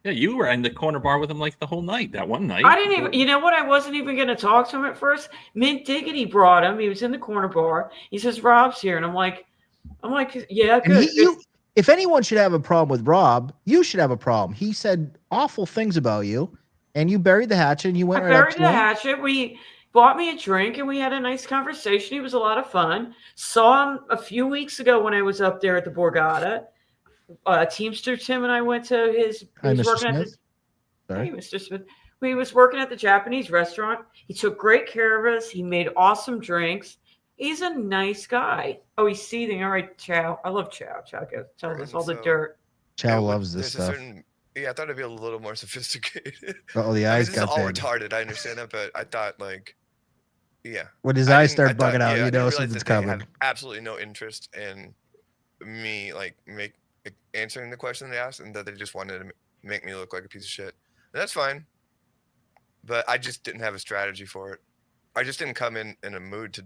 Yeah, you were in the corner bar with him like the whole night. That one night. I didn't even, you know what? I wasn't even going to talk to him at first. Mint Diggity brought him. He was in the corner bar. He says, Rob's here. And I'm like, yeah, And good. if anyone should have a problem with Rob, you should have a problem. He said awful things about you, and you buried the hatchet and you went I right up buried to the him. hatchet. We bought me a drink and we had a nice conversation. He was a lot of fun. Saw him a few weeks ago when I was up there at the Borgata. Teamster Tim and I went to his. Hi, Mr. working Smith. Sorry. Hey, Mr. Smith. He was working at the Japanese restaurant. He took great care of us. He made awesome drinks. He's a nice guy. Oh, he's seething. All right, Chow. I love Chow. Chow goes, tells us all the dirt. Chow loves this There's a stuff. certain, I thought it'd be a little more sophisticated. Oh, the I mean, eyes this is got all big. retarded. I understand that, but I thought When his I eyes didn't- start bugging out, I you didn't know realize something's that they coming. have absolutely no interest in me answering the question they asked, and that they just wanted to make me look like a piece of shit. And that's fine, but I just didn't have a strategy for it. I just didn't come in a mood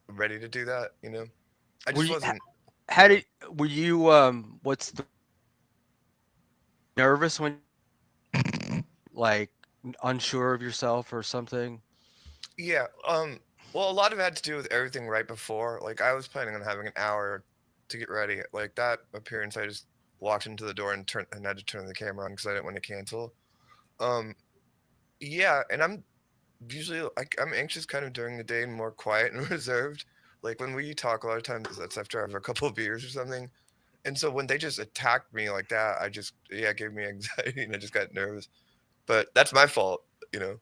ready to do that. You know, I just wasn't. Were you what's the nervous when like unsure of yourself or something? Yeah. Well, a lot of it had to do with everything right before. Like I was planning on having an hour to get ready. Like that appearance, I just walked into the door and had to turn the camera on because I didn't want to cancel. Yeah, and I'm usually I'm anxious kind of during the day and more quiet and reserved. Like when we talk a lot of times, that's after I have a couple of beers or something. And so when they just attacked me like that, it gave me anxiety and I just got nervous. But that's my fault, you know.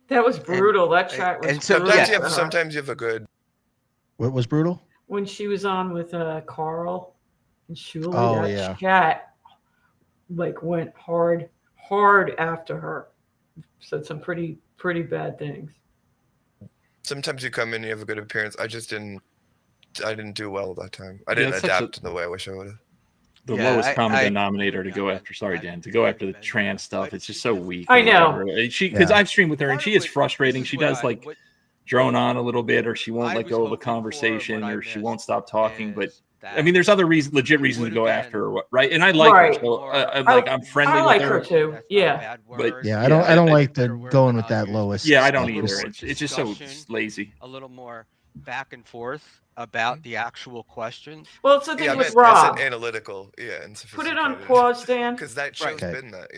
That was brutal. That chat was brutal. Sometimes you have a good. What was brutal? When she was on with Carl and Schmuel, Oh, that yeah. chat like went hard after her. Said some pretty bad things. Sometimes you come in, you have a good appearance. I didn't do well that time. I didn't adapt in the way I wish I would have. The lowest common denominator to go after. Sorry, Dan. To go after the trans stuff, it's just so weak. I know. Because I've streamed with her, and she is frustrating. She does like drone on a little bit, or she won't let go of a conversation, or she won't stop talking. But I mean, there's other legit reasons to go after her, right? And I like her, so I'm friendly with her. I like her too. Yeah. But yeah, I don't like the going with that lowest. Yeah, I don't either. It's just so lazy. A little more back and forth about the actual questions. Well, it's the thing with Rob. Analytical, and put it on pause, Dan. Because that show's been that,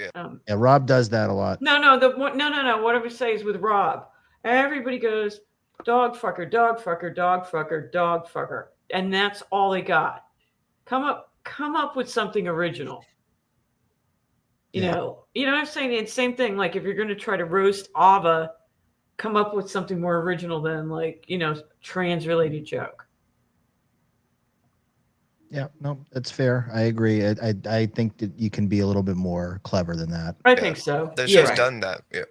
Yeah, Rob does that a lot. No. What I would say is with Rob, everybody goes dog fucker, dog fucker, dog fucker, dog fucker, and that's all they got. Come up with something original. You know I'm saying the same thing. Like if you're going to try to roast Ava, come up with something more original than trans related joke. Yeah, no, that's fair. I agree. I think that you can be a little bit more clever than that. I think so. The show's done that. Yeah.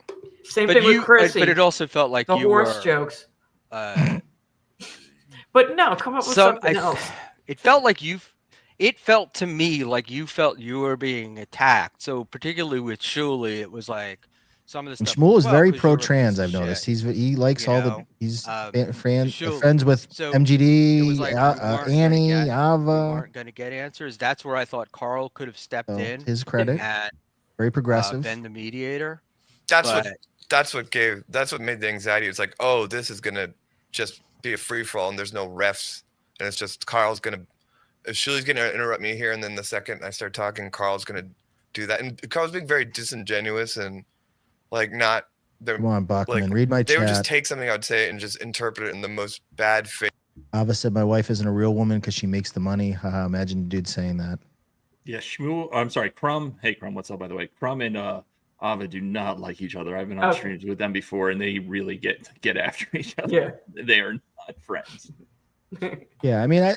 Same thing with Chrissy. But it also felt like the you horse were, jokes. But no, come up with something else. It felt to me like you felt you were being attacked. So particularly with Schmuel, it was like some of the stuff. Schmuel is very pro-trans. I've noticed. He likes all the. He's friends with MGD, Annie, Ava. Weren't going to get answers. That's where I thought Carl could have stepped in. His credit. Very progressive. Been the mediator. That's what made the anxiety. It's like, oh, this is gonna just be a free for all, and there's no refs, and it's just Carl's gonna. If Shirley's gonna interrupt me here, and then the second I start talking, Carl's gonna do that, and Carl's being very disingenuous and not. Come on, Buckman, read my chat. They would just take something I would say and just interpret it in the most bad faith. Ava said my wife isn't a real woman because she makes the money. Haha, imagine a dude saying that. Yeah, Schmuel. I'm sorry, Crumb. Hey, Crumb, what's up, by the way? Crumb and Ava do not like each other. I've been on streams with them before, and they really get after each other. Yeah, they are not friends. Yeah, I mean,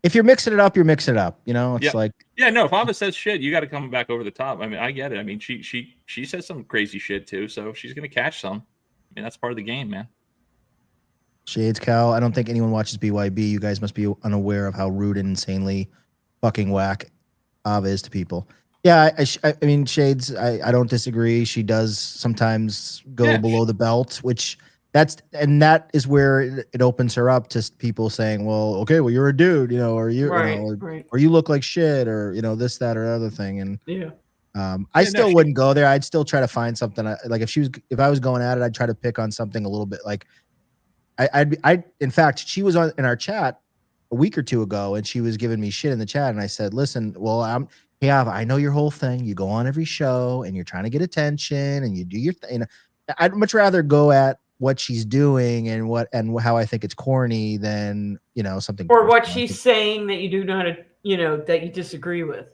if you're mixing it up, you're mixing it up. It's like no. If Ava says shit, you got to come back over the top. I mean, I get it. I mean, she says some crazy shit too, so she's gonna catch some. I mean, that's part of the game, man. Shades, Cal. I don't think anyone watches BYB. You guys must be unaware of how rude and insanely fucking whack Ava is to people. Yeah, I mean, Shades, I don't disagree. She does sometimes go below the belt, that is where it opens her up to people saying, well, okay, well, you're a dude, or or you look like shit, or, this, that, or other thing. And I still wouldn't go there. I'd still try to find something like if I was going at it, I'd try to pick on something a little bit like in fact, she was in our chat a week or two ago and she was giving me shit in the chat. And I said, listen, well, I know your whole thing. You go on every show and you're trying to get attention and you do your thing. I'd much rather go at what she's doing and how I think it's corny than, something. Or what she's saying that you do not, that you disagree with.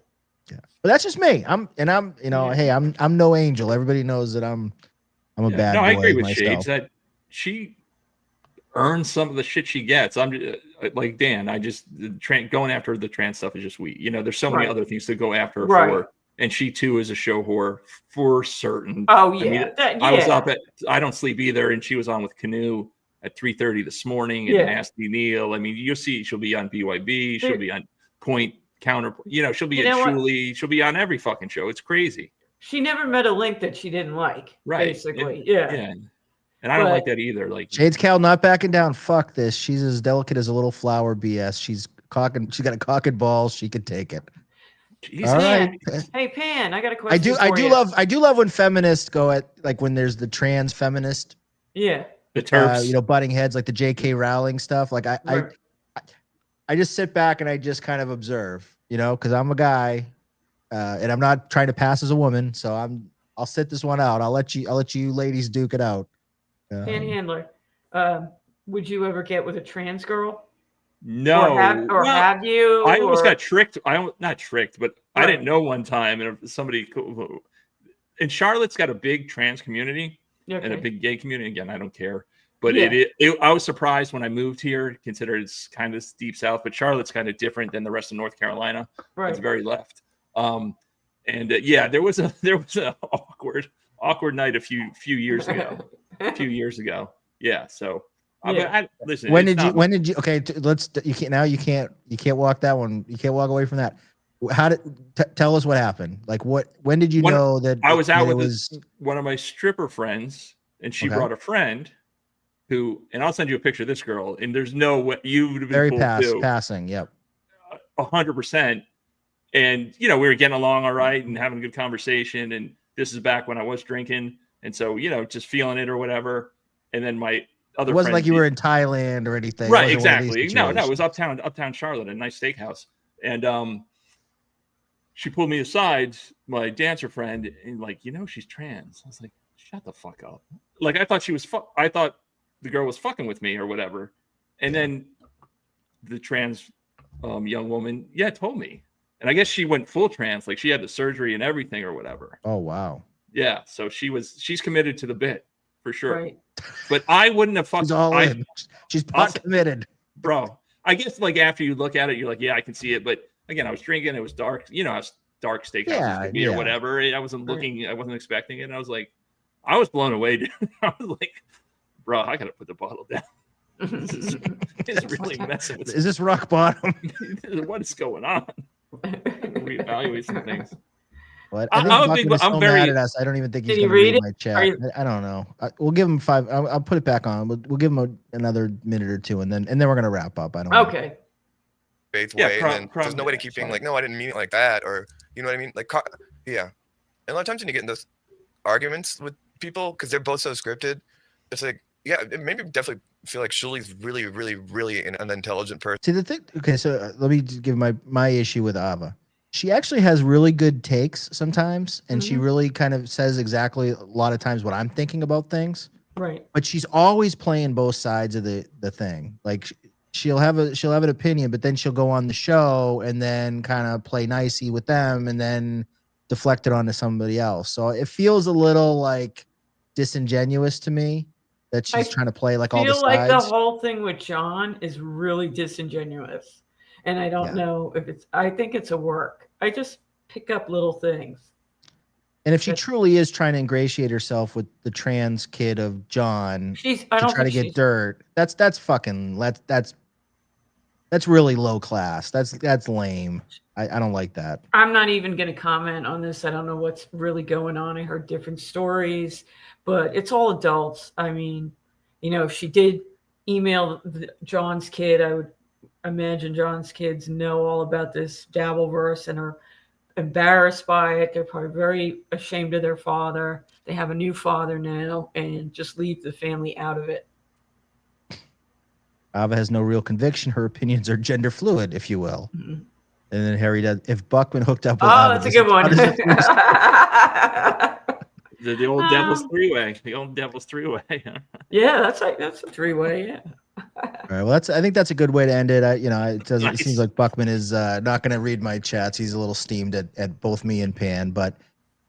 Yeah. But that's just me. Hey, I'm no angel. Everybody knows that I'm a bad boy. No, I agree with myself. Shades that she earns some of the shit she gets. I'm like Dan. Going after the trans stuff is just weak. There's so many other things to go after her for, and she too is a show whore for certain. Oh yeah, I was up I don't sleep either, and she was on with Canoe at 3:30 this morning and Nasty Neil. I mean, you'll see she'll be on BYB. She'll be on Point Counter. She'll be at Schmuel. She'll be on every fucking show. It's crazy. She never met a link that she didn't like. Right. Basically, yeah. And I don't like that either. Like Shades Cal not backing down. Fuck this. She's as delicate as a little flower. BS. She's got a cock and balls. She could take it. All right. Hey Pan, I got a question. I do love when feminists go at when there's the trans feminist. Yeah. The TERFs. Butting heads like the J.K. Rowling stuff. Like I just sit back and I just kind of observe. Because I'm a guy, and I'm not trying to pass as a woman. So I'll sit this one out. I'll let you ladies duke it out. Panhandler. Would you ever get with a trans girl? No. Or have you? I almost got tricked. Not tricked, but I didn't Right. know one time, and somebody in Charlotte's got a big trans community and a Okay. big gay community. Again, I don't care, but Yeah. I was surprised when I moved here, considered it's kind of deep south, but Charlotte's kind of different than the rest of North Carolina. Right. It's very left. Yeah, there was a awkward night a few years ago. Yeah. So. Listen. When did you? Okay, you can't walk that one. You can't walk away from that. How did tell us what happened? Like when did you know that I was out that with one of my stripper friends, and she brought a friend who, and I'll send you a picture of this girl, and there's no way you would have been very passing. Yep. 100%. And we were getting along all right and having a good conversation. And this is back when I was drinking, and so just feeling it or whatever. And then my other it wasn't friend, like you were in Thailand or anything, right? Exactly. No, it was uptown Charlotte, a nice steakhouse, and she pulled me aside, my dancer friend, and like, she's trans. I was like, shut the fuck up. Like, I thought I thought the girl was fucking with me or whatever. And then the trans young woman, told me. And I guess she went full trans, like she had the surgery and everything or whatever. Oh, wow. Yeah. So she's committed to the bit for sure. Right. But I wouldn't have fucked. She's all in. She's pot committed. Bro, I guess like after you look at it, you're like, yeah, I can see it. But again, I was drinking. It was dark. How dark steakhouses or whatever. I wasn't looking. I wasn't expecting it. And I was like, I was blown away, dude. I was like, bro, I got to put the bottle down. This is really messing with me. Is this rock bottom? What is going on? Reevaluate some things. What? I think Buckman is so mad at us. I don't even think he's going to read my chat. I don't know. We'll give him 5. I'll put it back on. We'll give him another minute or two, and then we're going to wrap up. I don't. Okay. Faith way, and then there's no way to keep being like, no, I didn't mean it like that, or you know what I mean? Like, yeah. And a lot of times when you get in those arguments with people because they're both so scripted, it's like, yeah, it made me definitely feel like Shuli's really, really, really an unintelligent person. See the thing. Okay, so let me just give my issue with Ava. She actually has really good takes sometimes, and she really kind of says exactly a lot of times what I'm thinking about things. Right. But she's always playing both sides of the thing. Like she'll have an opinion, but then she'll go on the show and then kind of play nicey with them and then deflect it onto somebody else. So it feels a little like disingenuous to me that she's trying to play like all the sides. I feel like the whole thing with John is really disingenuous. And I don't know if I think it's a work. I just pick up little things. And if she truly is trying to ingratiate herself with the trans kid of John to try to get dirt, that's really low class. That's lame. I don't like that. I'm not even going to comment on this. I don't know what's really going on. I heard different stories, but it's all adults. I mean, if she did email John's kid, I would imagine John's kids know all about this Dabbleverse and are embarrassed by it. They're probably very ashamed of their father. They have a new father now and just leave the family out of it. Ava has no real conviction. Her opinions are gender fluid, if you will. Mm-hmm. And then Harry does. If Buckman hooked up with Ava, that's a good one. The old devil's three-way. The old devil's three-way. Yeah, that's a three-way. Yeah. All right. Well, I think that's a good way to end it. It seems like Buckman is not going to read my chats. He's a little steamed at both me and Pan. But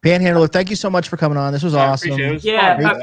Panhandler, thank you so much for coming on. This was awesome. I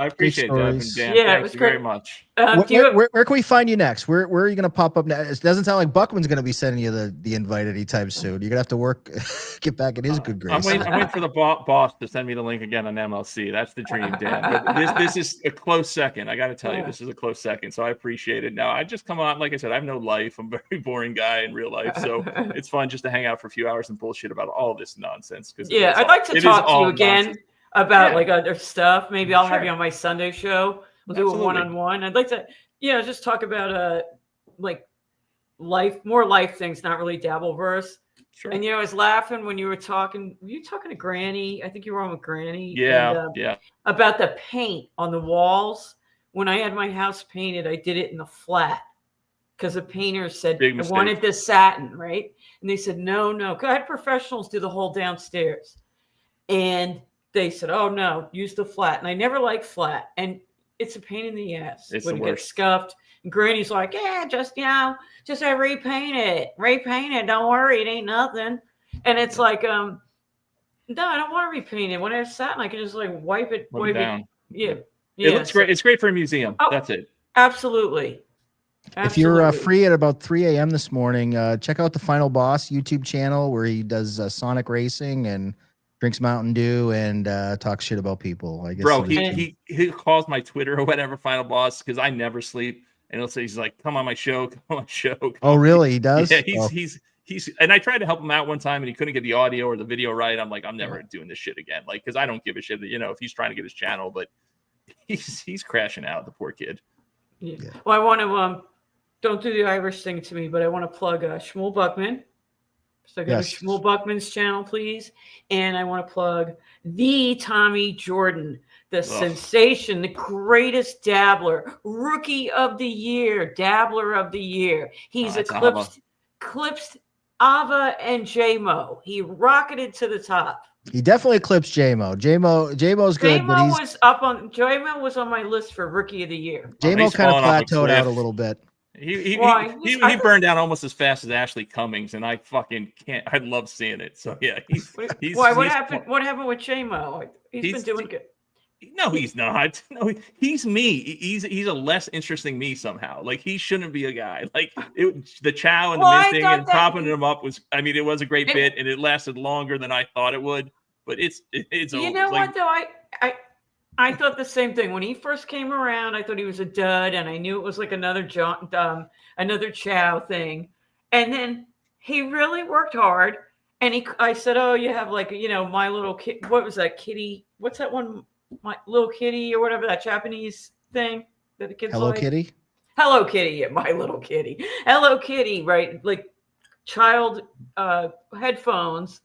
appreciate that. And Dan, thank you very much. Where can we find you next? Where are you going to pop up next? It doesn't sound like Buckman's going to be sending you the invite anytime soon. You're going to have to get back in his good graces. I'm waiting for the boss to send me the link again on MLC. That's the dream, Dan. But this is a close second. I got to tell you, this is a close second. So I appreciate it. Now, I just come on. Like I said, I have no life. I'm a very boring guy in real life. So it's fun just to hang out for a few hours and bullshit about all this nonsense. I'd like to talk to you again about like other stuff. Maybe I'll have you on my Sunday show. We'll do a one-on-one. I'd like to, just talk about like more life things, not really Dabbleverse. Sure. And I was laughing when you were talking. Were you talking to Granny? I think you were on with Granny. Yeah, About the paint on the walls. When I had my house painted, I did it in the flat because the painter said I wanted the satin, right? And they said no. Because I had professionals do the whole downstairs, and they said, oh no, use the flat. And I never liked flat. And it's a pain in the ass It's when the it gets worst. scuffed. And Granny's like, yeah, just repaint it. Don't worry, it ain't nothing. And it's like, no, I don't want to repaint it. When it's satin, I can just like wipe it down. Yeah. It looks great. It's great for a museum. That's it. Absolutely. If you're free at about 3 a.m. this morning, check out the Final Boss YouTube channel where he does Sonic racing and drinks Mountain Dew and talks shit about people. I guess. Bro, he calls my Twitter or whatever, Final Boss, because I never sleep, and he'll say, he's like, "Come on my show, come on my show." Oh, really? He does? Yeah, he's and I tried to help him out one time, and he couldn't get the audio or the video right. I'm like, I'm never doing this shit again, like, because I don't give a shit, if he's trying to get his channel, but he's crashing out, the poor kid. Yeah. Well, I want to don't do the Irish thing to me, but I want to plug Schmuel Buckman. So go to Schmuel Buckman's channel, please. And I want to plug the Tommy Jordan, the sensation, the greatest dabbler, rookie of the year, dabbler of the year. He's eclipsed Ava and J-Mo. He rocketed to the top. He definitely eclipsed J-Mo. J-Mo's good, but J-Mo was on my list for rookie of the year. J-Mo kind of plateaued out a little bit. He burned down almost as fast as Ashley Cummings, and I fucking can't. I love seeing it. So yeah, what happened? What happened with J-Mo? He's been doing good. No, he's not. No, he's me. He's a less interesting me somehow. Like, he shouldn't be a guy. Like, the chow and the minting and popping him up was. I mean, it was a great bit, and it lasted longer than I thought it would. But it's. You know what though? I thought the same thing when he first came around. I thought he was a dud, and I knew it was like another chow thing. And then he really worked hard. And I said, "Oh, you have like My Little Kid. What was that, Kitty? What's that one? My Little Kitty or whatever, that Japanese thing that the kids Hello like. Kitty. Hello Kitty, yeah, My Little Kitty. Hello Kitty, right? Like child headphones."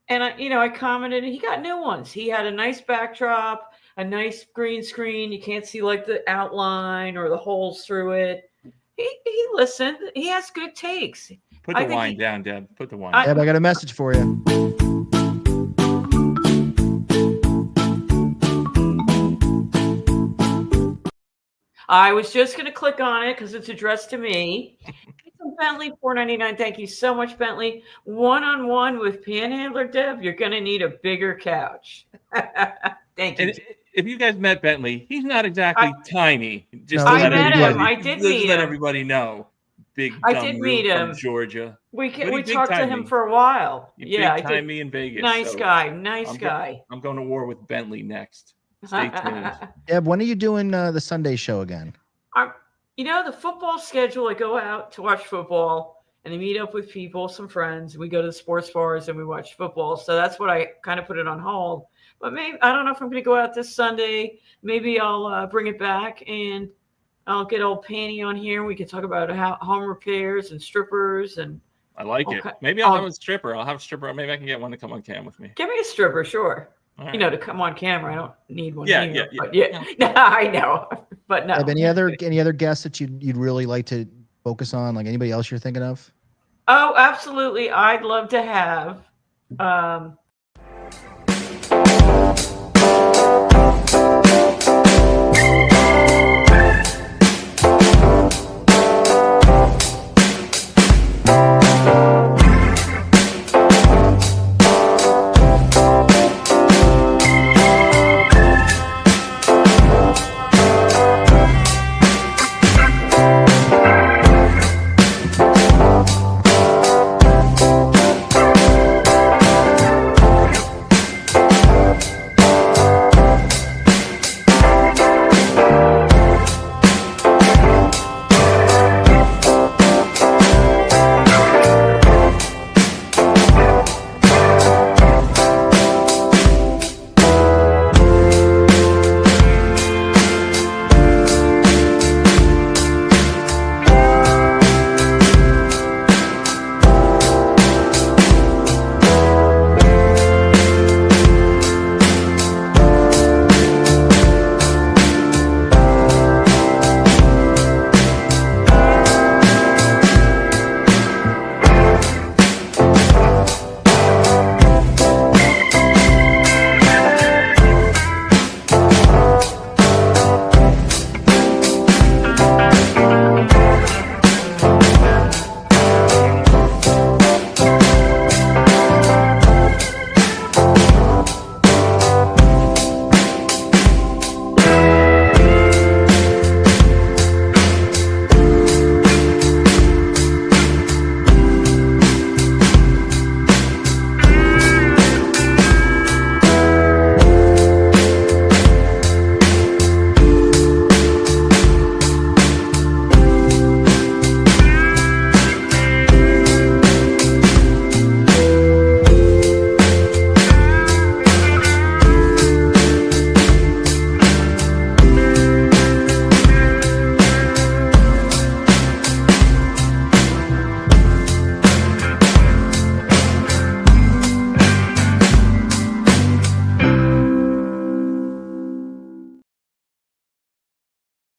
And I commented, and he got new ones. He had a nice backdrop, a nice green screen. You can't see like the outline or the holes through it. He listened. He has good takes. Put the wine down, Deb. Put the wine. Deb, I got a message for you. I was just going to click on it because it's addressed to me. Bentley, $4.99. Thank you so much, Bentley. One-on-one with Panhandler Deb, you're going to need a bigger couch. Thank you. And if you guys met Bentley, he's not exactly tiny. Just I met him. I did meet him. Let everybody know. Big. I did meet him from Georgia. We talked to him for a while. Yeah, I did. Me in Vegas. Nice guy. Nice guy. I'm going to war with Bentley next. Stay tuned. Deb, when are you doing the Sunday show again? The football schedule, I go out to watch football and I meet up with people, some friends. We go to the sports bars and we watch football. So that's what I kind of put it on hold. But maybe, I don't know if I'm going to go out this Sunday. Maybe I'll bring it back and I'll get old Panty on here. We can talk about home repairs and strippers. And I like it. Maybe I'll have a stripper. I'll have a stripper. Maybe I can get one to come on cam with me. Give me a stripper, sure. Right. To come on camera. I don't need one. Yeah. No, I know. But no. Have any other guests that you'd really like to focus on? Like anybody else you're thinking of? Oh, absolutely. I'd love to have